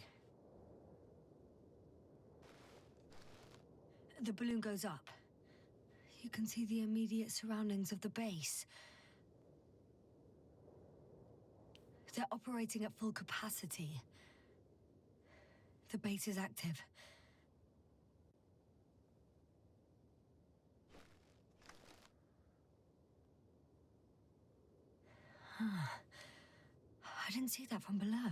The balloon goes up. You can see the immediate surroundings of the base. They're operating at full capacity. The base is active. I didn't see that from below.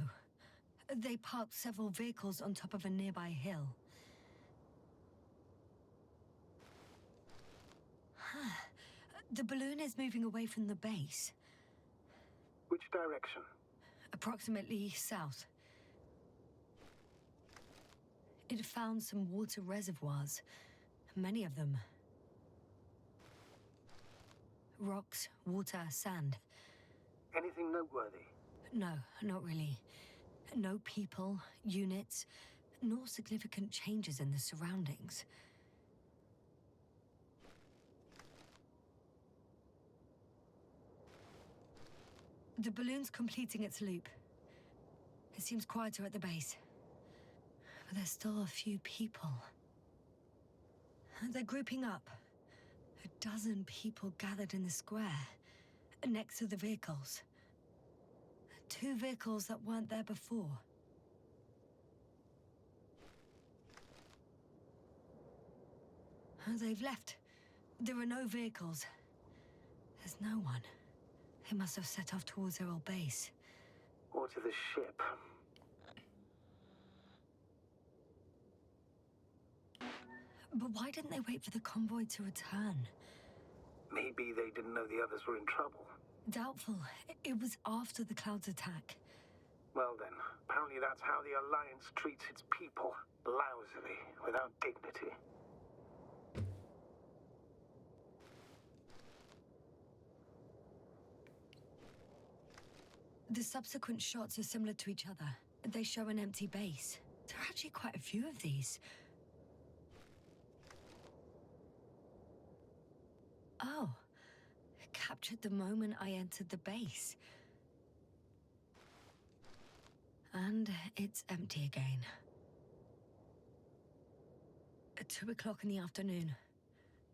They parked several vehicles on top of a nearby hill. The balloon is moving away from the base. Which direction? Approximately south. It found some water reservoirs. Many of them. Rocks, water, sand. Anything noteworthy? No, not really. No people, units, nor significant changes in the surroundings. The balloon's completing its loop. It seems quieter at the base. But there's still a few people. They're grouping up. 12 people gathered in the square, next to the vehicles. 2 vehicles that weren't there before. They've left. There are no vehicles. There's no one. They must have set off towards their old base. Or to the ship. But why didn't they wait for the convoy to return? Maybe they didn't know the others were in trouble. Doubtful. It was after the Cloud's attack. Well then, apparently that's how the Alliance treats its people. Lousily, without dignity. The subsequent shots are similar to each other. They show an empty base. There are actually quite a few of these. Oh. Captured the moment I entered the base. And it's empty again. At 2 o'clock in the afternoon.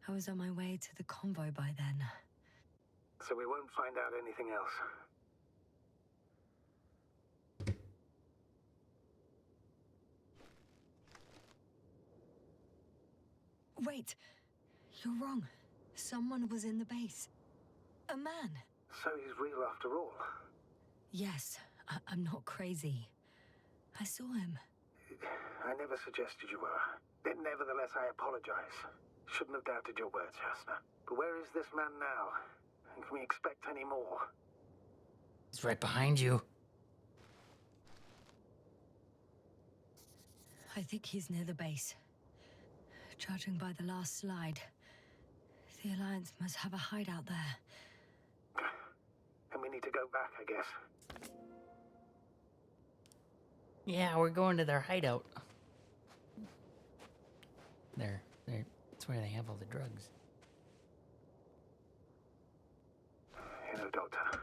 I was on my way to the convoy by then. So we won't find out anything else. Wait. You're wrong. Someone was in the base. A man. So he's real after all. Yes, I'm not crazy. I saw him. I never suggested you were. Nevertheless, I apologize. Shouldn't have doubted your words, Jasna. But where is this man now? And can we expect any more? He's right behind you. I think he's near the base. Judging by the last slide, the Alliance must have a hideout there. And we need to go back, I guess. Yeah, we're going to their hideout. That's where they have all the drugs. You know, Doctor,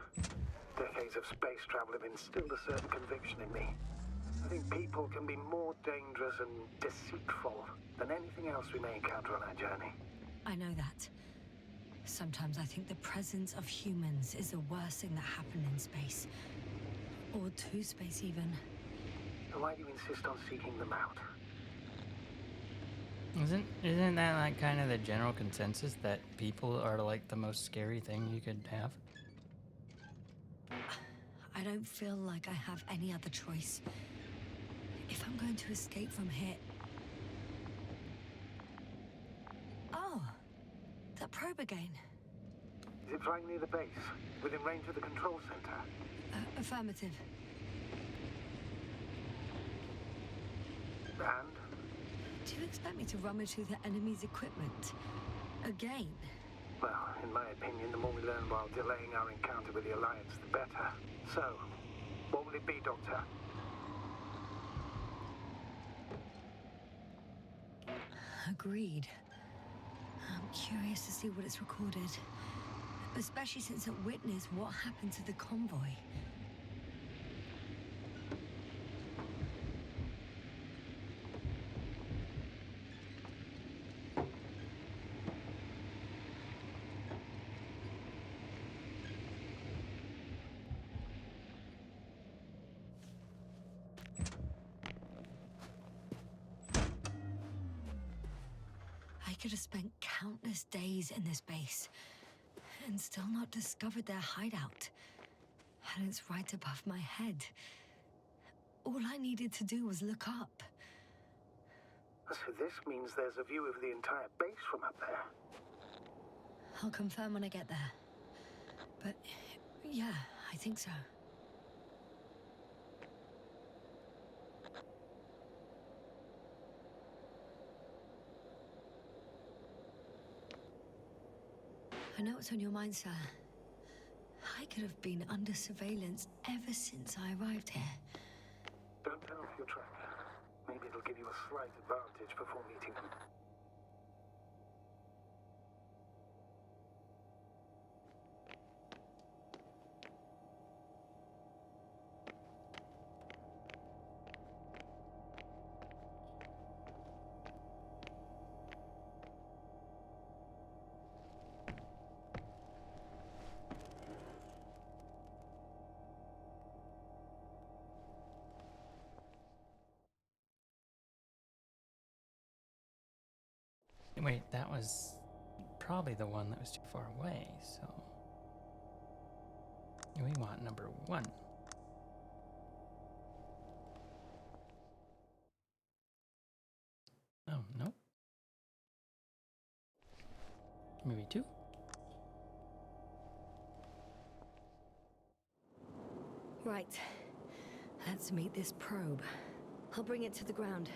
decades of space travel have instilled a certain conviction in me. I think people can be more dangerous and deceitful than anything else we may encounter on our journey. I know that. Sometimes I think the presence of humans is the worst thing that happened in space. Or to space, even. So why do you insist on seeking them out? Isn't that like kind of the general consensus that people are like the most scary thing you could have? I don't feel like I have any other choice. If I'm going to escape from here... Oh, that probe again. Is it flying near the base? Within range of the control center? Affirmative. And? Do you expect me to rummage through the enemy's equipment? Again? Well, in my opinion, the more we learn while delaying our encounter with the Alliance, the better. So, what will it be, Doctor? Agreed. I'm curious to see what it's recorded. Especially since it witnessed what happened to the convoy. I could have spent countless days in this base and still not discovered their hideout. And it's right above my head. All I needed to do was look up. So this means there's a view of the entire base from up there. I'll confirm when I get there. But yeah, I think so. I know what's on your mind, sir. I could have been under surveillance ever since I arrived here. Don't turn off your track. Maybe it'll give you a slight advantage before meeting them. Wait, that was probably the one that was too far away, so we want number 1. Oh, no. Maybe 2? Right. Let's meet this probe. I'll bring it to the ground.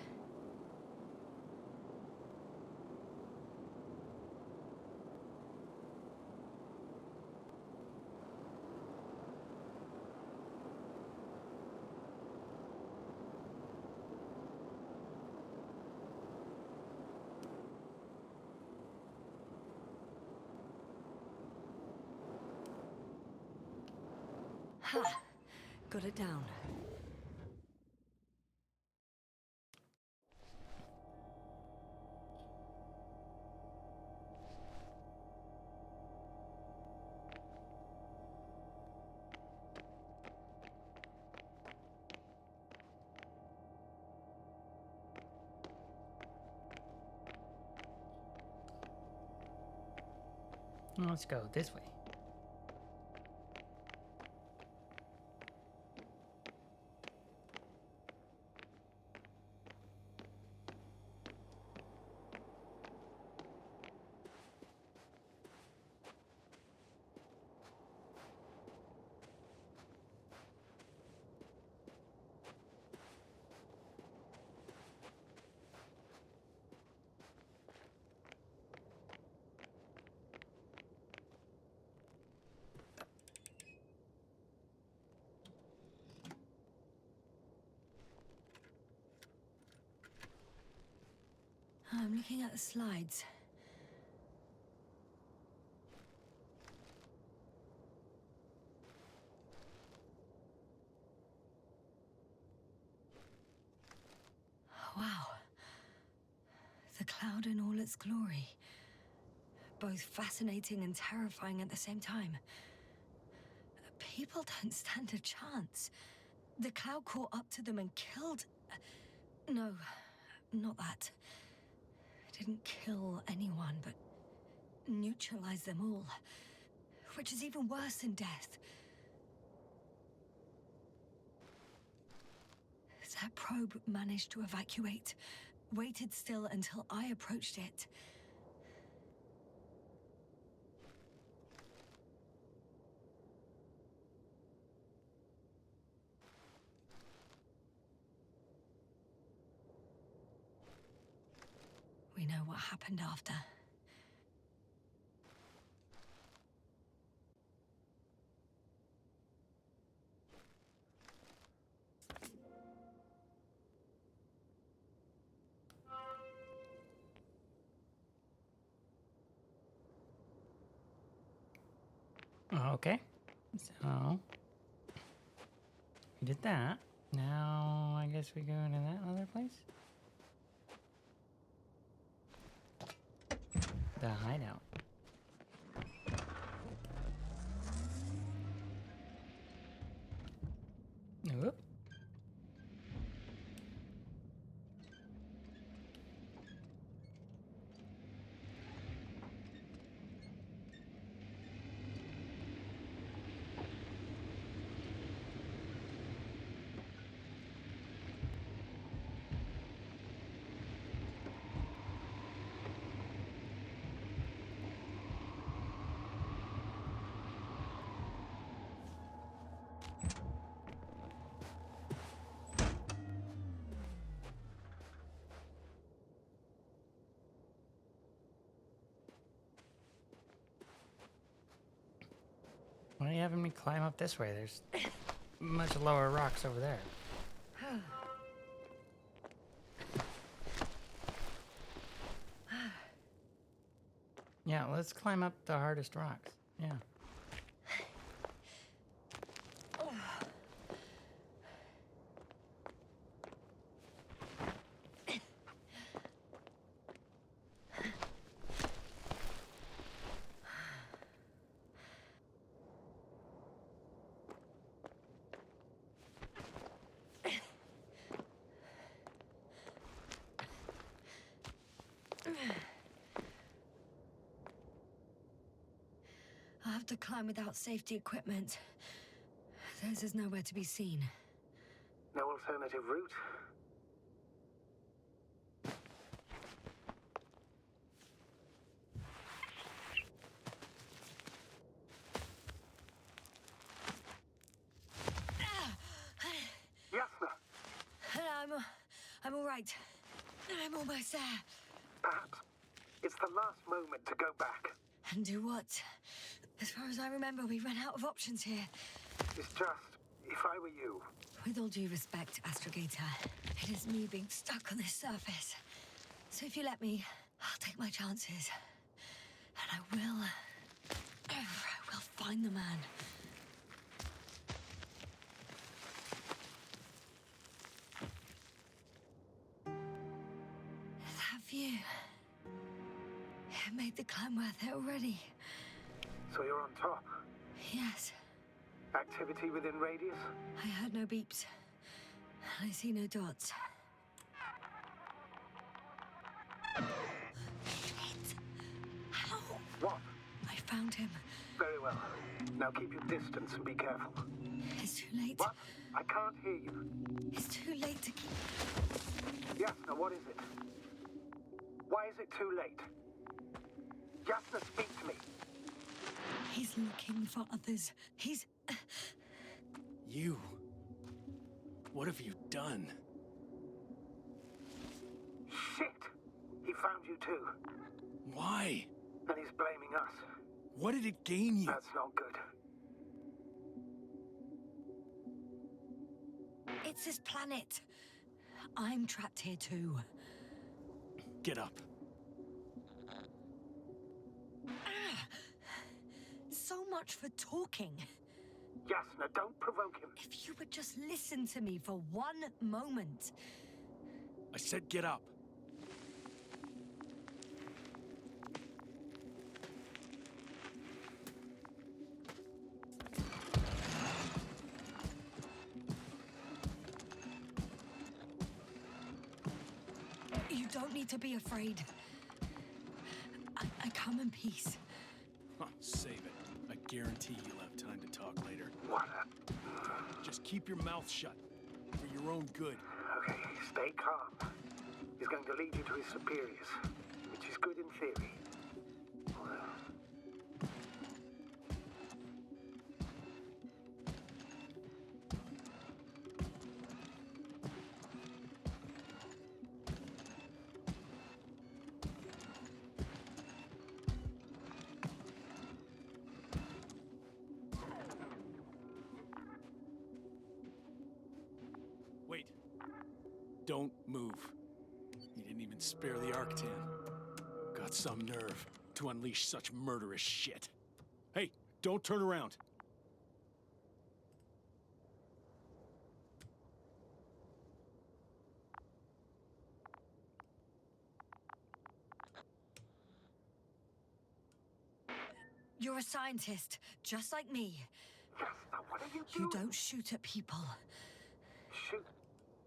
Ha! Got it down. Let's go this way. I'm looking at the slides. Wow. The cloud in all its glory. Both fascinating and terrifying at the same time. People don't stand a chance. The cloud caught up to them and killed... No, not that. It didn't kill anyone, but neutralized them all. Which is even worse than death. That probe managed to evacuate. Waited still until I approached it. We know what happened after. Okay, so we did that. Now I guess we go into that other place. The hideout. Whoop. Why are you having me climb up this way? There's much lower rocks over there. Yeah, let's climb up the hardest rocks. Yeah. to climb without safety equipment. Theirs is nowhere to be seen. No alternative route? Yasna! I'm all right. I'm almost there. Perhaps it's the last moment to go back. And do what? As far as I remember, we ran out of options here. It's just, if I were you... With all due respect, Astrogator, it is me being stuck on this surface. So if you let me, I'll take my chances. And I will find the man. That view... It made the climb worth it already. So you're on top? Yes. Activity within radius? I heard no beeps. I see no dots. Shit! How? What? I found him. Very well. Now keep your distance and be careful. It's too late. What? I can't hear you. It's too late to keep... Yasna, what is it? Why is it too late? Yasna, speak to me. He's looking for others. He's... You... What have you done? Shit! He found you too. Why? And he's blaming us. What did it gain you? That's not good. It's this planet. I'm trapped here too. Get up. So much for talking. Yasna, don't provoke him. If you would just listen to me for one moment. I said get up. You don't need to be afraid. I come in peace. Huh, save it. I guarantee you'll have time to talk later. What? Just keep your mouth shut. For your own good. Okay, stay calm. He's going to lead you to his superiors, which is good in theory. Wait. Don't move. He didn't even spare the Arctan. Got some nerve to unleash such murderous shit. Hey, don't turn around. You're a scientist, just like me. Yasna, what are you doing? You don't shoot at people. Shoot.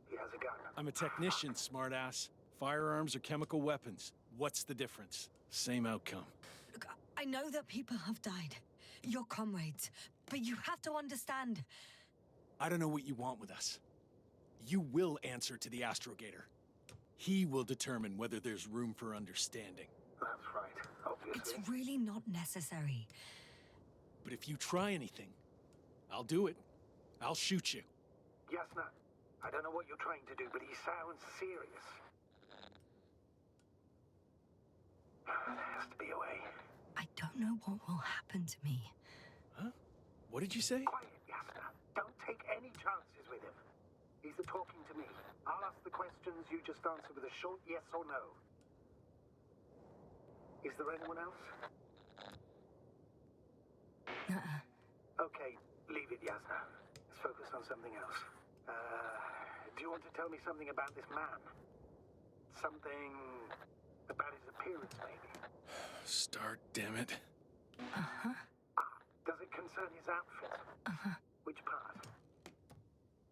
He has a gun. I'm a technician, smartass. Firearms or chemical weapons. What's the difference? Same outcome. Look, I know that people have died. Your comrades. But you have to understand. I don't know what you want with us. You will answer to the Astrogator. He will determine whether there's room for understanding. That's right, obviously. It's really not necessary. But if you try anything, I'll do it. I'll shoot you. Yasna, I don't know what you're trying to do, but he sounds serious. There has to be a way. I don't know what will happen to me. Huh? What did you say? Quiet, Yasna. Don't take any chances with him. He's talking to me. I'll ask the questions, you just answer with a short yes or no. Is there anyone else? Okay, leave it, Yasna. Let's focus on something else. Do you want to tell me something about this man? Something about his appearance, maybe? Start, damn it. Does it concern his outfit? Which part?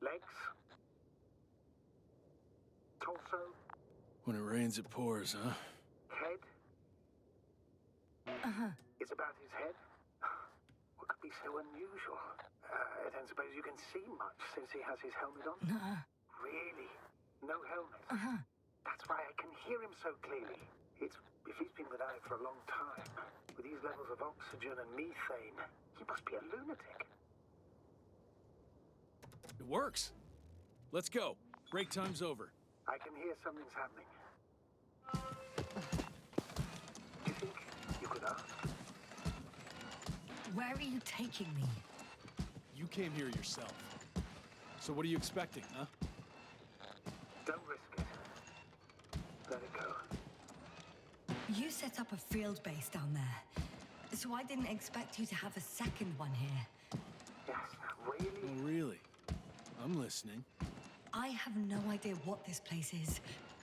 Legs? Torso? When it rains, it pours, huh? Head? It's about his head? be so unusual? I don't suppose you can see much since he has his helmet on? No. Really? No helmet? Uh-huh. That's why I can hear him so clearly. If he's been without it for a long time, with these levels of oxygen and methane, he must be a lunatic. It works. Let's go. Break time's over. I can hear something's happening. Do you think you could ask? Where are you taking me? You came here yourself. So what are you expecting, huh? Don't risk it. Let it go. You set up a field base down there, so I didn't expect you to have a second one here. Yes, really? Oh, really? I'm listening. I have no idea what this place is,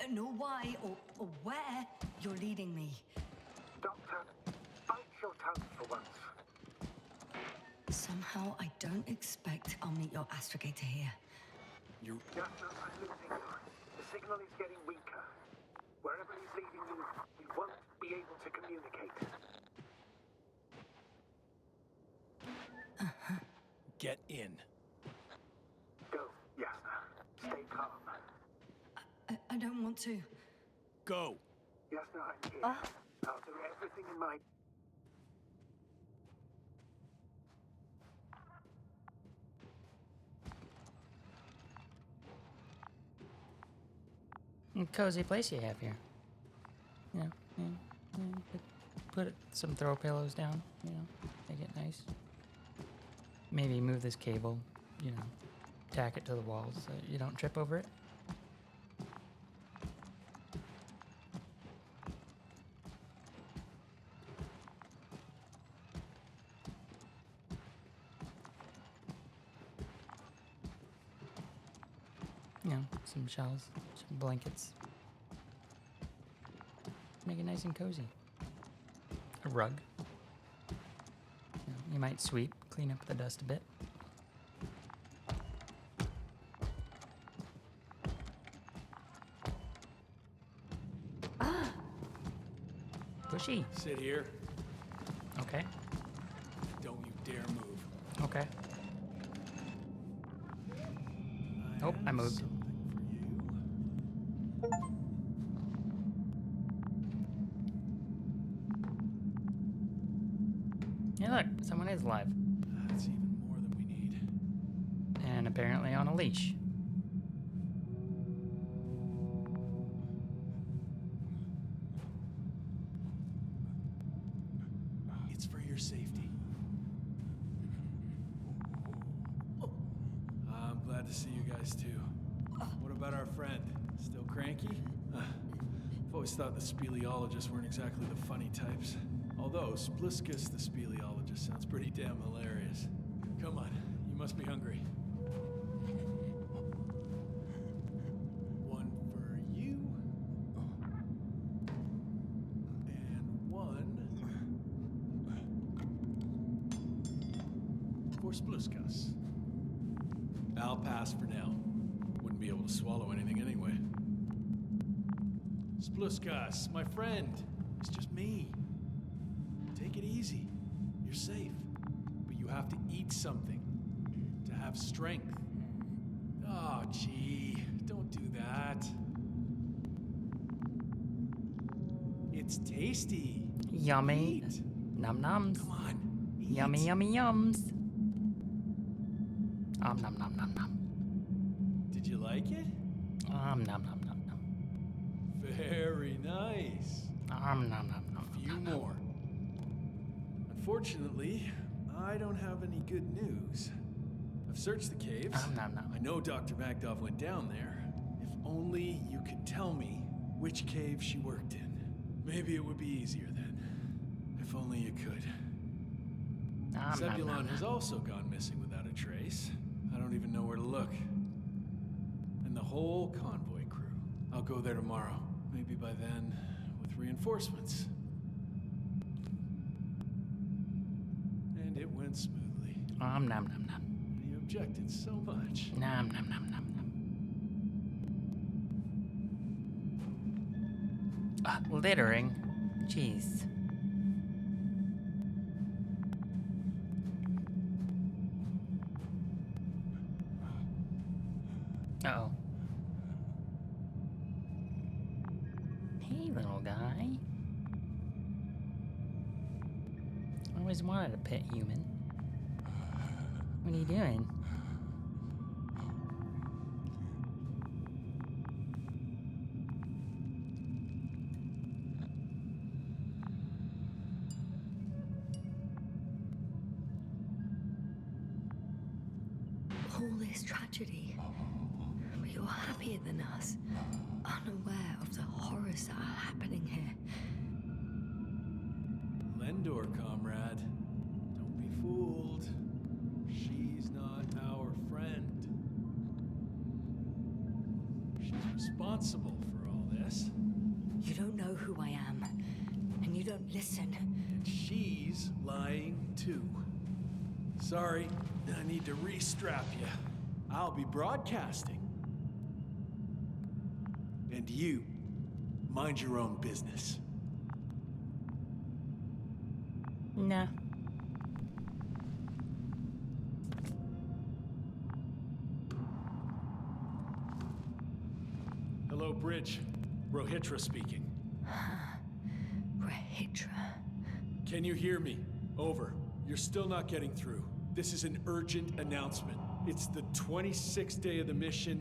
nor why or where you're leading me. Doctor, bite your tongue for once. Somehow I don't expect I'll meet your astrogator here. You're just not losing you. The signal is getting weaker. Wherever he's leading you, we won't be able to communicate. Get in. Go, Yasna. Stay calm. I don't want to. Go. Yasna, I'm here. I'll do everything in my... Cozy place you have here. You know, put some throw pillows down, you know, make it nice. Maybe move this cable, you know, tack it to the walls so you don't trip over it. You know, some shells, some blankets. Make it nice and cozy. A rug. You might sweep, clean up the dust a bit. Pushy. Sit here. Okay. Don't you dare move. Okay. Oh, I moved. Hey, look, someone is alive. That's even more than we need. And apparently on a leash. It's for your safety. I'm glad to see you guys too. What about our friend? Still cranky? I've always thought the speleologists weren't exactly the funny types. Although Spliskus the speleologist sounds pretty damn hilarious. Come on, you must be hungry. One for you. And one for Spliskus. I'll pass for now. Wouldn't be able to swallow anything anyway. Spliskus, my friend. It's just me. Take it easy. You're safe. But you have to eat something to have strength. Oh, gee. Don't do that. It's tasty. Yummy. Eat. Num nums. Come on. Eat. Yummy, yummy, yums. Nom nom nom nom. Did you like it? Nom nom nom nom. Very nice. Nom nom nom nom. A few more. Unfortunately, I don't have any good news. I've searched the caves. I know Dr. Magdov went down there. If only you could tell me which cave she worked in. Maybe it would be easier then. If only you could. Zebulon has also gone missing without a trace. I don't even know where to look. And the whole convoy crew. I'll go there tomorrow. Maybe by then, with reinforcements. And it went smoothly. Nom nom nom nom. And you objected so much. Nom nom nom nom nom. Littering. Jeez. Uh-oh. Hey, little guy. I always wanted a pet human. What are you doing? All this tragedy. But you're happier than us, unaware of the horrors that are happening here. Lendor, comrade. Don't be fooled. She's not our friend. She's responsible for all this. You don't know who I am, and you don't listen. And she's lying too. Sorry, I need to restrap you. I'll be broadcasting. And you, mind your own business. Nah. Hello, Bridge. Rohitra speaking. Rohitra. Can you hear me? Over. You're still not getting through. This is an urgent announcement. It's the 26th day of the mission,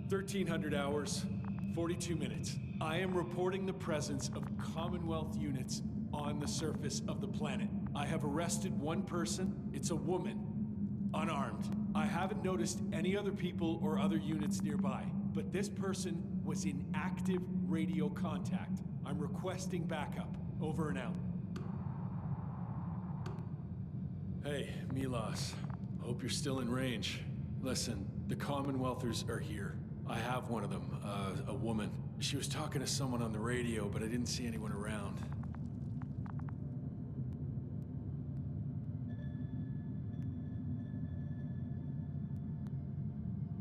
1300 hours, 42 minutes. I am reporting the presence of Commonwealth units on the surface of the planet. I have arrested one person. It's a woman, unarmed. I haven't noticed any other people or other units nearby, but this person was in active radio contact. I'm requesting backup. Over and out. Hey, Milos. Hope you're still in range. Listen, the Commonwealthers are here. I have one of them, a woman. She was talking to someone on the radio, but I didn't see anyone around.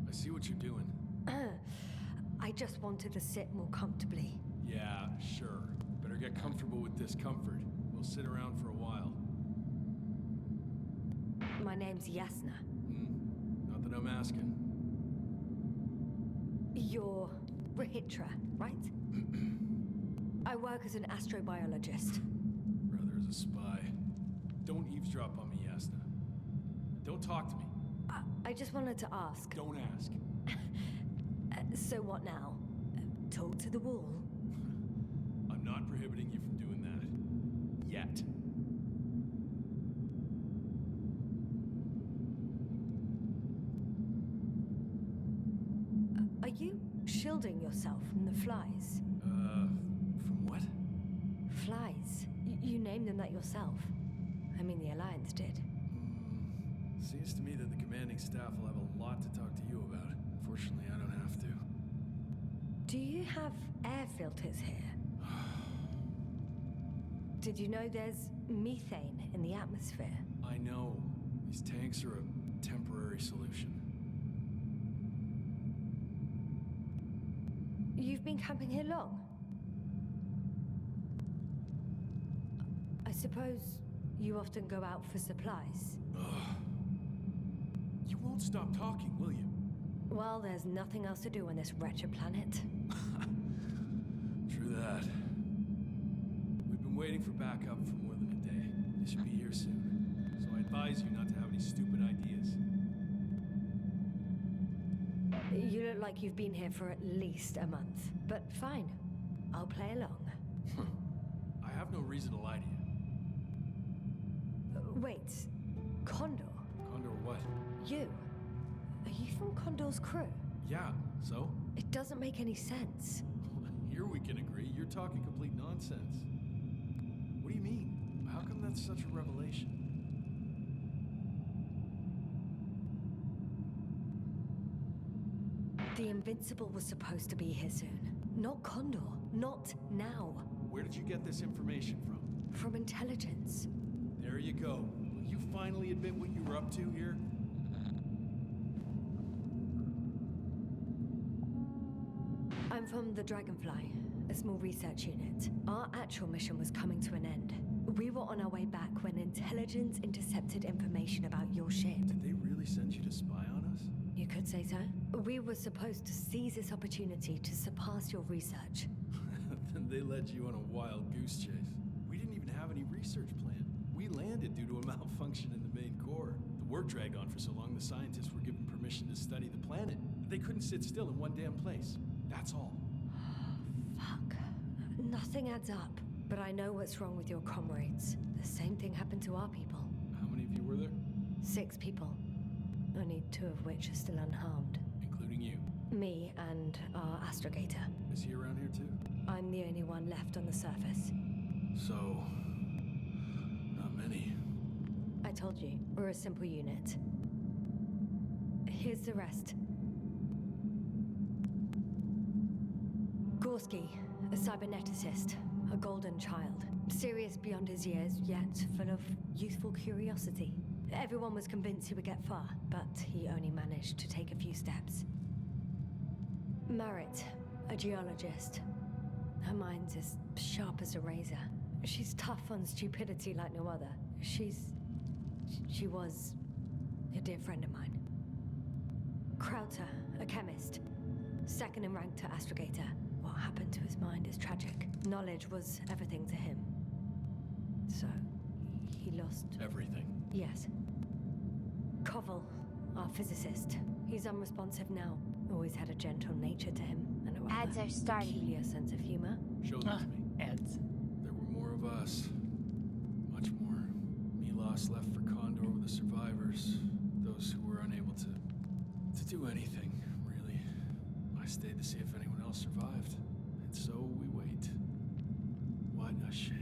I see what you're doing. I just wanted to sit more comfortably. Yeah, sure. Better get comfortable with discomfort. We'll sit around for a while. My name's Yasna. Not that I'm asking. You're Rohitra, right? I work as an astrobiologist. Brother is a spy. Don't eavesdrop on me, Yasna. Don't talk to me. I just wanted to ask. Don't ask. So what now? Talk to the wall? I'm not prohibiting you from doing that. Yet. Are you shielding yourself from the flies? From what? Flies. You named them that yourself. I mean, the Alliance did. Seems to me that the commanding staff will have a lot to talk to you about. Fortunately, I don't have to. Do you have air filters here? Did you know there's methane in the atmosphere? I know. These tanks are a temporary solution. You've been camping here long? I suppose you often go out for supplies? You won't stop talking, will you? Well, there's nothing else to do on this wretched planet. True that. We've been waiting for backup for more than a day. They should be here soon. So I advise you not to have any stupid ideas. You look like you've been here for at least a month. But fine, I'll play along. I have no reason to lie to you. Wait, Condor? Condor what? You? Are you from Condor's crew? Yeah, so? It doesn't make any sense. Here we can agree. You're talking complete nonsense. What do you mean? How come that's such a revelation? The Invincible was supposed to be here soon. Not Condor. Not now. Where did you get this information from? From intelligence. There you go. Will you finally admit what you were up to here? I'm from the Dragonfly, a small research unit. Our actual mission was coming to an end. We were on our way back when intelligence intercepted information about your ship. Did they really send you to spy on us? You could say say so. We were supposed to seize this opportunity to surpass your research. Then they led you on a wild goose chase. We didn't even have any research plan. We landed due to a malfunction in the main core. The work dragged on for so long, the scientists were given permission to study the planet. They couldn't sit still in one damn place. That's all. Fuck. Nothing adds up. But I know what's wrong with your comrades. The same thing happened to our people. How many of you were there? 6 people. Only 2 of which are still unharmed. Including you. Me and our astrogator. Is he around here too? I'm the only one left on the surface. So... not many. I told you, we're a simple unit. Here's the rest. Gorski, a cyberneticist, a golden child. Serious beyond his years, yet full of youthful curiosity. Everyone was convinced he would get far, but he only managed to take a few steps. Merritt, a geologist. Her mind's as sharp as a razor. She's tough on stupidity like no other. She was a dear friend of mine. Krauter, a chemist. Second in rank to astrogator. What happened to his mind is tragic. Knowledge was everything to him. So, he lost... everything? Yes. Koval, our physicist. He's unresponsive now. Always had a gentle nature to him, and a rather Ads are starting. peculiar sense of humor. Show them to me. Ads. There were more of us. Much more. Milos left for Condor with the survivors. Those who were unable to do anything, really. I stayed to see if anyone else survived. And so we wait. What a shame.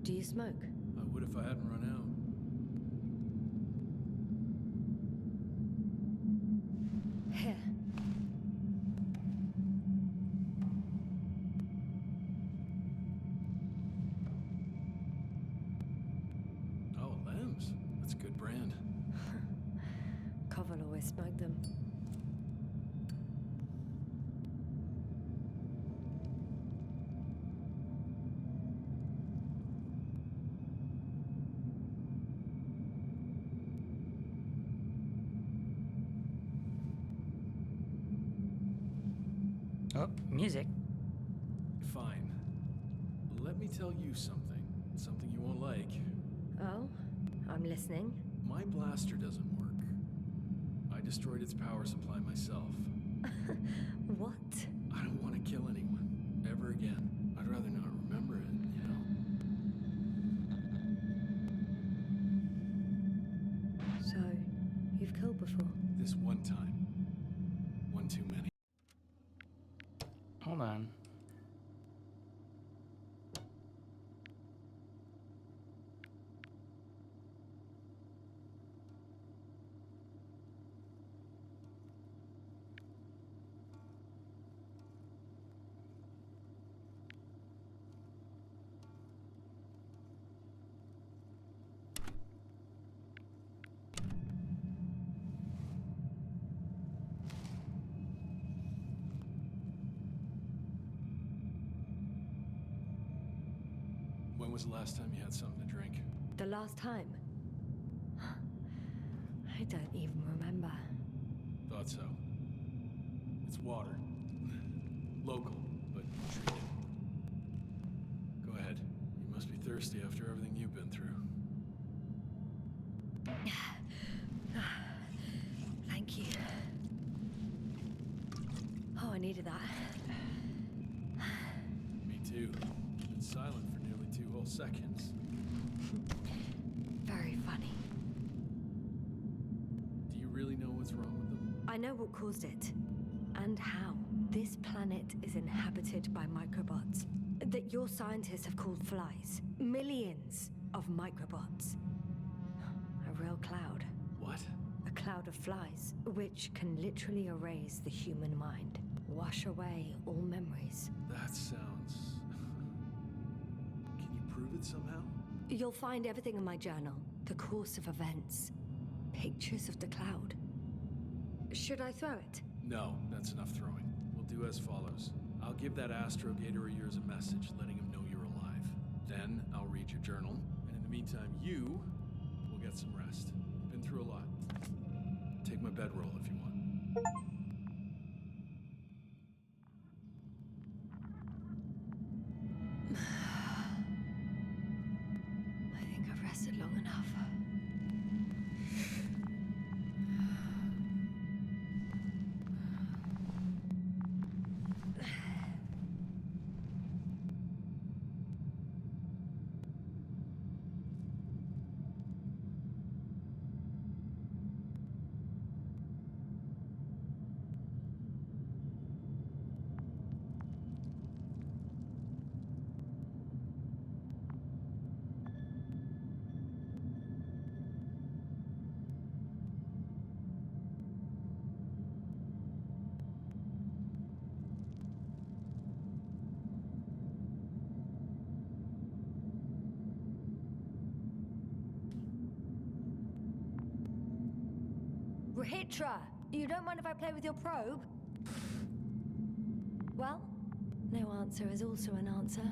Do you smoke? I would if I hadn't run out. Here. Oh, Lambs. That's a good brand. Koval always smoked them. Oh, music. Fine. Let me tell you something. Something you won't like. Oh? I'm listening. My blaster doesn't work. I destroyed its power supply myself. What? I don't want to kill anyone. Ever again. I'd rather not remember it, you know? So, you've killed before? This one time. One too many. Hold on. When was the last time you had something to drink? The last time? I don't even remember. Thought so. It's water. Local, but treated. Go ahead. You must be thirsty after everything you've been through. Thank you. Oh, I needed that. Me too. Been silent for nearly 2 whole seconds. Very funny. Do you really know what's wrong with them? I know what caused it. And how. This planet is inhabited by microbots that your scientists have called flies. Millions of microbots. A real cloud. What? A cloud of flies, which can literally erase the human mind. Wash away all memories. That sounds... Can you prove it somehow? You'll find everything in my journal. The course of events. Pictures of the cloud. Should I throw it? No, that's enough throwing. We'll do as follows. I'll give that astrogator of yours a message letting him know you're alive. Then I'll read your journal, and in meantime, you will get some rest. You've been through a lot. Take my bedroll if you want. I think I've rested long enough. Rahitra, you don't mind if I play with your probe? Well, no answer is also an answer.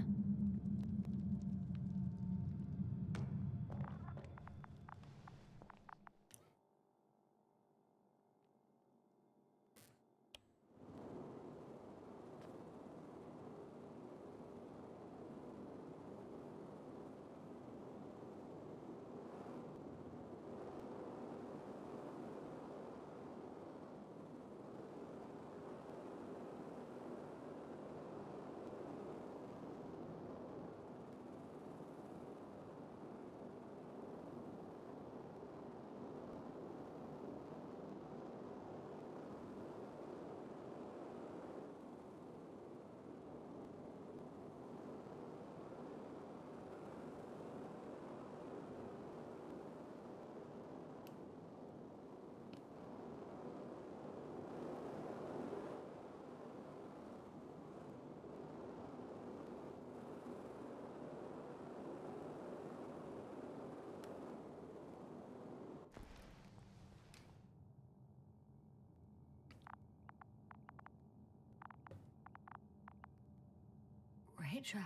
Rahitra,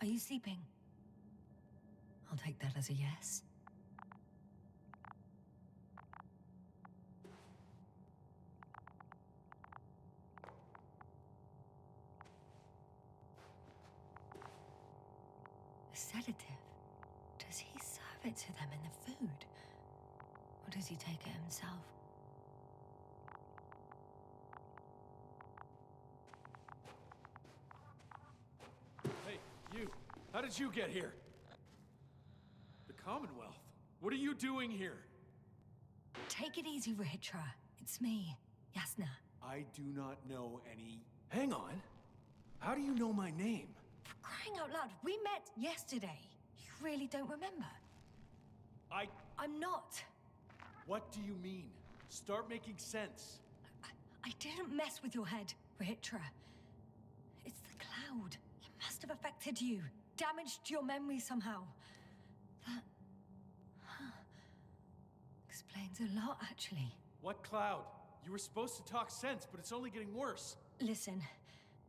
are you sleeping? I'll take that as a yes. A sedative? Does he serve it to them in the food? Or does he take it himself? Hey, you! How did you get here? The Commonwealth? What are you doing here? Take it easy, Rahitra. It's me, Yasna. I do not know any... Hang on. How do you know my name? For crying out loud, we met yesterday. You really don't remember? I'm not. What do you mean? Start making sense. I didn't mess with your head, Rahitra. It's the cloud. It must have affected you. Damaged your memory somehow. That... explains a lot, actually. What cloud? You were supposed to talk sense, but it's only getting worse. Listen,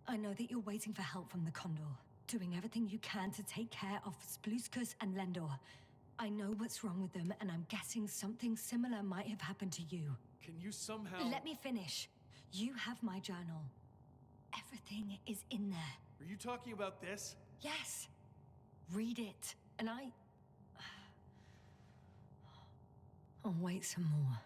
I know that you're waiting for help from the Condor. Doing everything you can to take care of Spluskus and Lendor. I know what's wrong with them, and I'm guessing something similar might have happened to you. Can you somehow... Let me finish. You have my journal. Everything is in there. Are you talking about this? Yes. Read it, and I'll wait some more.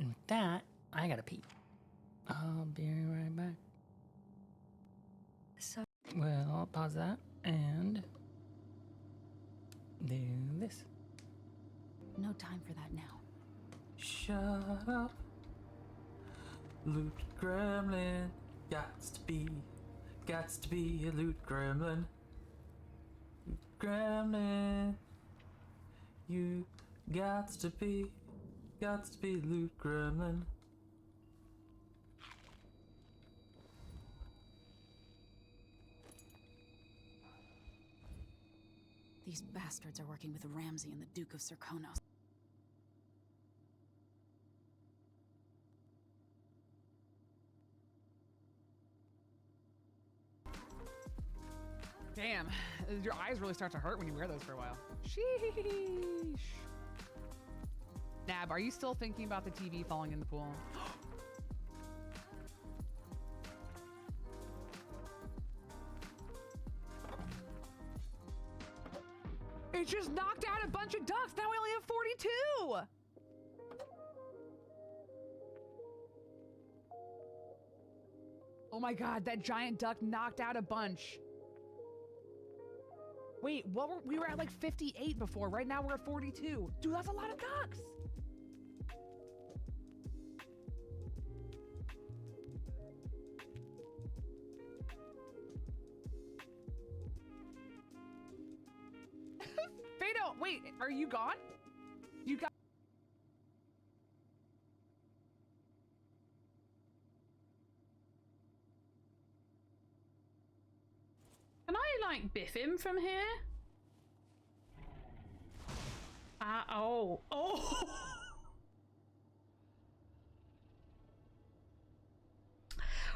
And with that, I gotta pee. I'll be right back. So, well, I'll pause that and do this. No time for that now. Shut up, loot gremlin. Gots to be a loot gremlin. Loot gremlin. You gots to be loot gremlin. These bastards are working with Ramsey and the Duke of Serkonos. Damn, your eyes really start to hurt when you wear those for a while. Sheesh. Nab, are you still thinking about the TV falling in the pool? It just knocked out a bunch of ducks. Now we only have 42. Oh my God, that giant duck knocked out a bunch. Wait, we were at like 58 before. Right now we're at 42. Dude, that's a lot of ducks. Fado, wait, are you gone? You got... Can I, like, biff him from here? Oh. Oh!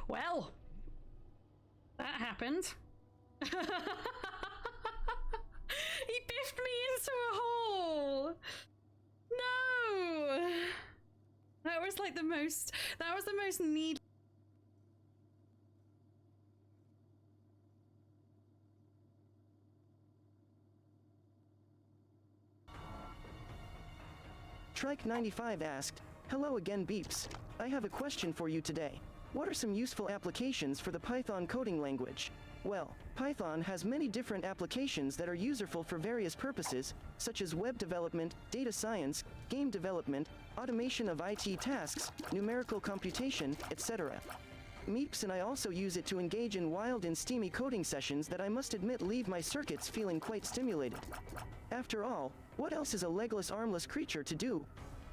Well, that happened. He biffed me into a hole! No! That was like the most need. Trike95 asked, "Hello again, Beeps. I have a question for you today. What are some useful applications for the Python coding language?" Well, Python has many different applications that are useful for various purposes, such as web development, data science, game development, automation of IT tasks, numerical computation, etc. Meeps and I also use it to engage in wild and steamy coding sessions that I must admit leave my circuits feeling quite stimulated. After all, what else is a legless, armless creature to do?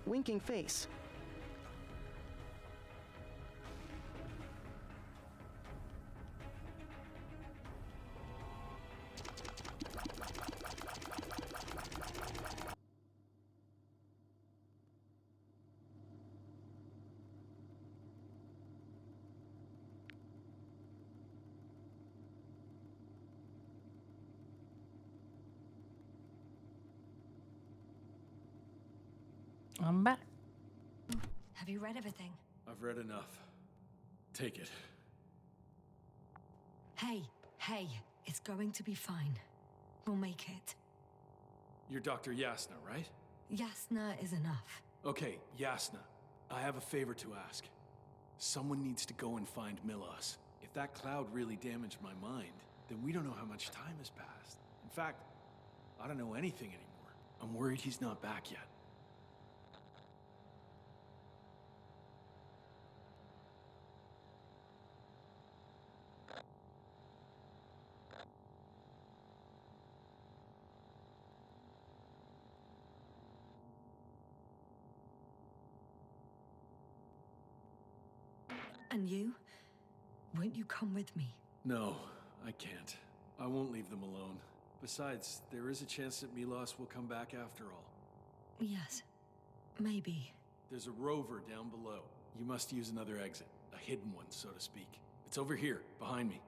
Winking face. I'm back. Have you read everything? I've read enough. Take it. Hey, it's going to be fine. We'll make it. You're Dr. Yasna, right? Yasna is enough. Okay, Yasna. I have a favor to ask. Someone needs to go and find Milos. If that cloud really damaged my mind, then we don't know how much time has passed. In fact, I don't know anything anymore. I'm worried he's not back yet. And you? Won't you come with me? No, I can't. I won't leave them alone. Besides, there is a chance that Milos will come back after all. Yes, maybe. There's a rover down below. You must use another exit. A hidden one, so to speak. It's over here, behind me.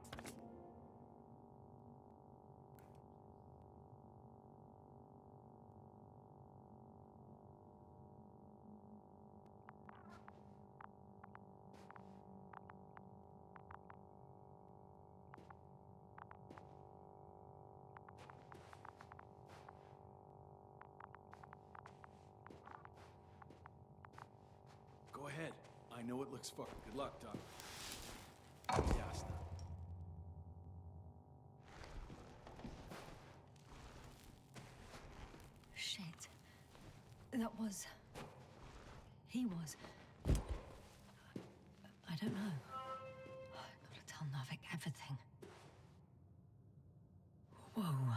Go ahead. I know it looks far. Good luck, Doc. Yasna. Shit. That was... He was... I don't know. I've got to tell Novik everything. Whoa.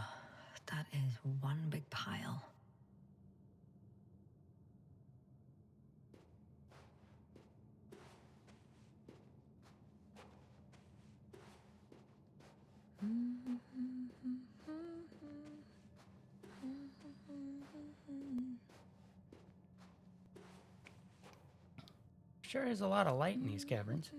That is one big pile. Sure is a lot of light in these caverns.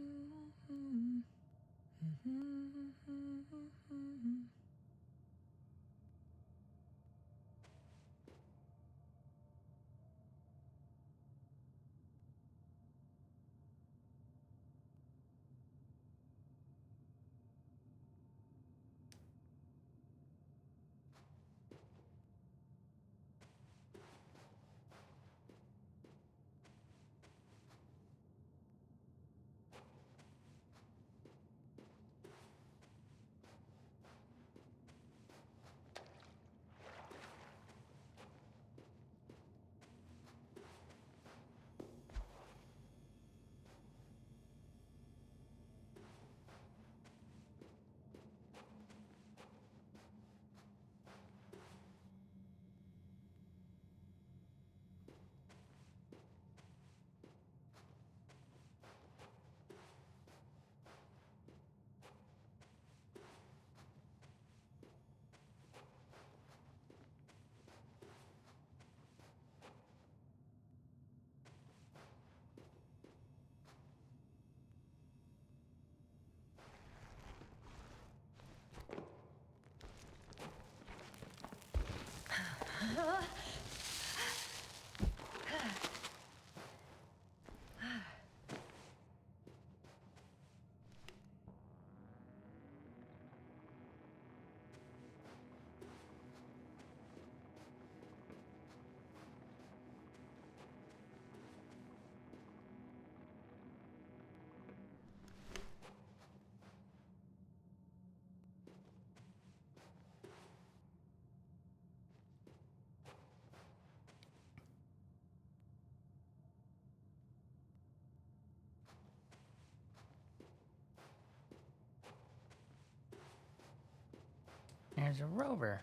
There's a rover.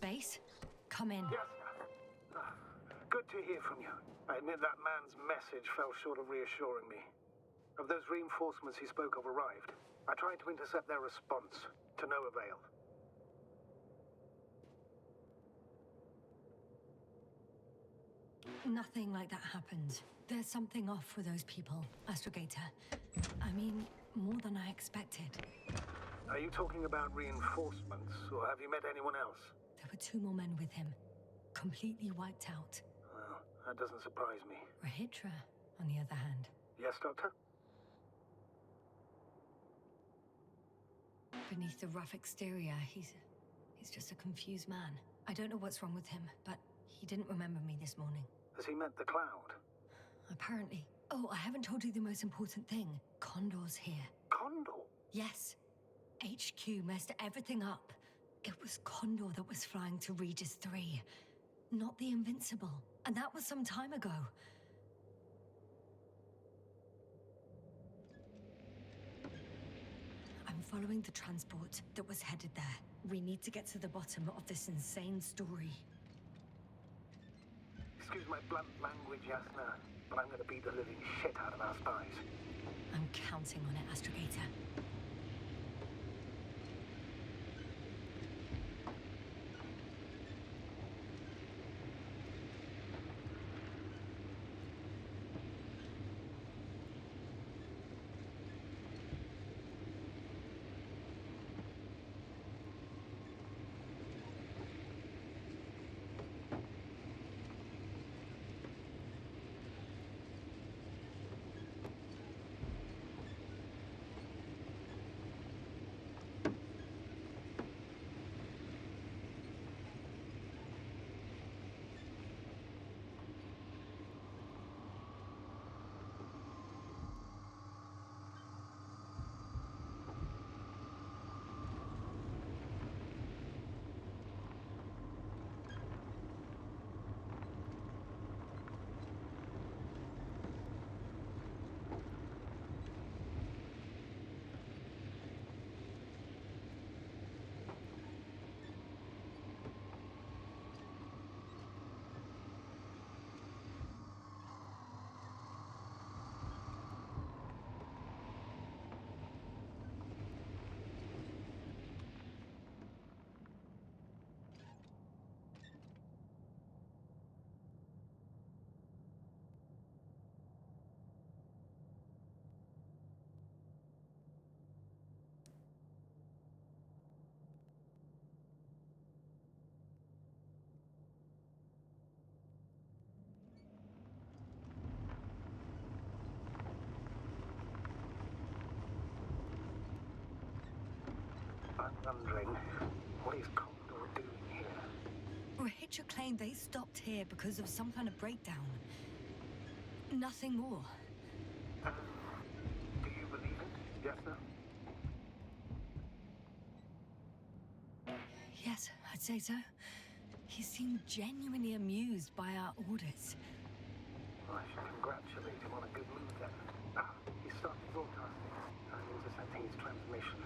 Base, come in. Yes. Good to hear from you. I admit that man's message fell short of reassuring me. Of those reinforcements he spoke of arrived. I tried to intercept their response, to no avail. Nothing like that happened. There's something off with those people, Astrogator. I mean, more than I expected. Are you talking about reinforcements, or have you met anyone else? There were 2 more men with him, completely wiped out. Well, that doesn't surprise me. Rahitra, on the other hand. Yes, Doctor? Beneath the rough exterior, he's just a confused man. I don't know what's wrong with him, but he didn't remember me this morning. Has he met the Cloud? Apparently. Oh, I haven't told you the most important thing. Condor's here. Condor? Yes. HQ messed everything up. It was Condor that was flying to Regis 3, not the Invincible. And that was some time ago. I'm following the transport that was headed there. We need to get to the bottom of this insane story. Excuse my blunt language, Yasna, but I'm gonna beat the living shit out of our spies. I'm counting on it, Astrogator. wondering, what is Condor doing here? Rahitra claimed they stopped here because of some kind of breakdown. Nothing more. Do you believe it? Yes, sir? Yes, I'd say so. He seemed genuinely amused by our orders. I should congratulate him on a good move then. He started broadcasting. I'm intercepting his transmission.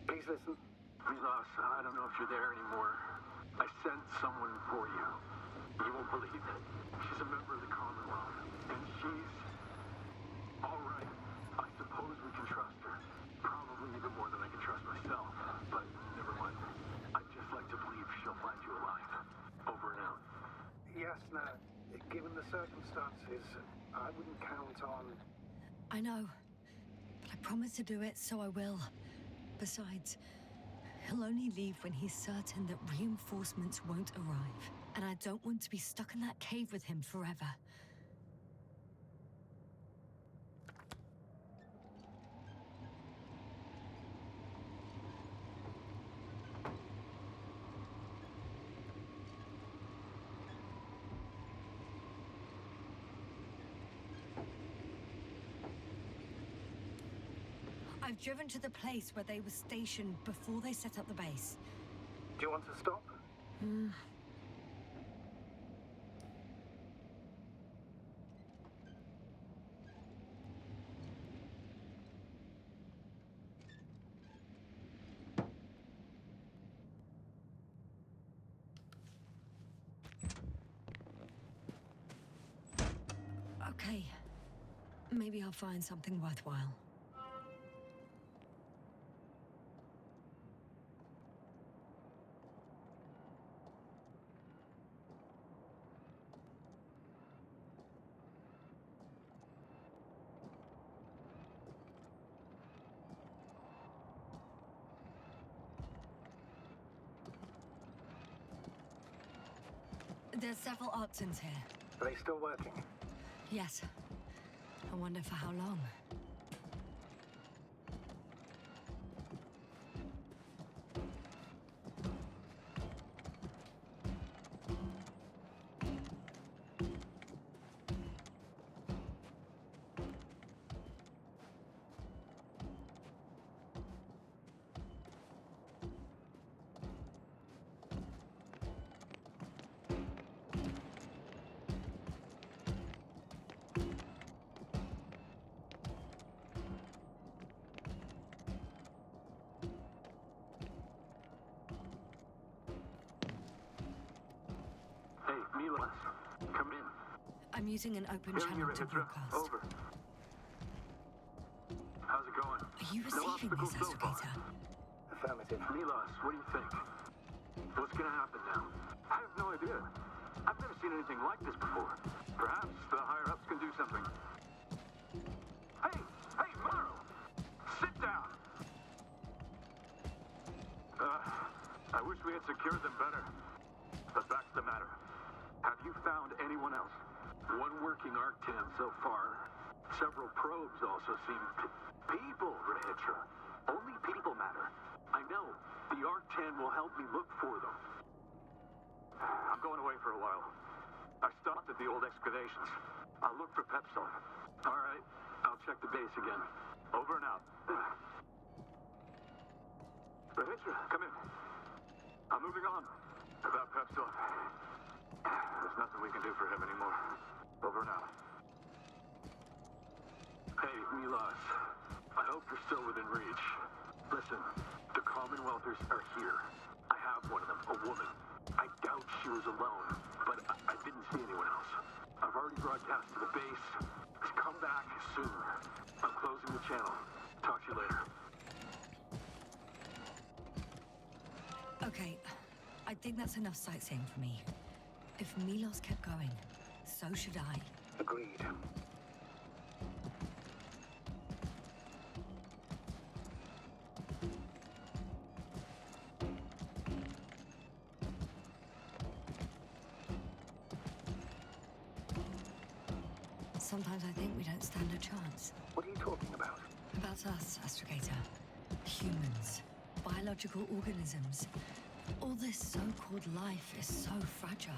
Please listen. Milos, I don't know if you're there anymore. I sent someone for you. You won't believe it. She's a member of the Commonwealth. And she's... alright. I suppose we can trust her. Probably even more than I can trust myself. But never mind. I'd just like to believe she'll find you alive. Over and out. Yes, now, given the circumstances, I wouldn't count on... I know. But I promised to do it, so I will. Besides, he'll only leave when he's certain that reinforcements won't arrive. And I don't want to be stuck in that cave with him forever. I've driven to the place where they were stationed before they set up the base. Do you want to stop? Okay. Maybe I'll find something worthwhile. There's several options here. Are they still working? Yes. I wonder for how long. Hey, Milos, come in. I'm using an open Hearing you, channel to Rahitra. broadcast. Over. How's it going? Are you No receiving obstacles this, so far. Astrogator? Affirmative. Milos, what do you think? What's gonna happen now? I have no idea. I've never seen anything like this before. Perhaps the higher-ups can do something. Hey, Morrow! Sit down! I wish we had secured them better. But that's the matter. Have you found anyone else? One working Arc-10 so far. Several probes also seem... People, Rahitra. Only people matter. I know. The Arc-10 will help me look for them. I'm going away for a while. I stopped at the old excavations. I'll look for Pepsol. All right. I'll check the base again. Over and out. Rahitra, come in. I'm moving on. About Pepsol. There's nothing we can do for him anymore. Over and out. Hey, Milos. I hope you're still within reach. Listen, the Commonwealthers are here. I have one of them, a woman. I doubt she was alone, but I didn't see anyone else. I've already broadcast to the base. Just come back soon. I'm closing the channel. Talk to you later. Okay. I think that's enough sightseeing for me. If Milos kept going, so should I. Agreed. Sometimes I think we don't stand a chance. What are you talking about? About us, Astrogator. Humans. biological organisms. All this so-called life is so fragile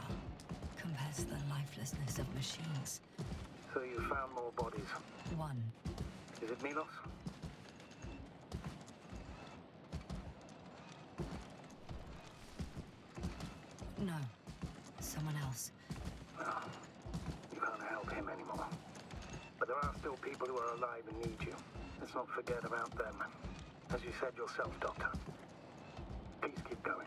compared to the lifelessness of machines. So you found more bodies. One. Is it Milos? No. Someone else. No. You can't help him anymore. But there are still people who are alive and need you. Let's not forget about them. As you said yourself, Doctor. Please keep going.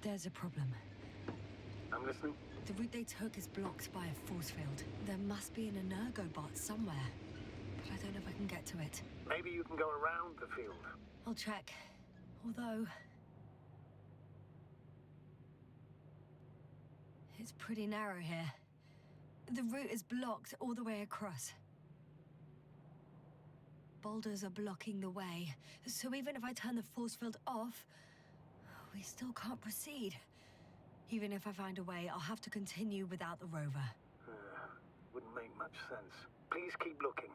There's a problem. I'm listening. The route they took is blocked by a force field. There must be an energobot somewhere, but I don't know if I can get to it. Maybe you can go around the field. I'll check. Although... it's pretty narrow here. The route is blocked all the way across. Boulders are blocking the way, so even if I turn the force field off, we still can't proceed. Even if I find a way, I'll have to continue without the rover. Wouldn't make much sense. Please keep looking.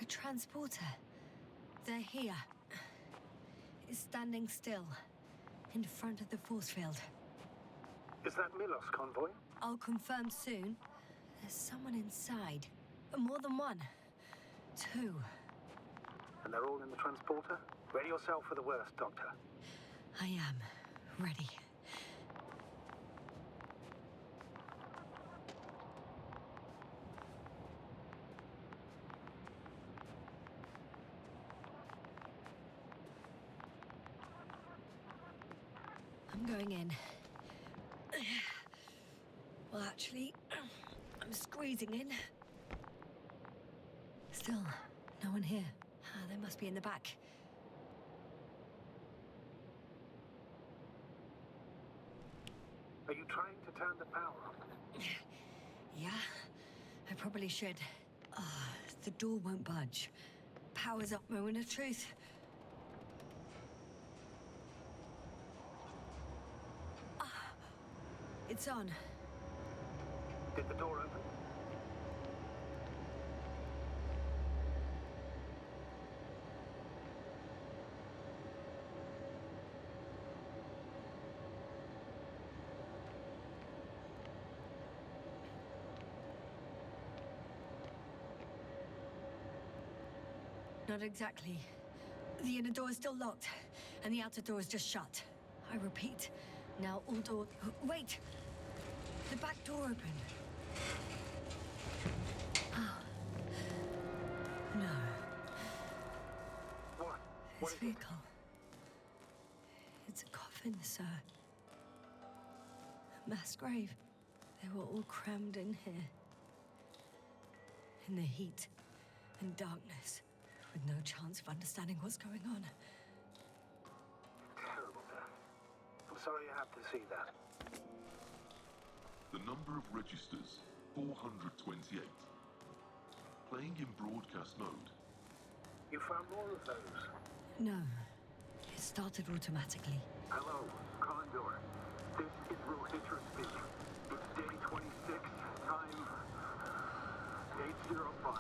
A transporter. They're here. It's standing still, in front of the force field. Is that Milos convoy? I'll confirm soon. There's someone inside. More than one. Two. And they're all in the transporter? Ready yourself for the worst, Doctor. I am. Ready. I'm going in. Well, actually, I'm squeezing in. Still, no one here. They must be in the back. Are you trying to turn the power on? Yeah, I probably should. The door won't budge. Power's up, moment of truth. It's on. Did the door open? Not exactly. The inner door is still locked, and the outer door is just shut. I repeat, now all doors... Wait! The back door opened. Oh. No. What? This vehicle. It's a coffin, sir. A mass grave. They were all crammed in here. In the heat and darkness, with no chance of understanding what's going on. Terrible death. I'm sorry you have to see that. The number of registers, 428. Playing in broadcast mode. You found more of those? No. It started automatically. Hello, Condor. This is Rohitra speaking. It's day 26, time 8:05.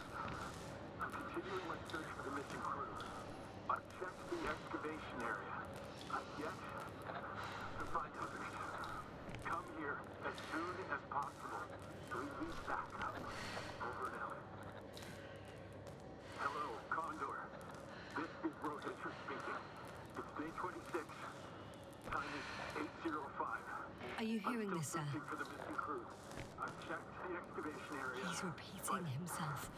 I'm continuing my search for the missing crew. I've checked the excavation area. I've yet to find others. Come here as soon as possible. We need backup. Over and out. Hello, Condor. This is Rohitra speaking. It's day 26. Time is 8:05. Are you hearing this, sir? Searching for the missing crew. I've checked the excavation area. He's repeating himself.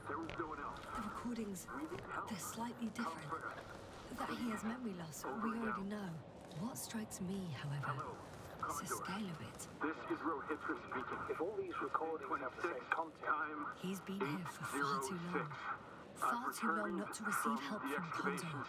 There was no one else. The recordings, they're slightly different. That he has memory loss, we already know. What strikes me, however, is the scale of it. This is Rohitra speaking. If all these recordings have the same content... He's been here for far too long. Far too long not to receive help from Condor.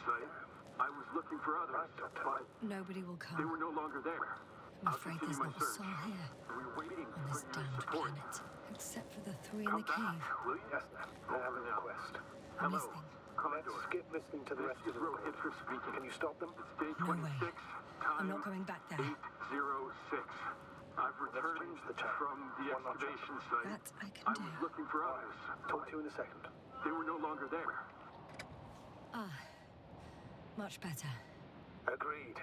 I was looking for others, but nobody will they come. were no longer there. I'm afraid there's not a soul here We're waiting on this for your damned support. planet, except for the three in the cave. Will you? Yes, ma'am. I have a request. I'm listening. Let's skip listening to the rest of the Rohitra speaking. Can you stop them? It's day No 26. way. I'm not going back there. 8:06. I've returned from the excavation site. That I can I do. was looking for others. Talk to you in a second. They were no longer there. Much better. Agreed.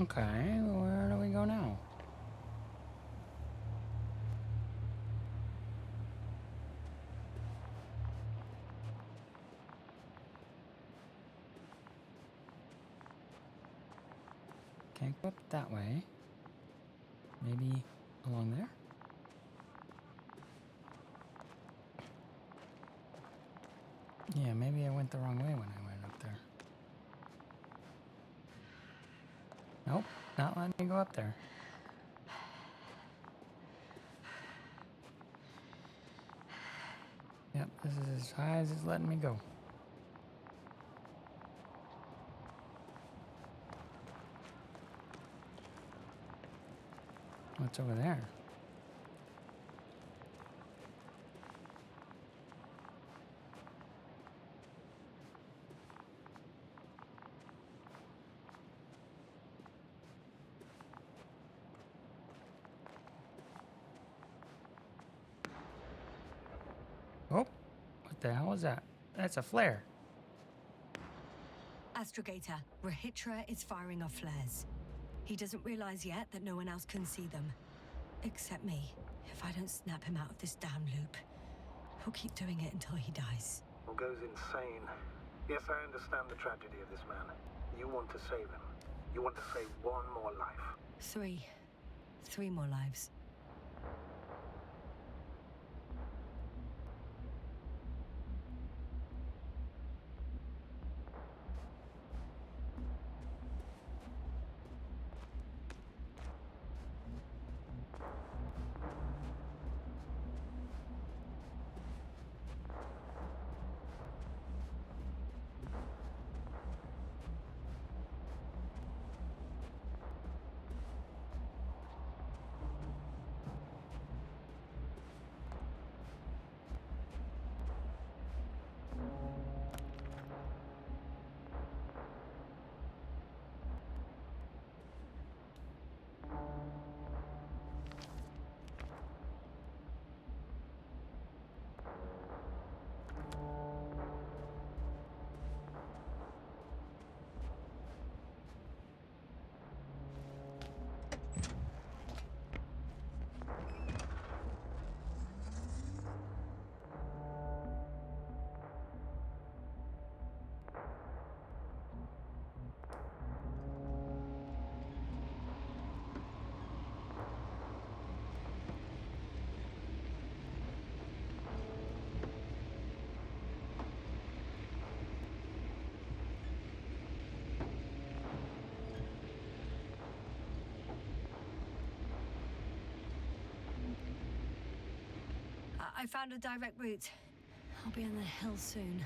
Okay, where do we go now? Can't go up that way. Maybe along there? Yeah, maybe I went the wrong way when I went up there. Nope, not letting me go up there. Yep, this is as high as it's letting me go. What's over there? Oh, what the hell is that? That's a flare. Astrogator, Rahitra is firing off flares. He doesn't realize yet that no one else can see them. Except me. If I don't snap him out of this damn loop, he'll keep doing it until he dies. Or goes insane. Yes, I understand the tragedy of this man. You want to save him. You want to save one more life. 3. 3 more lives. I found a direct route. I'll be on the hill soon.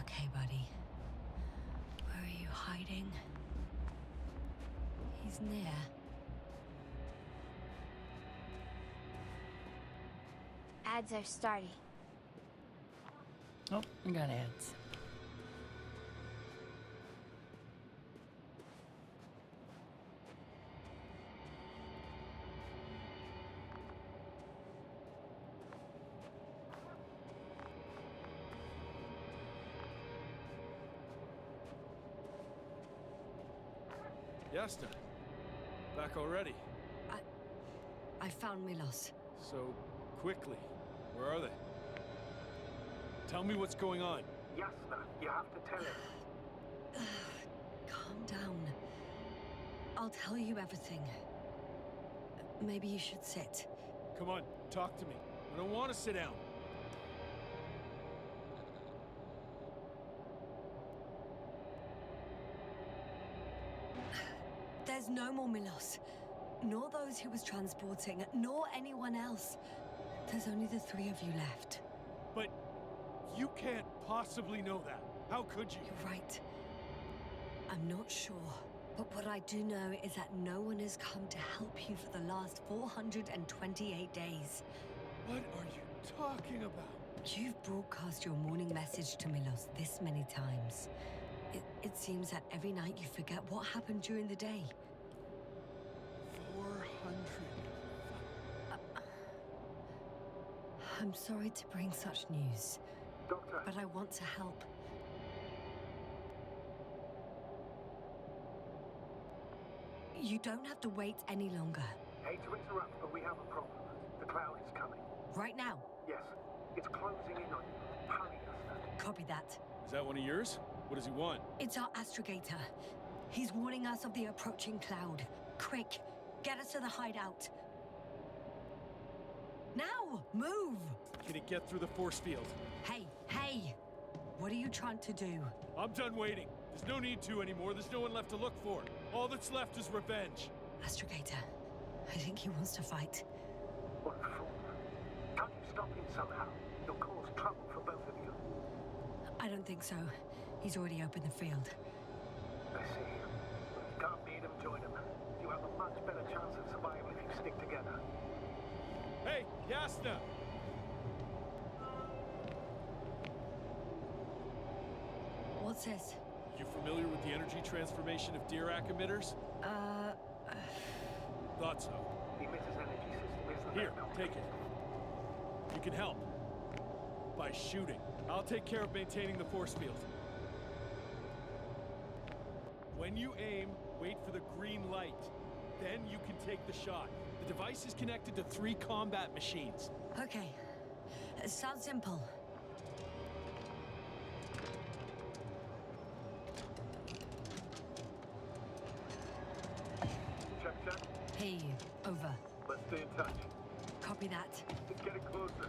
Okay, buddy. Where are you hiding? He's near. Ads are starting. Oh, we got ads. Yasna, back already. I found Milos. So quickly. Where are they? Tell me what's going on. Yasna, you have to tell him. Calm down. I'll tell you everything. Maybe you should sit. Come on, talk to me. I don't want to sit down. There's no more Milos. Nor those he was transporting, nor anyone else. There's only the three of you left. But you can't possibly know that. How could you? You're right. I'm not sure. But what I do know is that no one has come to help you for the last 428 days. What are you talking about? You've broadcast your morning message to Milos this many times. It seems that every night you forget what happened during the day. 400. I'm sorry to bring such news. Doctor. But I want to help. You don't have to wait any longer. Hate to interrupt, but we have a problem. The cloud is coming. Right now? Yes. It's closing in on you. Hurry, Yasna. Copy that. Is that one of yours? What does he want? It's our astrogator. He's warning us of the approaching cloud. Quick, get us to the hideout. Now, move! Can it get through the force field? Hey, hey! What are you trying to do? I'm done waiting. There's no need to anymore. There's no one left to look for. All that's left is revenge. Astrogator, I think he wants to fight. What a fool. Can't you stop him somehow? You'll cause trouble for both of you. I don't think so. He's already opened the field. I see. You can't beat him, join him. You have a much better chance of survival if you stick together. Hey, Yasna! What's this? You familiar with the energy transformation of Dirac emitters? Thought so. The emitter's energy system isn't Here, that take it. You can help. By shooting. I'll take care of maintaining the force field. When you aim, wait for the green light. Then you can take the shot. The device is connected to 3 combat machines. Okay. It sounds simple. Check. Hey, over. Let's stay in touch. Copy that. It's getting closer.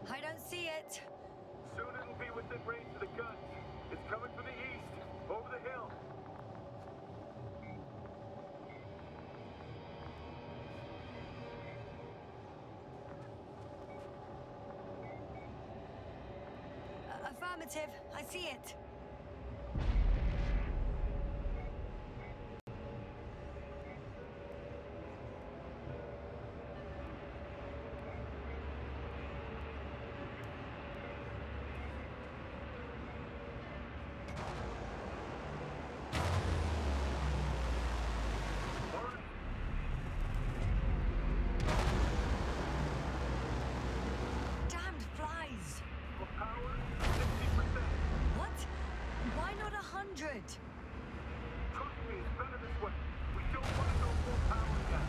I don't see it. Soon it'll be within range of the guns. It's coming from the east, over the hill. Affirmative. I see it. Damned flies. For power, 60%. What? Why not 100? Trust me, it's better this way. We don't want to go full power yet.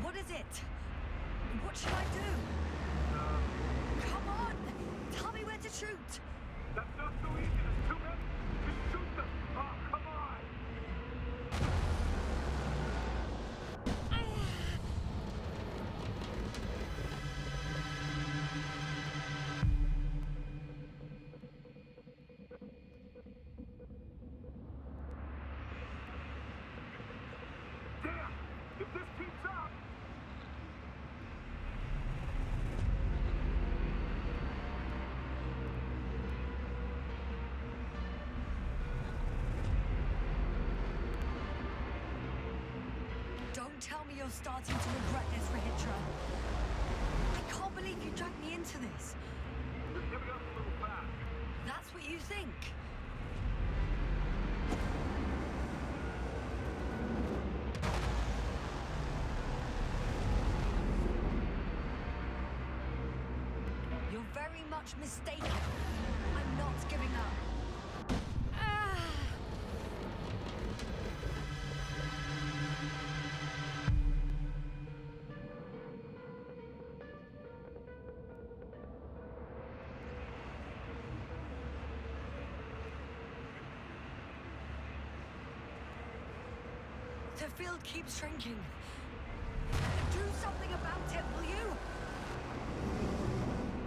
What is it? What should I do? Come on! Tell me where to shoot! That's not so easy. There's too many. Just shoot them. Oh, come on. Don't tell me you're starting to regret this, Rahitra. I can't believe you dragged me into this. You're giving us a little fast. That's what you think? You're very much mistaken. I'm not giving up. Ah! The field keeps shrinking. Do something about it, will you?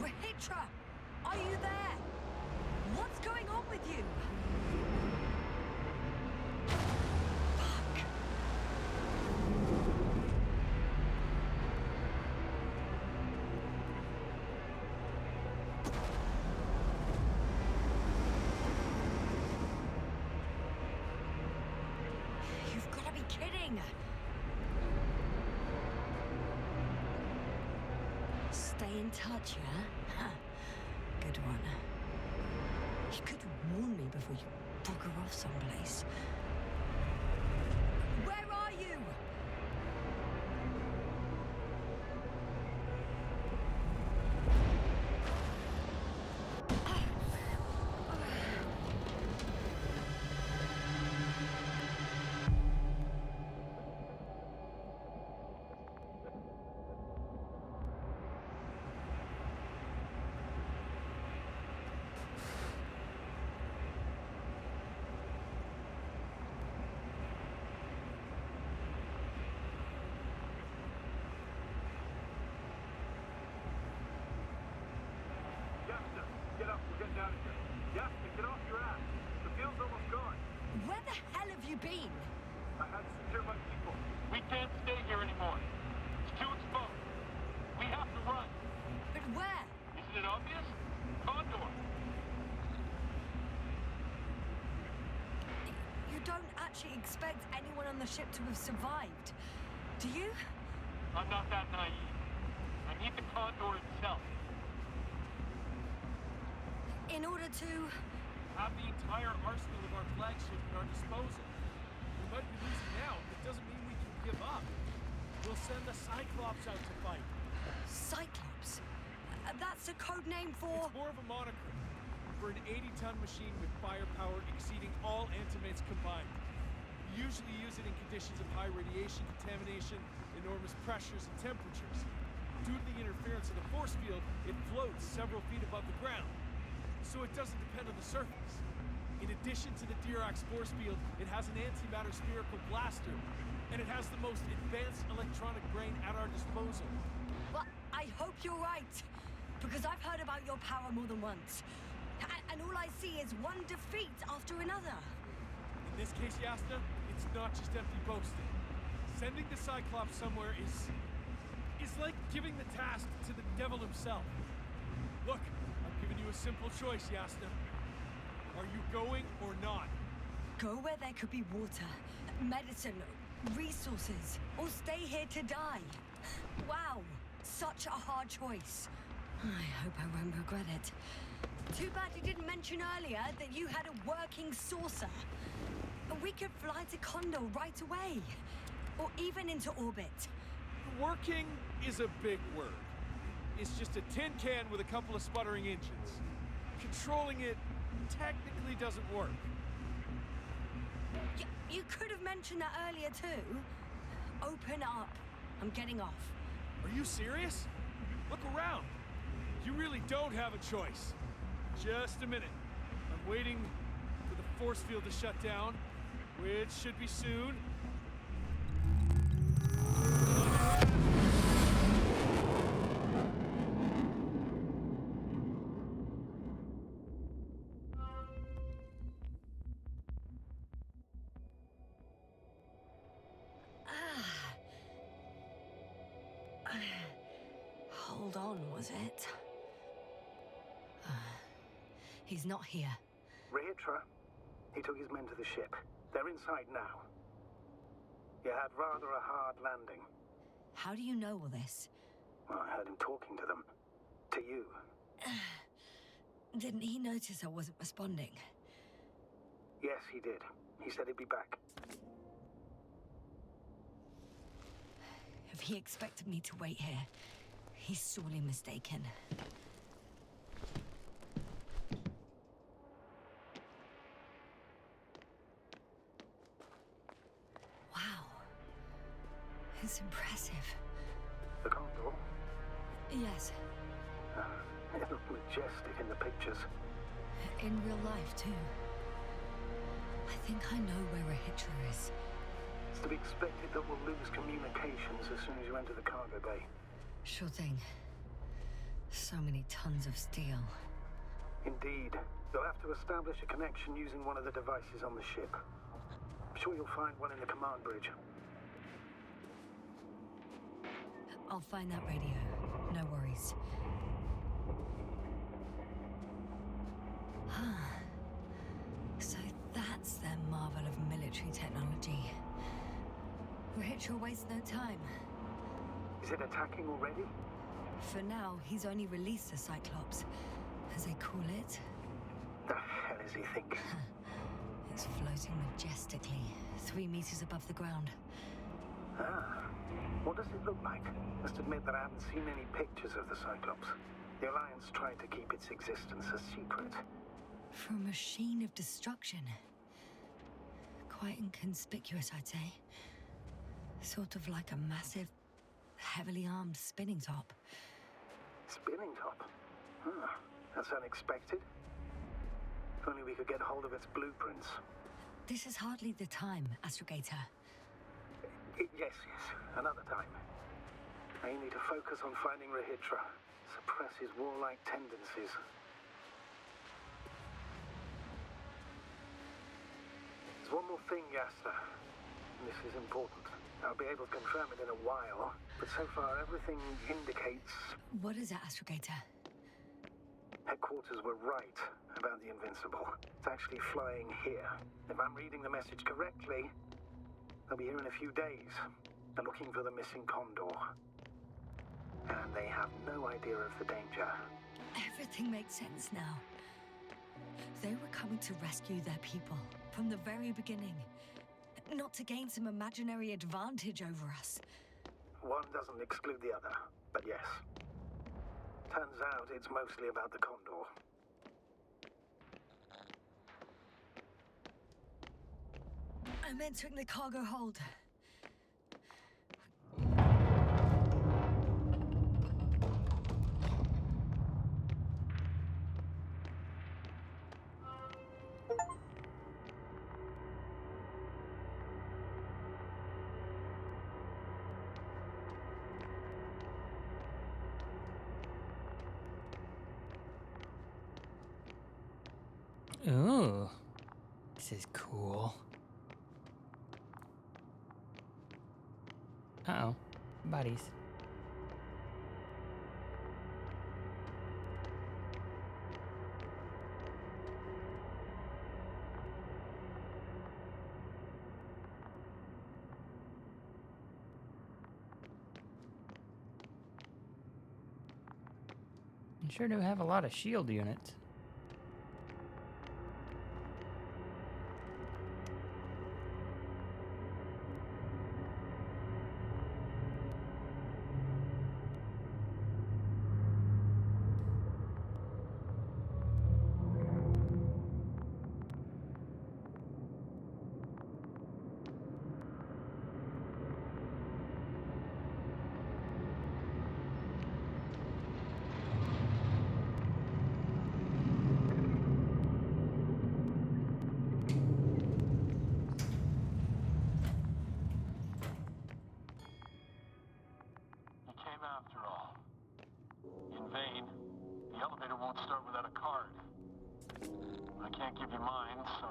Rahitra, are you there? What's going on with you? Fuck. You've got to be kidding. Stay in touch, yeah? Huh. Good one. You could warn me before you bugger off someplace. Where are you? Yasta, get up. We're getting out of here. Yasta, get off your ass. The field's almost gone. Where the hell have you been? I had to secure my people. We can't stay here anymore. It's too exposed. We have to run. But where? Isn't it obvious? Condor. You don't actually expect anyone on the ship to have survived, do you? I'm not that naive. I need the Condor itself. In order to... Have the entire arsenal of our flagship at our disposal. We might be losing now, but it doesn't mean we can give up. We'll send the Cyclops out to fight. Cyclops? That's a code name for... It's more of a moniker. For an 80-ton machine with firepower exceeding all Antimates combined. We usually use it in conditions of high radiation contamination, enormous pressures and temperatures. Due to the interference of the force field, it floats several feet above the ground. So it doesn't depend on the surface. In addition to the Dirac force field, it has an antimatter spherical blaster, and it has the most advanced electronic brain at our disposal. Well, I hope you're right, because I've heard about your power more than once. And all I see is one defeat after another. In this case, Yasna, it's not just empty boasting. Sending the Cyclops somewhere is like giving the task to the devil himself. Look, I'm giving you a simple choice, Yasna. Are you going or not? Go where there could be water, medicine, resources, or stay here to die. Wow, such a hard choice. I hope I won't regret it. Too bad you didn't mention earlier that you had a working saucer. We could fly to Condor right away, or even into orbit. Working is a big word. It's just a tin can with a couple of sputtering engines. Controlling it technically doesn't work. You could have mentioned that earlier too. Open up. I'm getting off. Are you serious? Look around. You really don't have a choice. Just a minute. I'm waiting for the force field to shut down, which should be soon. Hold on, was it? He's not here. Rahitra, he took his men to the ship. They're inside now. You had rather a hard landing. How do you know all this? Well, I heard him talking to them. To you. Didn't he notice I wasn't responding? Yes, he did. He said he'd be back. If he expected me to wait here, he's sorely mistaken. Wow. It's impressive. The Condor? Yes. It looked majestic in the pictures. In real life, too. I think I know where Rahitra is. It's to be expected that we'll lose communications as soon as you enter the cargo bay. Sure thing. So many tons of steel. Indeed. You'll have to establish a connection using one of the devices on the ship. I'm sure you'll find one in the command bridge. I'll find that radio. No worries. So that's their marvel of military technology. Rahitra wastes no time. Is it attacking already? For now, he's only released the Cyclops, as they call it. The hell is he thinking? It's floating majestically, 3 meters above the ground. Ah. What does it look like? Must admit that I haven't seen any pictures of the Cyclops. The Alliance tried to keep its existence a secret. For a machine of destruction. Quite inconspicuous, I'd say. Sort of like a massive, heavily armed spinning top. Spinning top? Huh. That's unexpected. If only we could get hold of its blueprints. This is hardly the time, Astrogator. Yes. Another time. Now you need to focus on finding Rahitra. Suppress his warlike tendencies. There's one more thing, Yasta. This is important. I'll be able to confirm it in a while, but so far everything indicates... What is it, Astrogator? Headquarters were right about the Invincible. It's actually flying here. If I'm reading the message correctly, they'll be here in a few days. They're looking for the missing Condor. And they have no idea of the danger. Everything makes sense now. They were coming to rescue their people from the very beginning. Not to gain some imaginary advantage over us. One doesn't exclude the other, but yes. Turns out it's mostly about the Condor. I'm entering the cargo hold. Ooh, this is cool. Uh-oh, buddies. You sure do have a lot of shield units. After all. In vain. The elevator won't start without a card. I can't give you mine, so...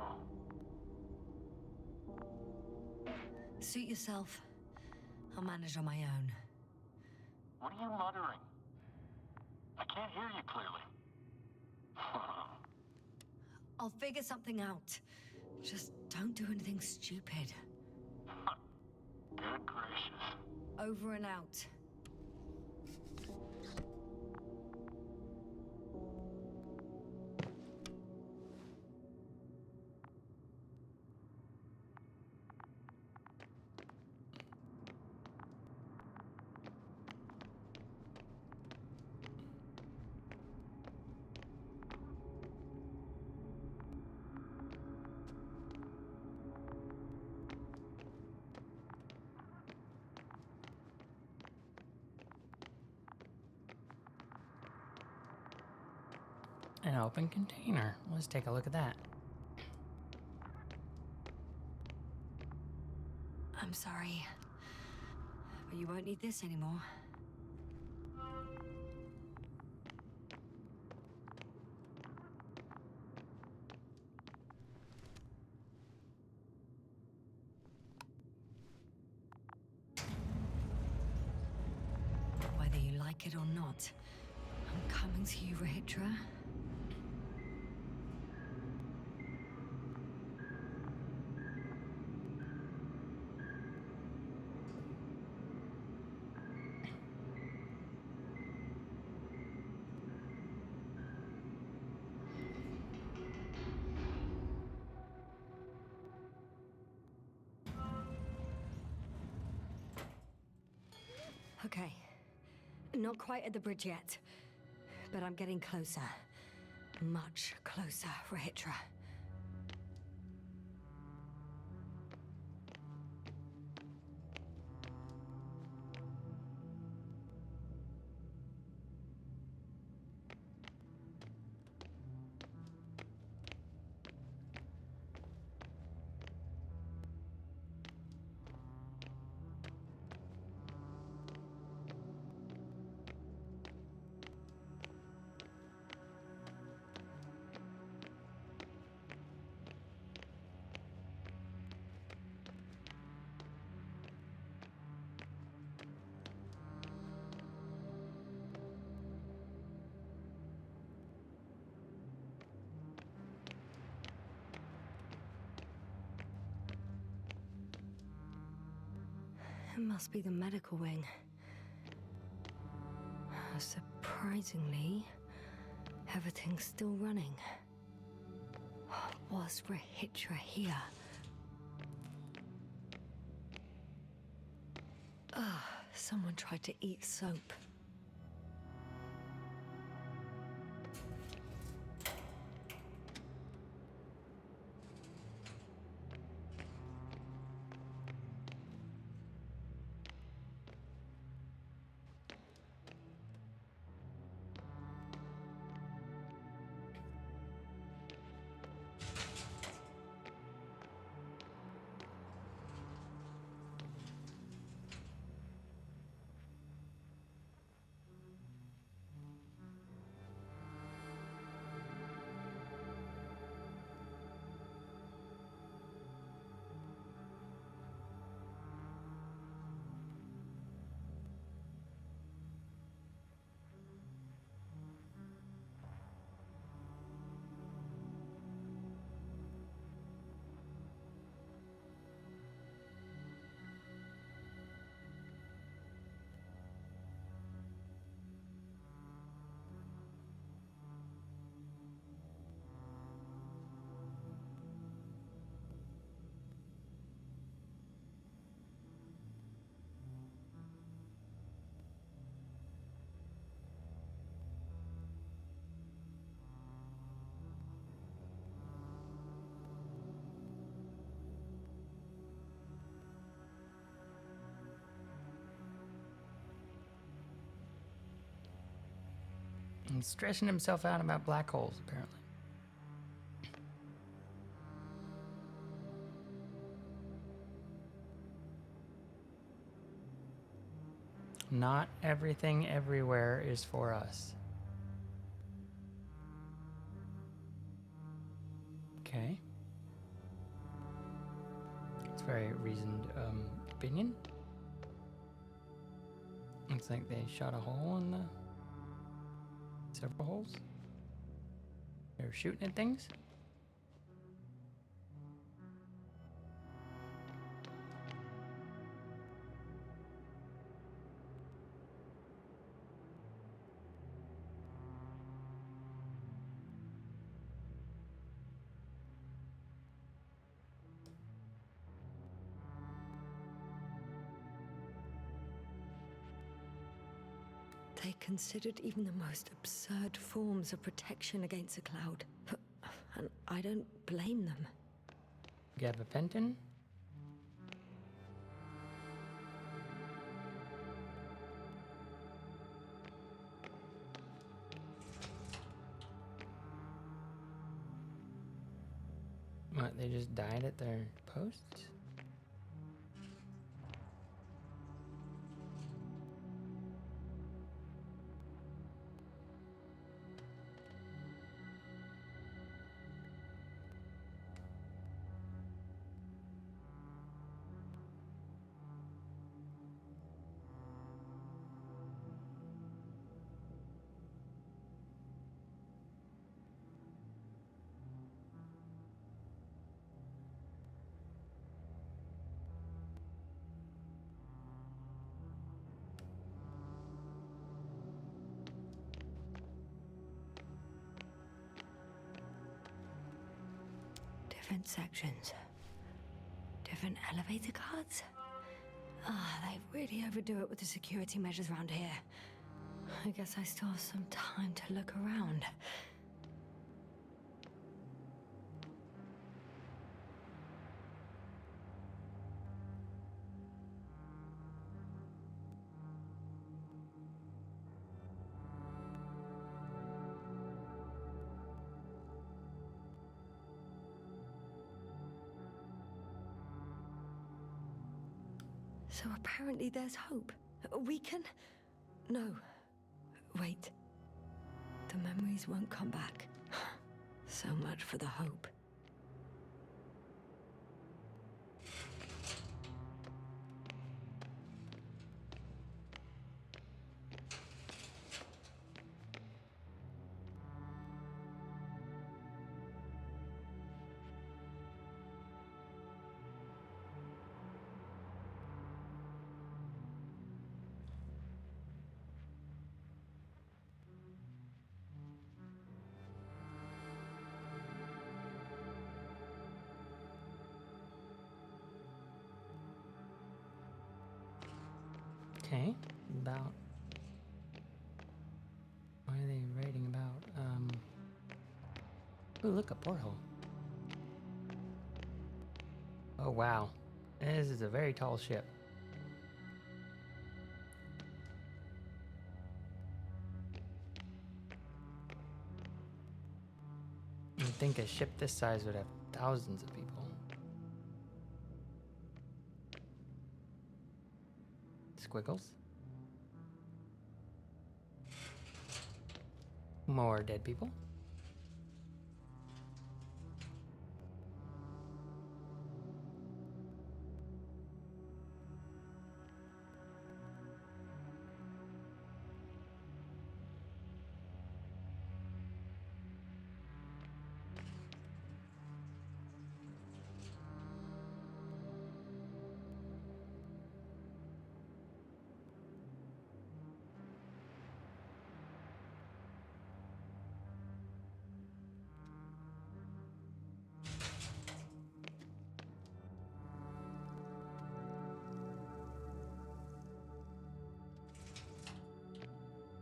Suit yourself. I'll manage on my own. What are you muttering? I can't hear you clearly. I'll figure something out. Just don't do anything stupid. Good gracious. Over and out. An open container. Let's take a look at that. I'm sorry, but you won't need this anymore. Whether you like it or not, I'm coming to you, Rahitra. Okay. Not quite at the bridge yet, but I'm getting closer. Much closer, Rahitra. It must be the medical wing. Surprisingly, everything's still running. Was Rahitra here? Someone tried to eat soap. He's stressing himself out about black holes, apparently. Not everything everywhere is for us. Okay. It's a very reasoned opinion. Looks like they shot a hole in the... several holes. They're shooting at things. They considered even the most absurd forms of protection against a cloud. And I don't blame them. Gabapentin? What, they just died at their posts? Different sections. Different elevator cards. They really overdo it with the security measures around here. I guess I still have some time to look around. So apparently there's hope. We can... No. Wait. The memories won't come back. So much for the hope. Okay, about... What are they writing about? Oh, look, a porthole. Oh, wow. This is a very tall ship. You'd think a ship this size would have thousands of people. Squiggles. More dead people.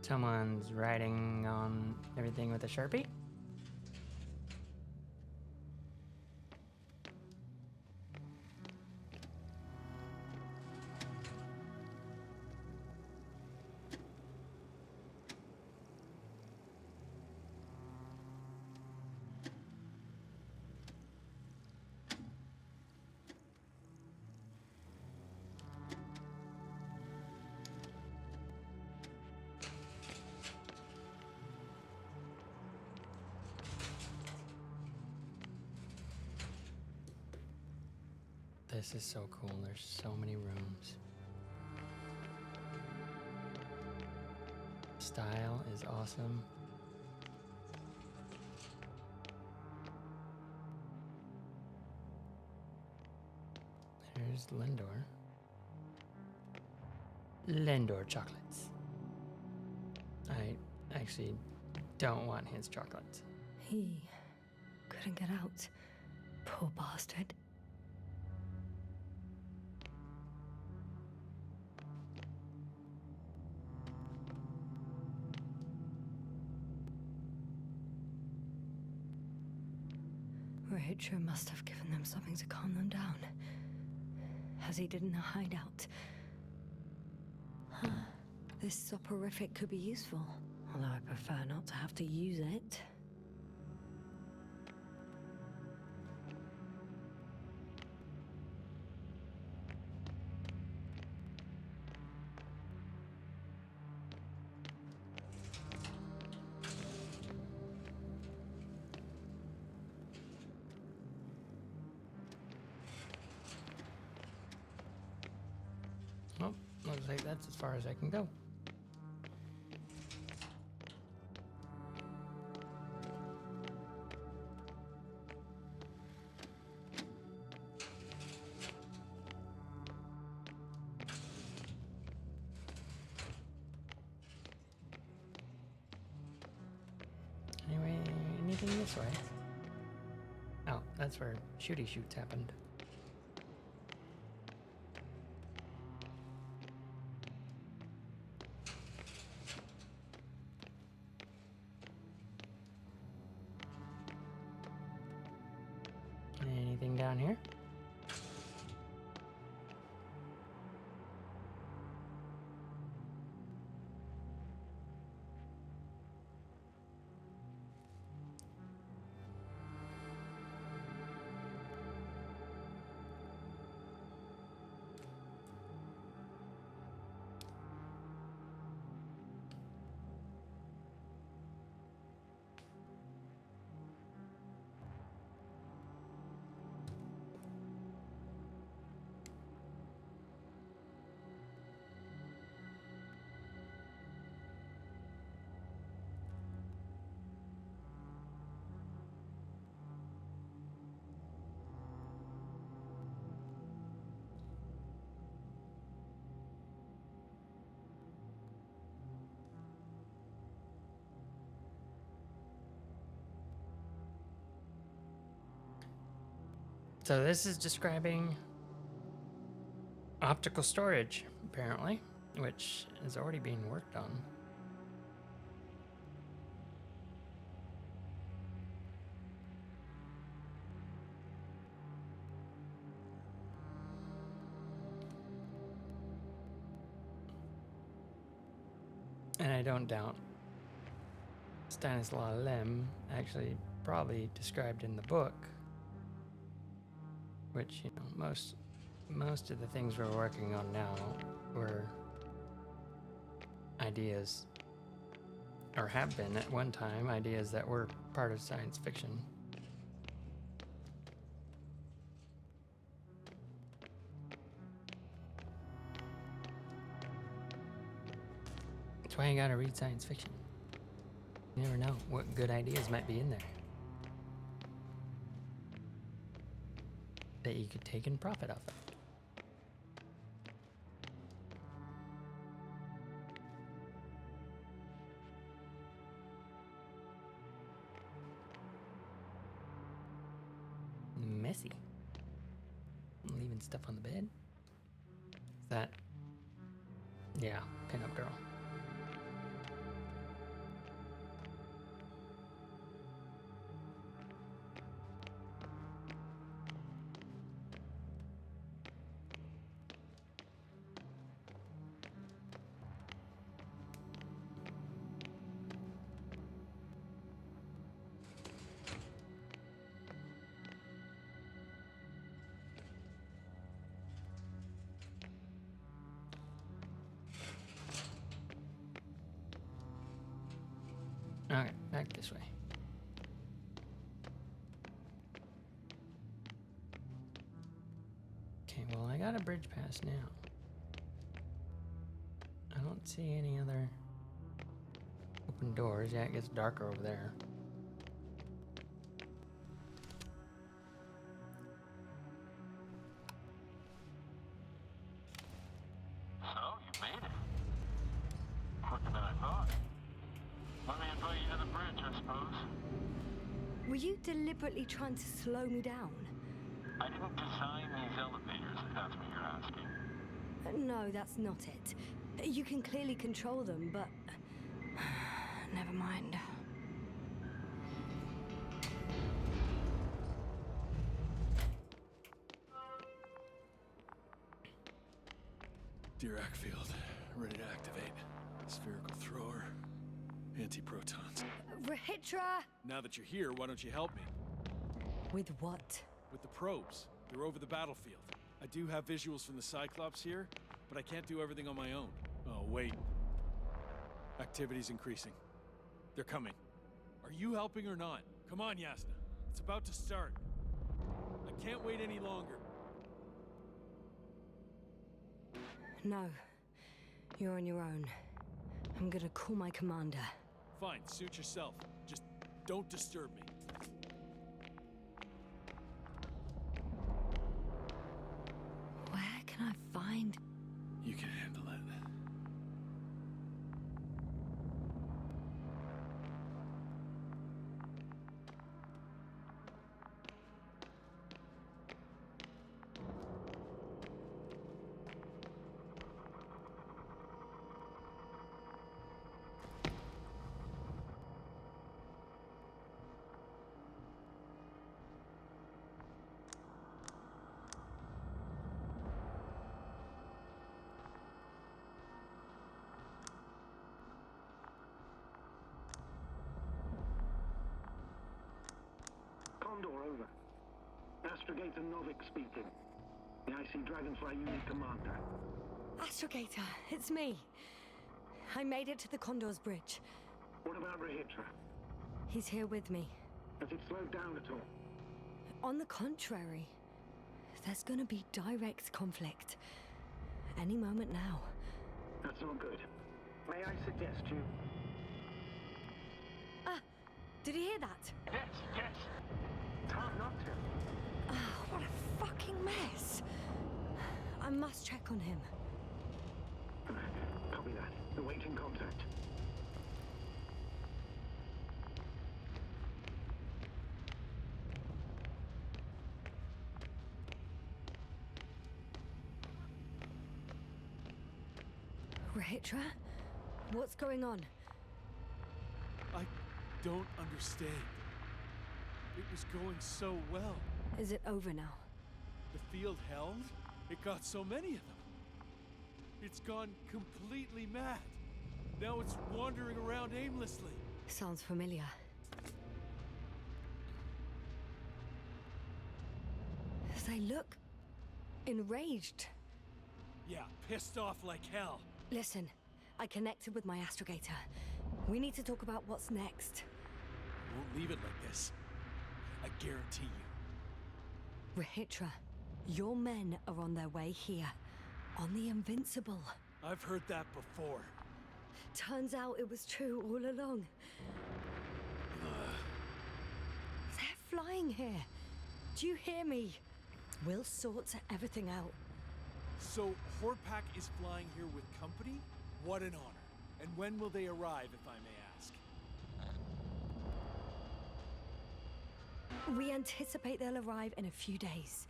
Someone's writing on everything with a Sharpie. This is so cool. There's so many rooms. Style is awesome. There's Lindor. Lindor chocolates. I actually don't want his chocolates. He couldn't get out. Poor bastard. Richard must have given them something to calm them down, as he did in the hideout. Huh. This soporific could be useful, although I prefer not to have to use it. Well, looks like that's as far as I can go. Anyway, anything this way? Oh, that's where shooty shoots happened. Anything down here? So this is describing optical storage, apparently, which is already being worked on. And I don't doubt Stanislaw Lem actually probably described in the book, which, you know, most of the things we're working on now were ideas, or have been at one time, ideas that were part of science fiction. That's why you gotta read science fiction. You never know what good ideas might be in there that you could take and profit off of. Messy. Leaving stuff on the bed. Is that? Yeah, pinup girl. Okay, back this way. Okay, well, I got a bridge pass now. I don't see any other open doors. Yeah, it gets darker over there. So, you made it. Quicker than I thought. Let me invite you to the bridge, I suppose. Were you deliberately trying to slow me down? I didn't design these elevators, if that's what you're asking. No, that's not it. You can clearly control them, but... never mind. Dirac field, ready to activate. Spherical thrower, anti-protons. Rahitra! Now that you're here, why don't you help me? With what? With the probes. They're over the battlefield. I do have visuals from the Cyclops here, but I can't do everything on my own. Oh, wait. Activity's increasing. They're coming. Are you helping or not? Come on, Yasna. It's about to start. I can't wait any longer. No. You're on your own. I'm gonna call my commander. Fine, suit yourself. Just don't disturb me. Where can I find... You can handle it. Condor, over. Astrogator Novik speaking. The IC Dragonfly Unit Commander. Astrogator, it's me. I made it to the Condor's bridge. What about Rahitra? He's here with me. Has it slowed down at all? On the contrary, there's gonna be direct conflict. Any moment now. That's not good. May I suggest you... Did you hear that? Yes, yes. It's hard not to. What a fucking mess. I must check on him. Copy that. Awaiting contact. Rahitra? What's going on? I don't understand. It was going so well. Is it over now? The field held? It got so many of them. It's gone completely mad. Now it's wandering around aimlessly. Sounds familiar. They look enraged. Yeah, pissed off like hell. Listen, I connected with my astrogator. We need to talk about what's next. Won't leave it like this. I guarantee you. Rahitra, your men are on their way here. On the Invincible. I've heard that before. Turns out it was true all along. They're flying here. Do you hear me? We'll sort everything out. So, Horpak is flying here with company? What an honor. And when will they arrive, if I may ask? We anticipate they'll arrive in a few days.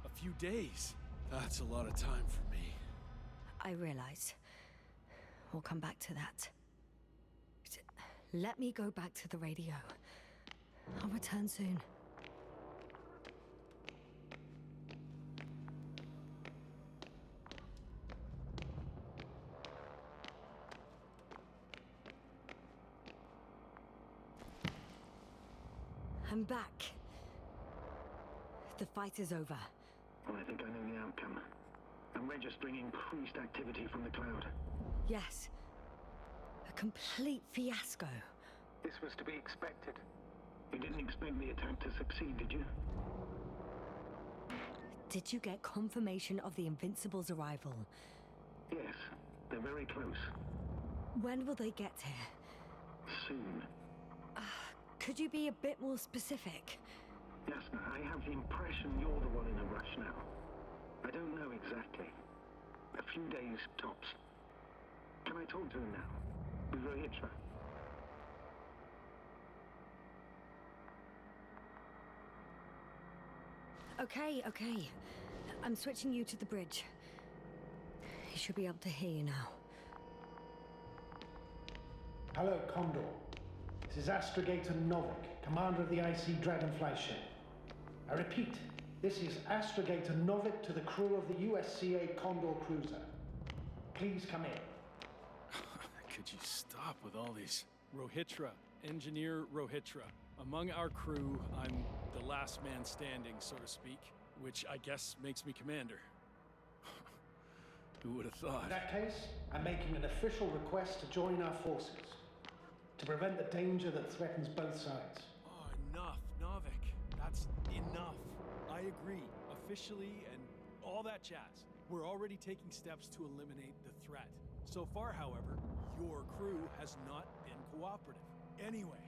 A few days? That's a lot of time for me. I realize. We'll come back to that. Let me go back to the radio. I'll return soon. I'm back. The fight is over. Well, I think I know the outcome. I'm registering increased activity from the cloud. Yes. A complete fiasco. This was to be expected. You didn't expect the attack to succeed, did you? Did you get confirmation of the Invincible's arrival? Yes, they're very close. When will they get here? Soon. Could you be a bit more specific? Yasna, I have the impression you're the one in a rush now. I don't know exactly. A few days, tops. Can I talk to him now? With Rahitra? Okay. I'm switching you to the bridge. He should be able to hear you now. Hello, Condor. This is Astrogator Novik, commander of the IC Dragonfly ship. I repeat, This is Astrogator Novik to the crew of the USCA Condor cruiser. Please come in. Could you stop with all these? Rohitra, Engineer Rohitra. Among our crew, I'm the last man standing, so to speak, which I guess makes me commander. Who would have thought? In that case, I'm making an official request to join our forces to prevent the danger that threatens both sides. Oh, enough, Novik. That's enough. I agree, officially and all that jazz. We're already taking steps to eliminate the threat. So far, however, your crew has not been cooperative. Anyway,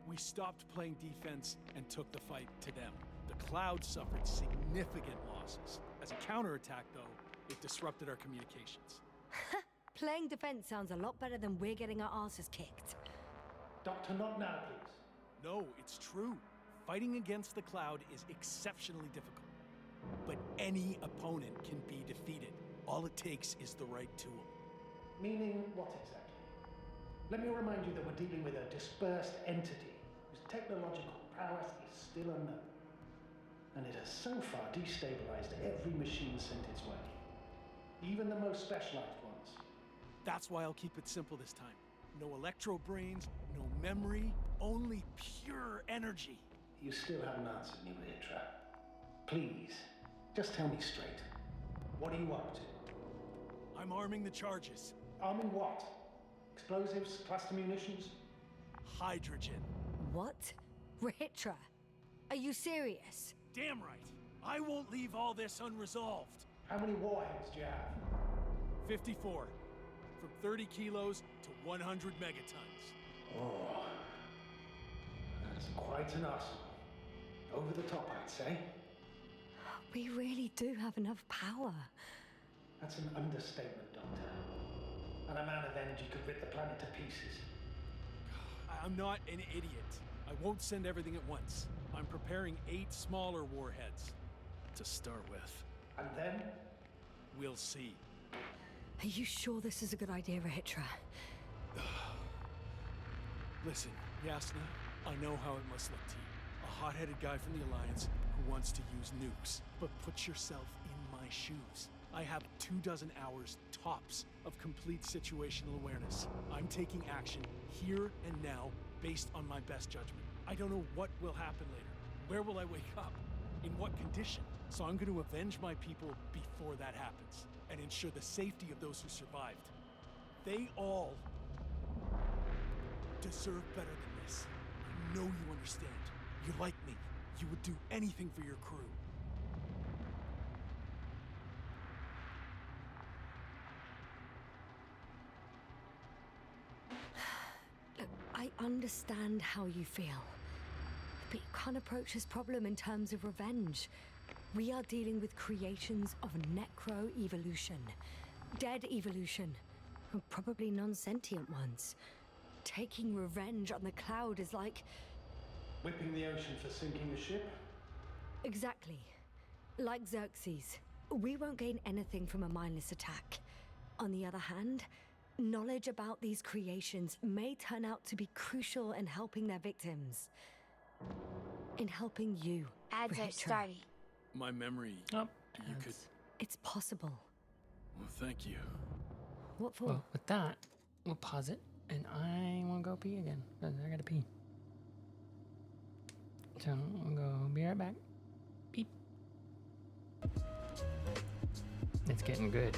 we stopped playing defense and took the fight to them. The Cloud suffered significant losses. As a counterattack, though, it disrupted our communications. Playing defense sounds a lot better than we're getting our asses kicked. Doctor, not now, please. No, it's true. Fighting against the Cloud is exceptionally difficult. But any opponent can be defeated. All it takes is the right tool. Meaning what exactly? Let me remind you that we're dealing with a dispersed entity whose technological prowess is still unknown. And it has so far destabilized every machine sent its way. Even the most specialized ones. That's why I'll keep it simple this time. No electro brains, no memory, only pure energy. You still haven't answered me, Ritra. Please, just tell me straight. What are you up to? I'm arming the charges. Arming what? Explosives, cluster munitions? Hydrogen. What? Rahitra, are you serious? Damn right. I won't leave all this unresolved. How many warheads do you have? 54. From 30 kilos to 100 megatons. Oh, that's quite an arsenal. Over the top, I'd say. We really do have enough power. That's an understatement, Doctor. An amount of energy could rip the planet to pieces. I'm not an idiot. I won't send everything at once. I'm preparing 8 smaller warheads to start with. And then? We'll see. Are you sure this is a good idea, Rahitra? Listen, Yasna, I know how it must look to you. A hot-headed guy from the Alliance who wants to use nukes. But put yourself in my shoes. I have 24 hours tops of complete situational awareness. I'm taking action here and now based on my best judgment. I don't know what will happen later. Where will I wake up? In what condition? So I'm going to avenge my people before that happens and ensure the safety of those who survived. They all deserve better than this. I know you understand. You're like me. You would do anything for your crew. Look, I understand how you feel. But you can't approach this problem in terms of revenge. We are dealing with creations of necro-evolution. Dead evolution. And probably non-sentient ones. Taking revenge on the Cloud is like... Whipping the ocean for sinking the ship? Exactly. Like Xerxes. We won't gain anything from a mindless attack. On the other hand, knowledge about these creations may turn out to be crucial in helping their victims. In helping you. Ads are Rahitra. starting. My memory. Oh, you could. It's possible. Well, thank you. What for? Well, with that, we'll pause it, and I want to go pee again, because I gotta pee. So, I'll go be right back. Beep. It's getting good.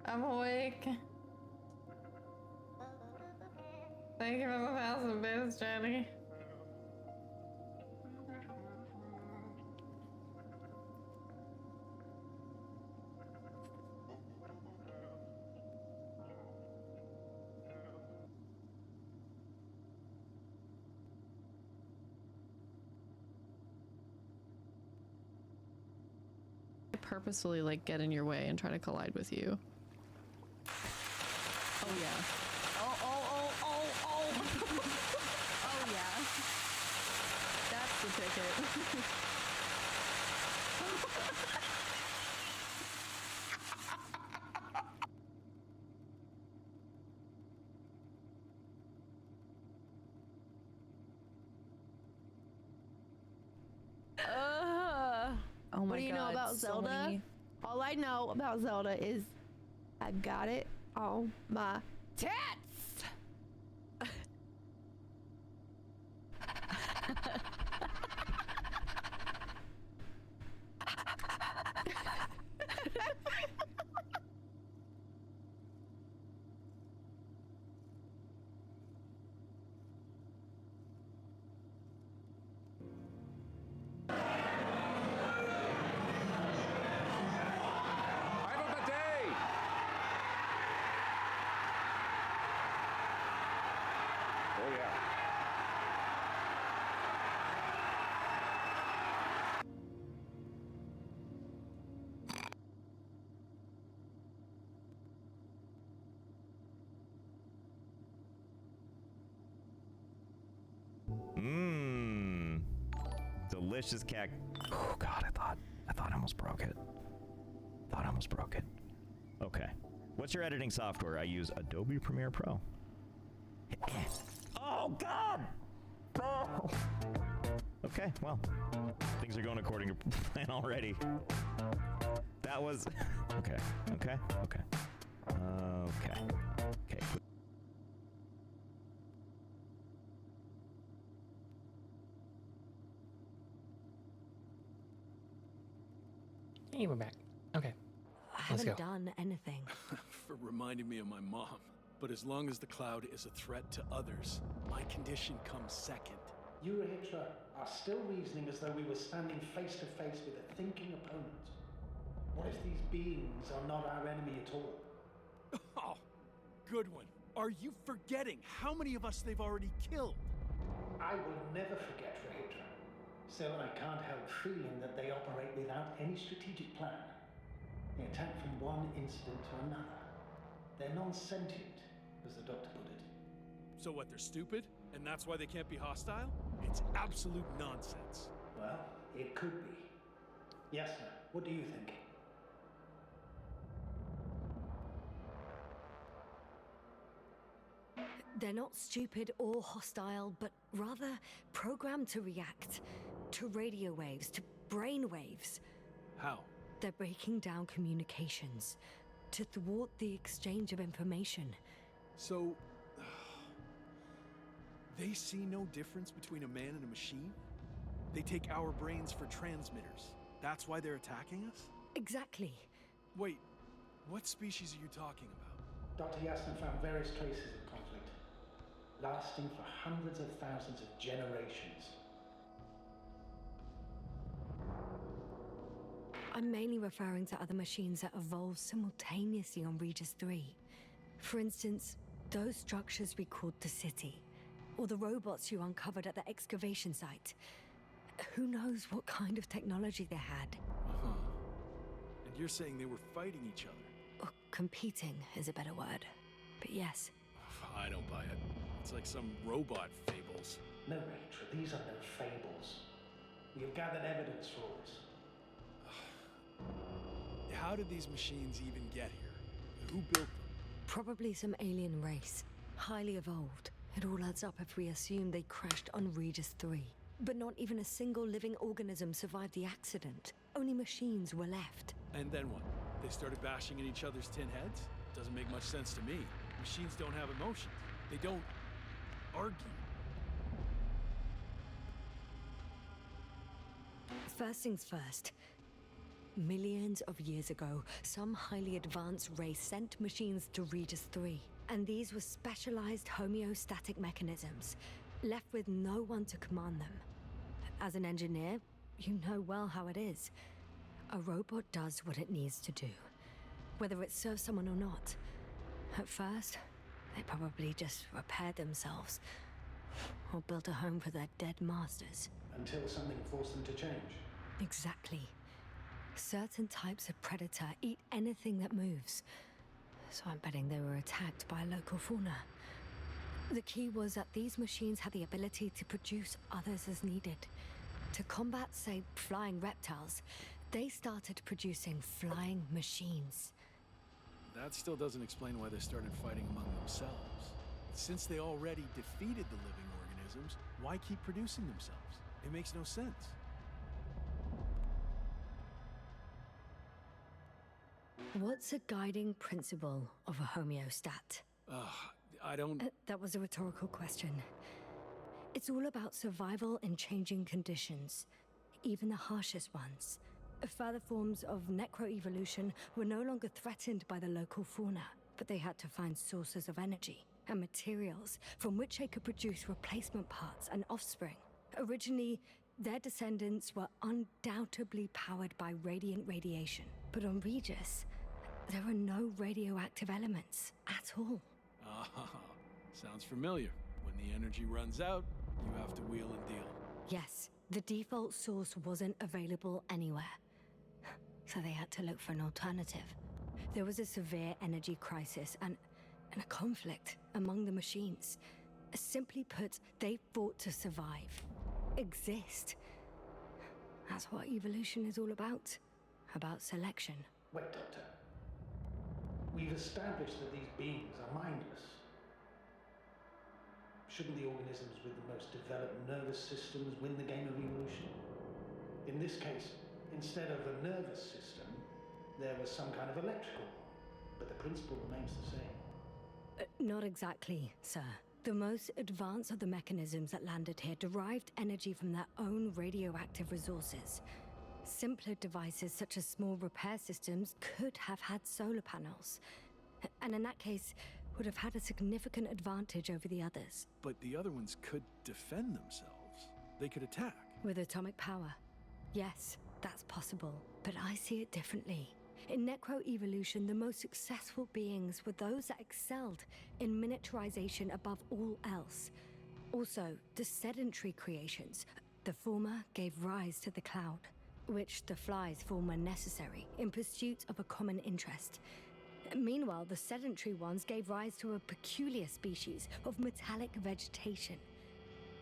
I'm awake. Thank you for the 1,000 bits, Jenny. purposefully like get in your way and try to collide with you. Oh yeah. Oh. Oh yeah. That's the ticket. Oh my god. What do you know about Zelda? All I know about Zelda is I got it on my tits. Oh yeah. Mmm. Delicious cat. Oh god, I thought I almost broke it. Okay. What's your editing software? I use Adobe Premiere Pro. Oh god! Oh. Okay, well, things are going according to plan already. That was okay. Hey, we're back. Okay. I Let's haven't go. done anything. For reminding me of my mom. But as long as the cloud is a threat to others, my condition comes second. You, Rahitra, are still reasoning as though we were standing face to face with a thinking opponent. What if these beings are not our enemy at all? Oh, good one. Are you forgetting how many of us they've already killed? I will never forget, Rahitra. Still, I can't help feeling that they operate without any strategic plan. They attack from one incident to another. They're non-sentient, as the doctor put it. So what, they're stupid? And that's why they can't be hostile? It's absolute nonsense. Well, it could be. Yes, sir. What do you think? They're not stupid or hostile, but rather programmed to react to radio waves, to brain waves. How? They're breaking down communications to thwart the exchange of information. So, they see no difference between a man and a machine? They take our brains for transmitters. That's why they're attacking us? Exactly. Wait, what species are you talking about? Dr. Yasna found various traces of conflict, lasting for hundreds of thousands of generations. I'm mainly referring to other machines that evolved simultaneously on Regis 3. For instance, those structures we called the city, or the robots you uncovered at the excavation site. Who knows what kind of technology they had? Uh-huh. And you're saying they were fighting each other? Or competing is a better word. But yes. I don't buy it. It's like some robot fables. No, Rachel, these are no fables. We have gathered evidence for all this. How did these machines even get here? Who built them? Probably some alien race. Highly evolved. It all adds up if we assume they crashed on Regis 3. But not even a single living organism survived the accident. Only machines were left. And then what? They started bashing in each other's tin heads? Doesn't make much sense to me. Machines don't have emotions. They don't argue. First things first. Millions of years ago, some highly advanced race sent machines to Regis 3. And these were specialized homeostatic mechanisms, left with no one to command them. As an engineer, you know well how it is. A robot does what it needs to do, whether it serves someone or not. At first, they probably just repaired themselves, or built a home for their dead masters. Until something forced them to change. Exactly. Certain types of predator eat anything that moves. So I'm betting they were attacked by local fauna. The key was that these machines had the ability to produce others as needed. To combat, say, flying reptiles, they started producing flying machines. That still doesn't explain why they started fighting among themselves. Since they already defeated the living organisms, why keep producing themselves? It makes no sense. What's a guiding principle of a homeostat? I don't... That was a rhetorical question. It's all about survival in changing conditions, even the harshest ones. Further forms of necroevolution were no longer threatened by the local fauna, but they had to find sources of energy and materials from which they could produce replacement parts and offspring. Originally, their descendants were undoubtedly powered by radiant radiation, but on Regis, there are no radioactive elements at all. Ah, sounds familiar. When the energy runs out, you have to wheel and deal. Yes, the default source wasn't available anywhere, so they had to look for an alternative. There was a severe energy crisis and a conflict among the machines. Simply put, they fought to survive, exist. That's what evolution is all about selection. Wait, Doctor. We've established that these beings are mindless. Shouldn't the organisms with the most developed nervous systems win the game of evolution? In this case, instead of a nervous system, there was some kind of electrical one, but the principle remains the same. Not exactly, sir. The most advanced of the mechanisms that landed here derived energy from their own radioactive resources. Simpler devices such as small repair systems could have had solar panels, and in that case, would have had a significant advantage over the others. But the other ones could defend themselves. They could attack. With atomic power, yes, that's possible, but I see it differently. In necroevolution, the most successful beings were those that excelled in miniaturization above all else. Also, the sedentary creations, the former gave rise to the cloud, which the flies form when necessary in pursuit of a common interest. Meanwhile, the sedentary ones gave rise to a peculiar species of metallic vegetation.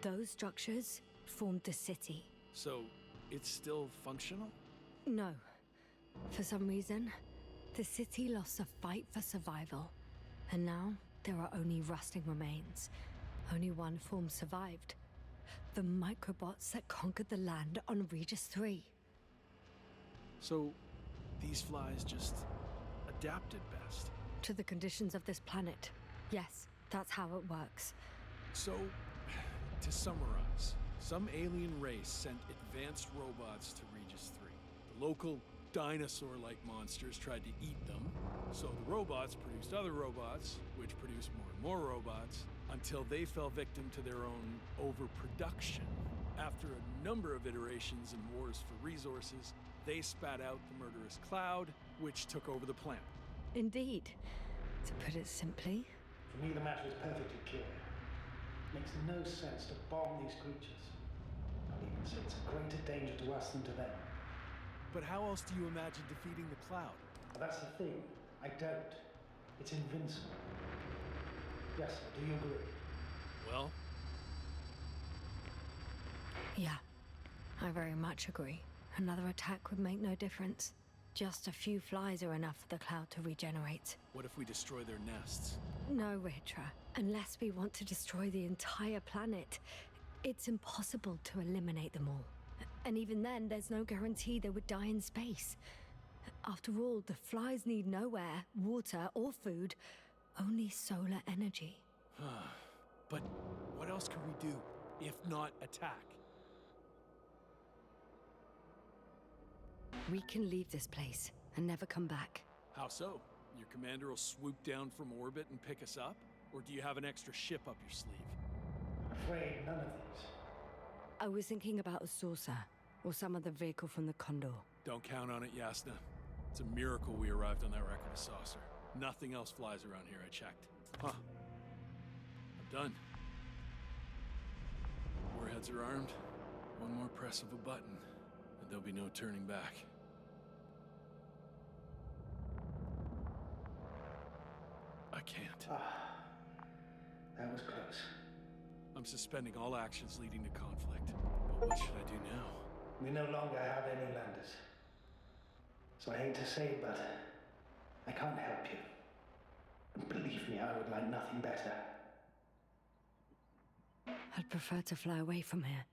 Those structures formed the city. So, it's still functional? No. For some reason, the city lost the fight for survival. And now, there are only rusting remains. Only one form survived. The microbots that conquered the land on Regis 3. So, these flies just adapted best? To the conditions of this planet. Yes, that's how it works. So, to summarize, some alien race sent advanced robots to Regis 3. The local dinosaur-like monsters tried to eat them, so the robots produced other robots, which produced more and more robots, until they fell victim to their own overproduction. After a number of iterations and wars for resources, they spat out the murderous cloud, which took over the planet. Indeed. To put it simply... For me, the matter is perfectly clear. Makes no sense to bomb these creatures. I'll even say it's a greater danger to us than to them. But how else do you imagine defeating the cloud? Well, that's the thing. I don't. It's invincible. Yes, sir, do you agree? Well? Yeah, I very much agree. Another attack would make no difference. Just a few flies are enough for the cloud to regenerate. What if we destroy their nests? No, Ritra. Unless we want to destroy the entire planet, it's impossible to eliminate them all. And even then, there's no guarantee they would die in space. After all, the flies need no air, water, or food, only solar energy. But what else can we do, if not attack? We can leave this place and never come back. How so? Your commander will swoop down from orbit and pick us up? Or do you have an extra ship up your sleeve? I'm afraid none of these. I was thinking about a saucer, or some other vehicle from the Condor. Don't count on it, Yasna. It's a miracle we arrived on that wreck of a saucer. Nothing else flies around here, I checked. Huh. I'm done. Warheads are armed. One more press of a button, and there'll be no turning back. That was close. I'm suspending all actions leading to conflict. But what should I do now? We no longer have any landers. So I hate to say it, but I can't help you. And believe me, I would like nothing better. I'd prefer to fly away from here.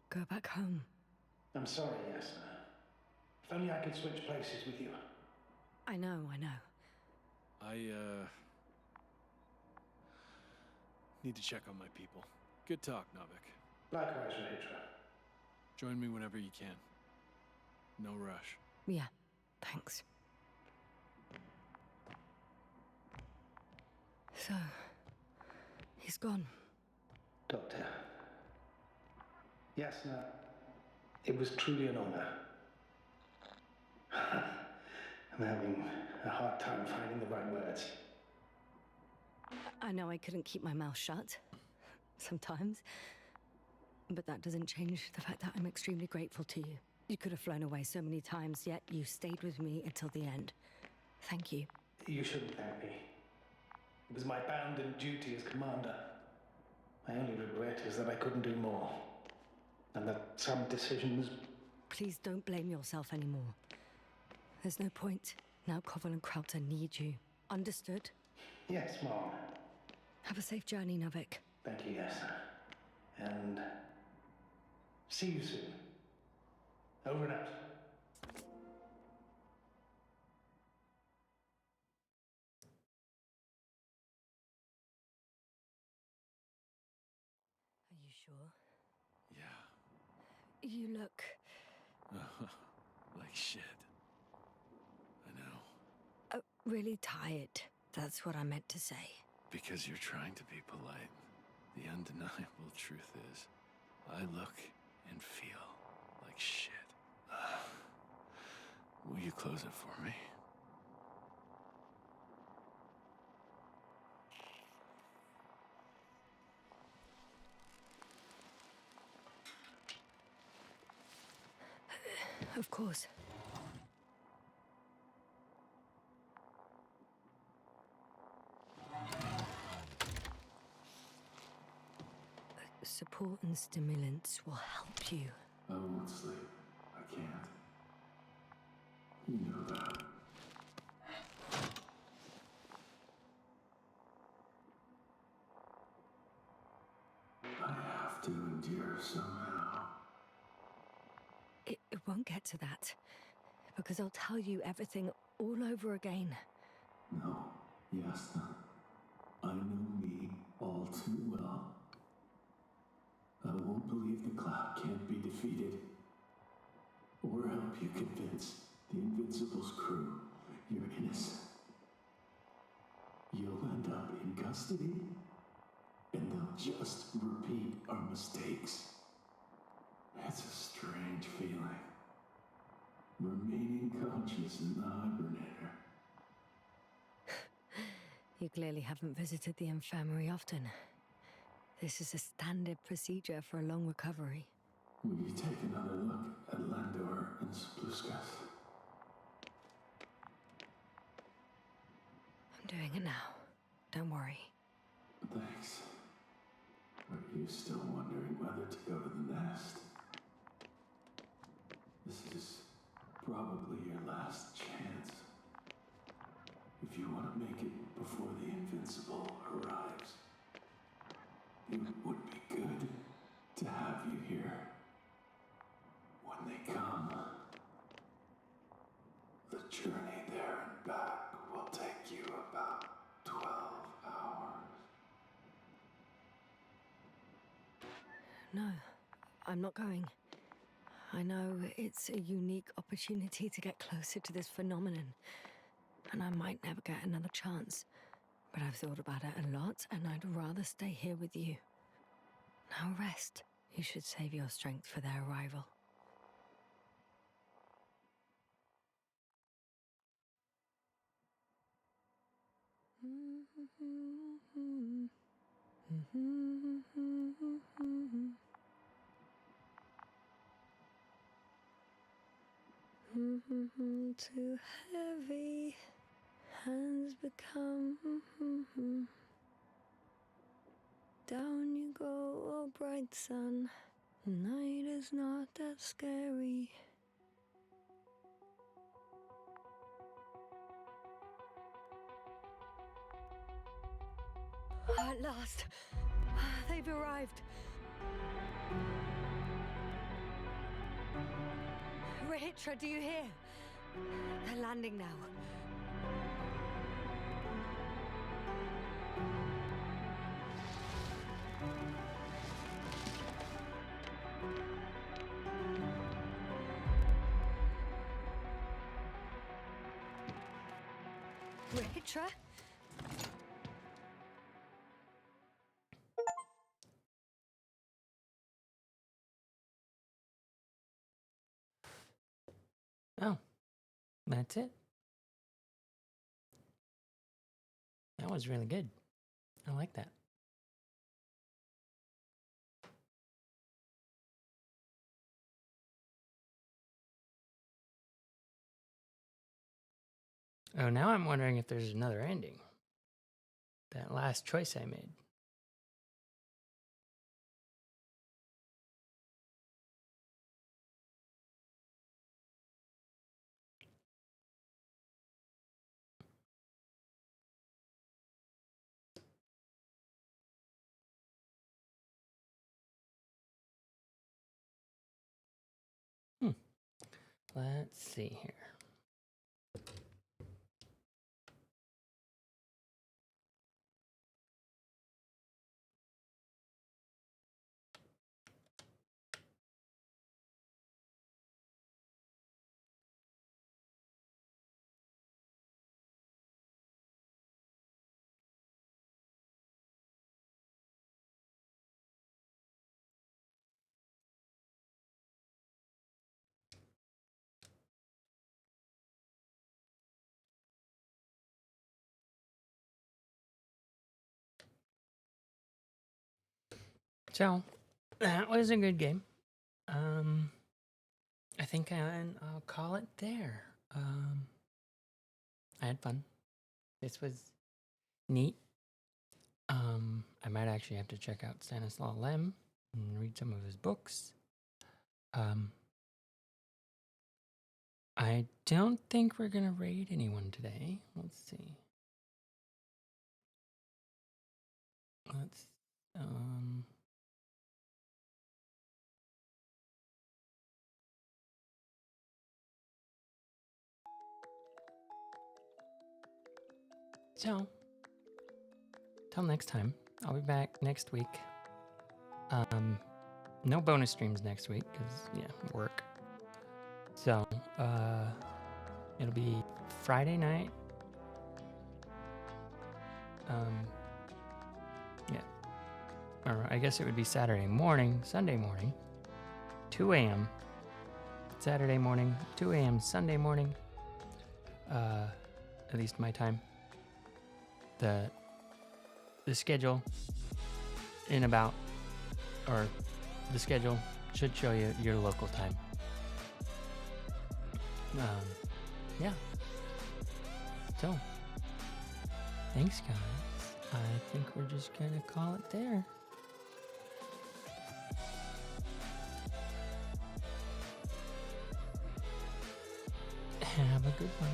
Go back home. I'm sorry, Yasna. If only I could switch places with you. I know. I need to check on my people. Good talk, Navik. Likewise, Rahitra. Join me whenever you can. No rush. Yeah, thanks. So, he's gone. Doctor. Yasna, it was truly an honor. I'm having a hard time finding the right words. I know I couldn't keep my mouth shut. Sometimes. But that doesn't change the fact that I'm extremely grateful to you. You could have flown away so many times, yet you stayed with me until the end. Thank you. You shouldn't thank me. It was my bounden duty as commander. My only regret is that I couldn't do more. And that some decisions... Please don't blame yourself anymore. There's no point. Now Koval and Krauter need you. Understood? Yes, Mom. Have a safe journey, Navik. Thank you, Yasna. And... see you soon. Over and out. Are you sure? Yeah. You look... like shit. I know. really tired. That's what I meant to say. Because you're trying to be polite. The undeniable truth is, I look and feel like shit. Will you close it for me? Of course. Support and stimulants will help you. I won't sleep. I can't. You know that. I have to endure somehow. It won't get to that. Because I'll tell you everything all over again. No, Yasna. I know me all too well. I won't believe the cloud can't be defeated. Or help you convince the Invincible's crew you're innocent. You'll end up in custody, and they'll just repeat our mistakes. It's a strange feeling. Remaining conscious in the hibernator. You clearly haven't visited the infirmary often. This is a standard procedure for a long recovery. Will you take another look at Landor and Spluskas? I'm doing it now. Don't worry. Thanks. Are you still wondering whether to go to the nest? This is probably your last chance. If you want to make it before the Invincible arrives, it would be good to have you here. When they come, the journey there and back will take you about 12 hours. No, I'm not going. I know it's a unique opportunity to get closer to this phenomenon, and I might never get another chance. But I've thought about it a lot, and I'd rather stay here with you. Now rest. You should save your strength for their arrival. Too heavy, hands become Down you go, oh bright sun. Night is not that scary. At last, they've arrived. Rahitra, do you hear? They're landing now. Rahitra? Oh, that's it. That was really good. I like that. Oh, now I'm wondering if there's another ending. That last choice I made. Let's see here. So, that was a good game. I think I'll call it there. I had fun. This was neat. I might actually have to check out Stanislaw Lem and read some of his books. I don't think we're gonna raid anyone today. Let's see. So, till next time, I'll be back next week. No bonus streams next week, because, yeah, work. So, it'll be Friday night. Yeah. Or I guess it would be Saturday morning, Sunday morning, 2 a.m. Saturday morning, 2 a.m. Sunday morning. At least my time. The schedule the schedule should show you your local time. Yeah. So, thanks guys. I think we're just gonna call it there. Have a good one.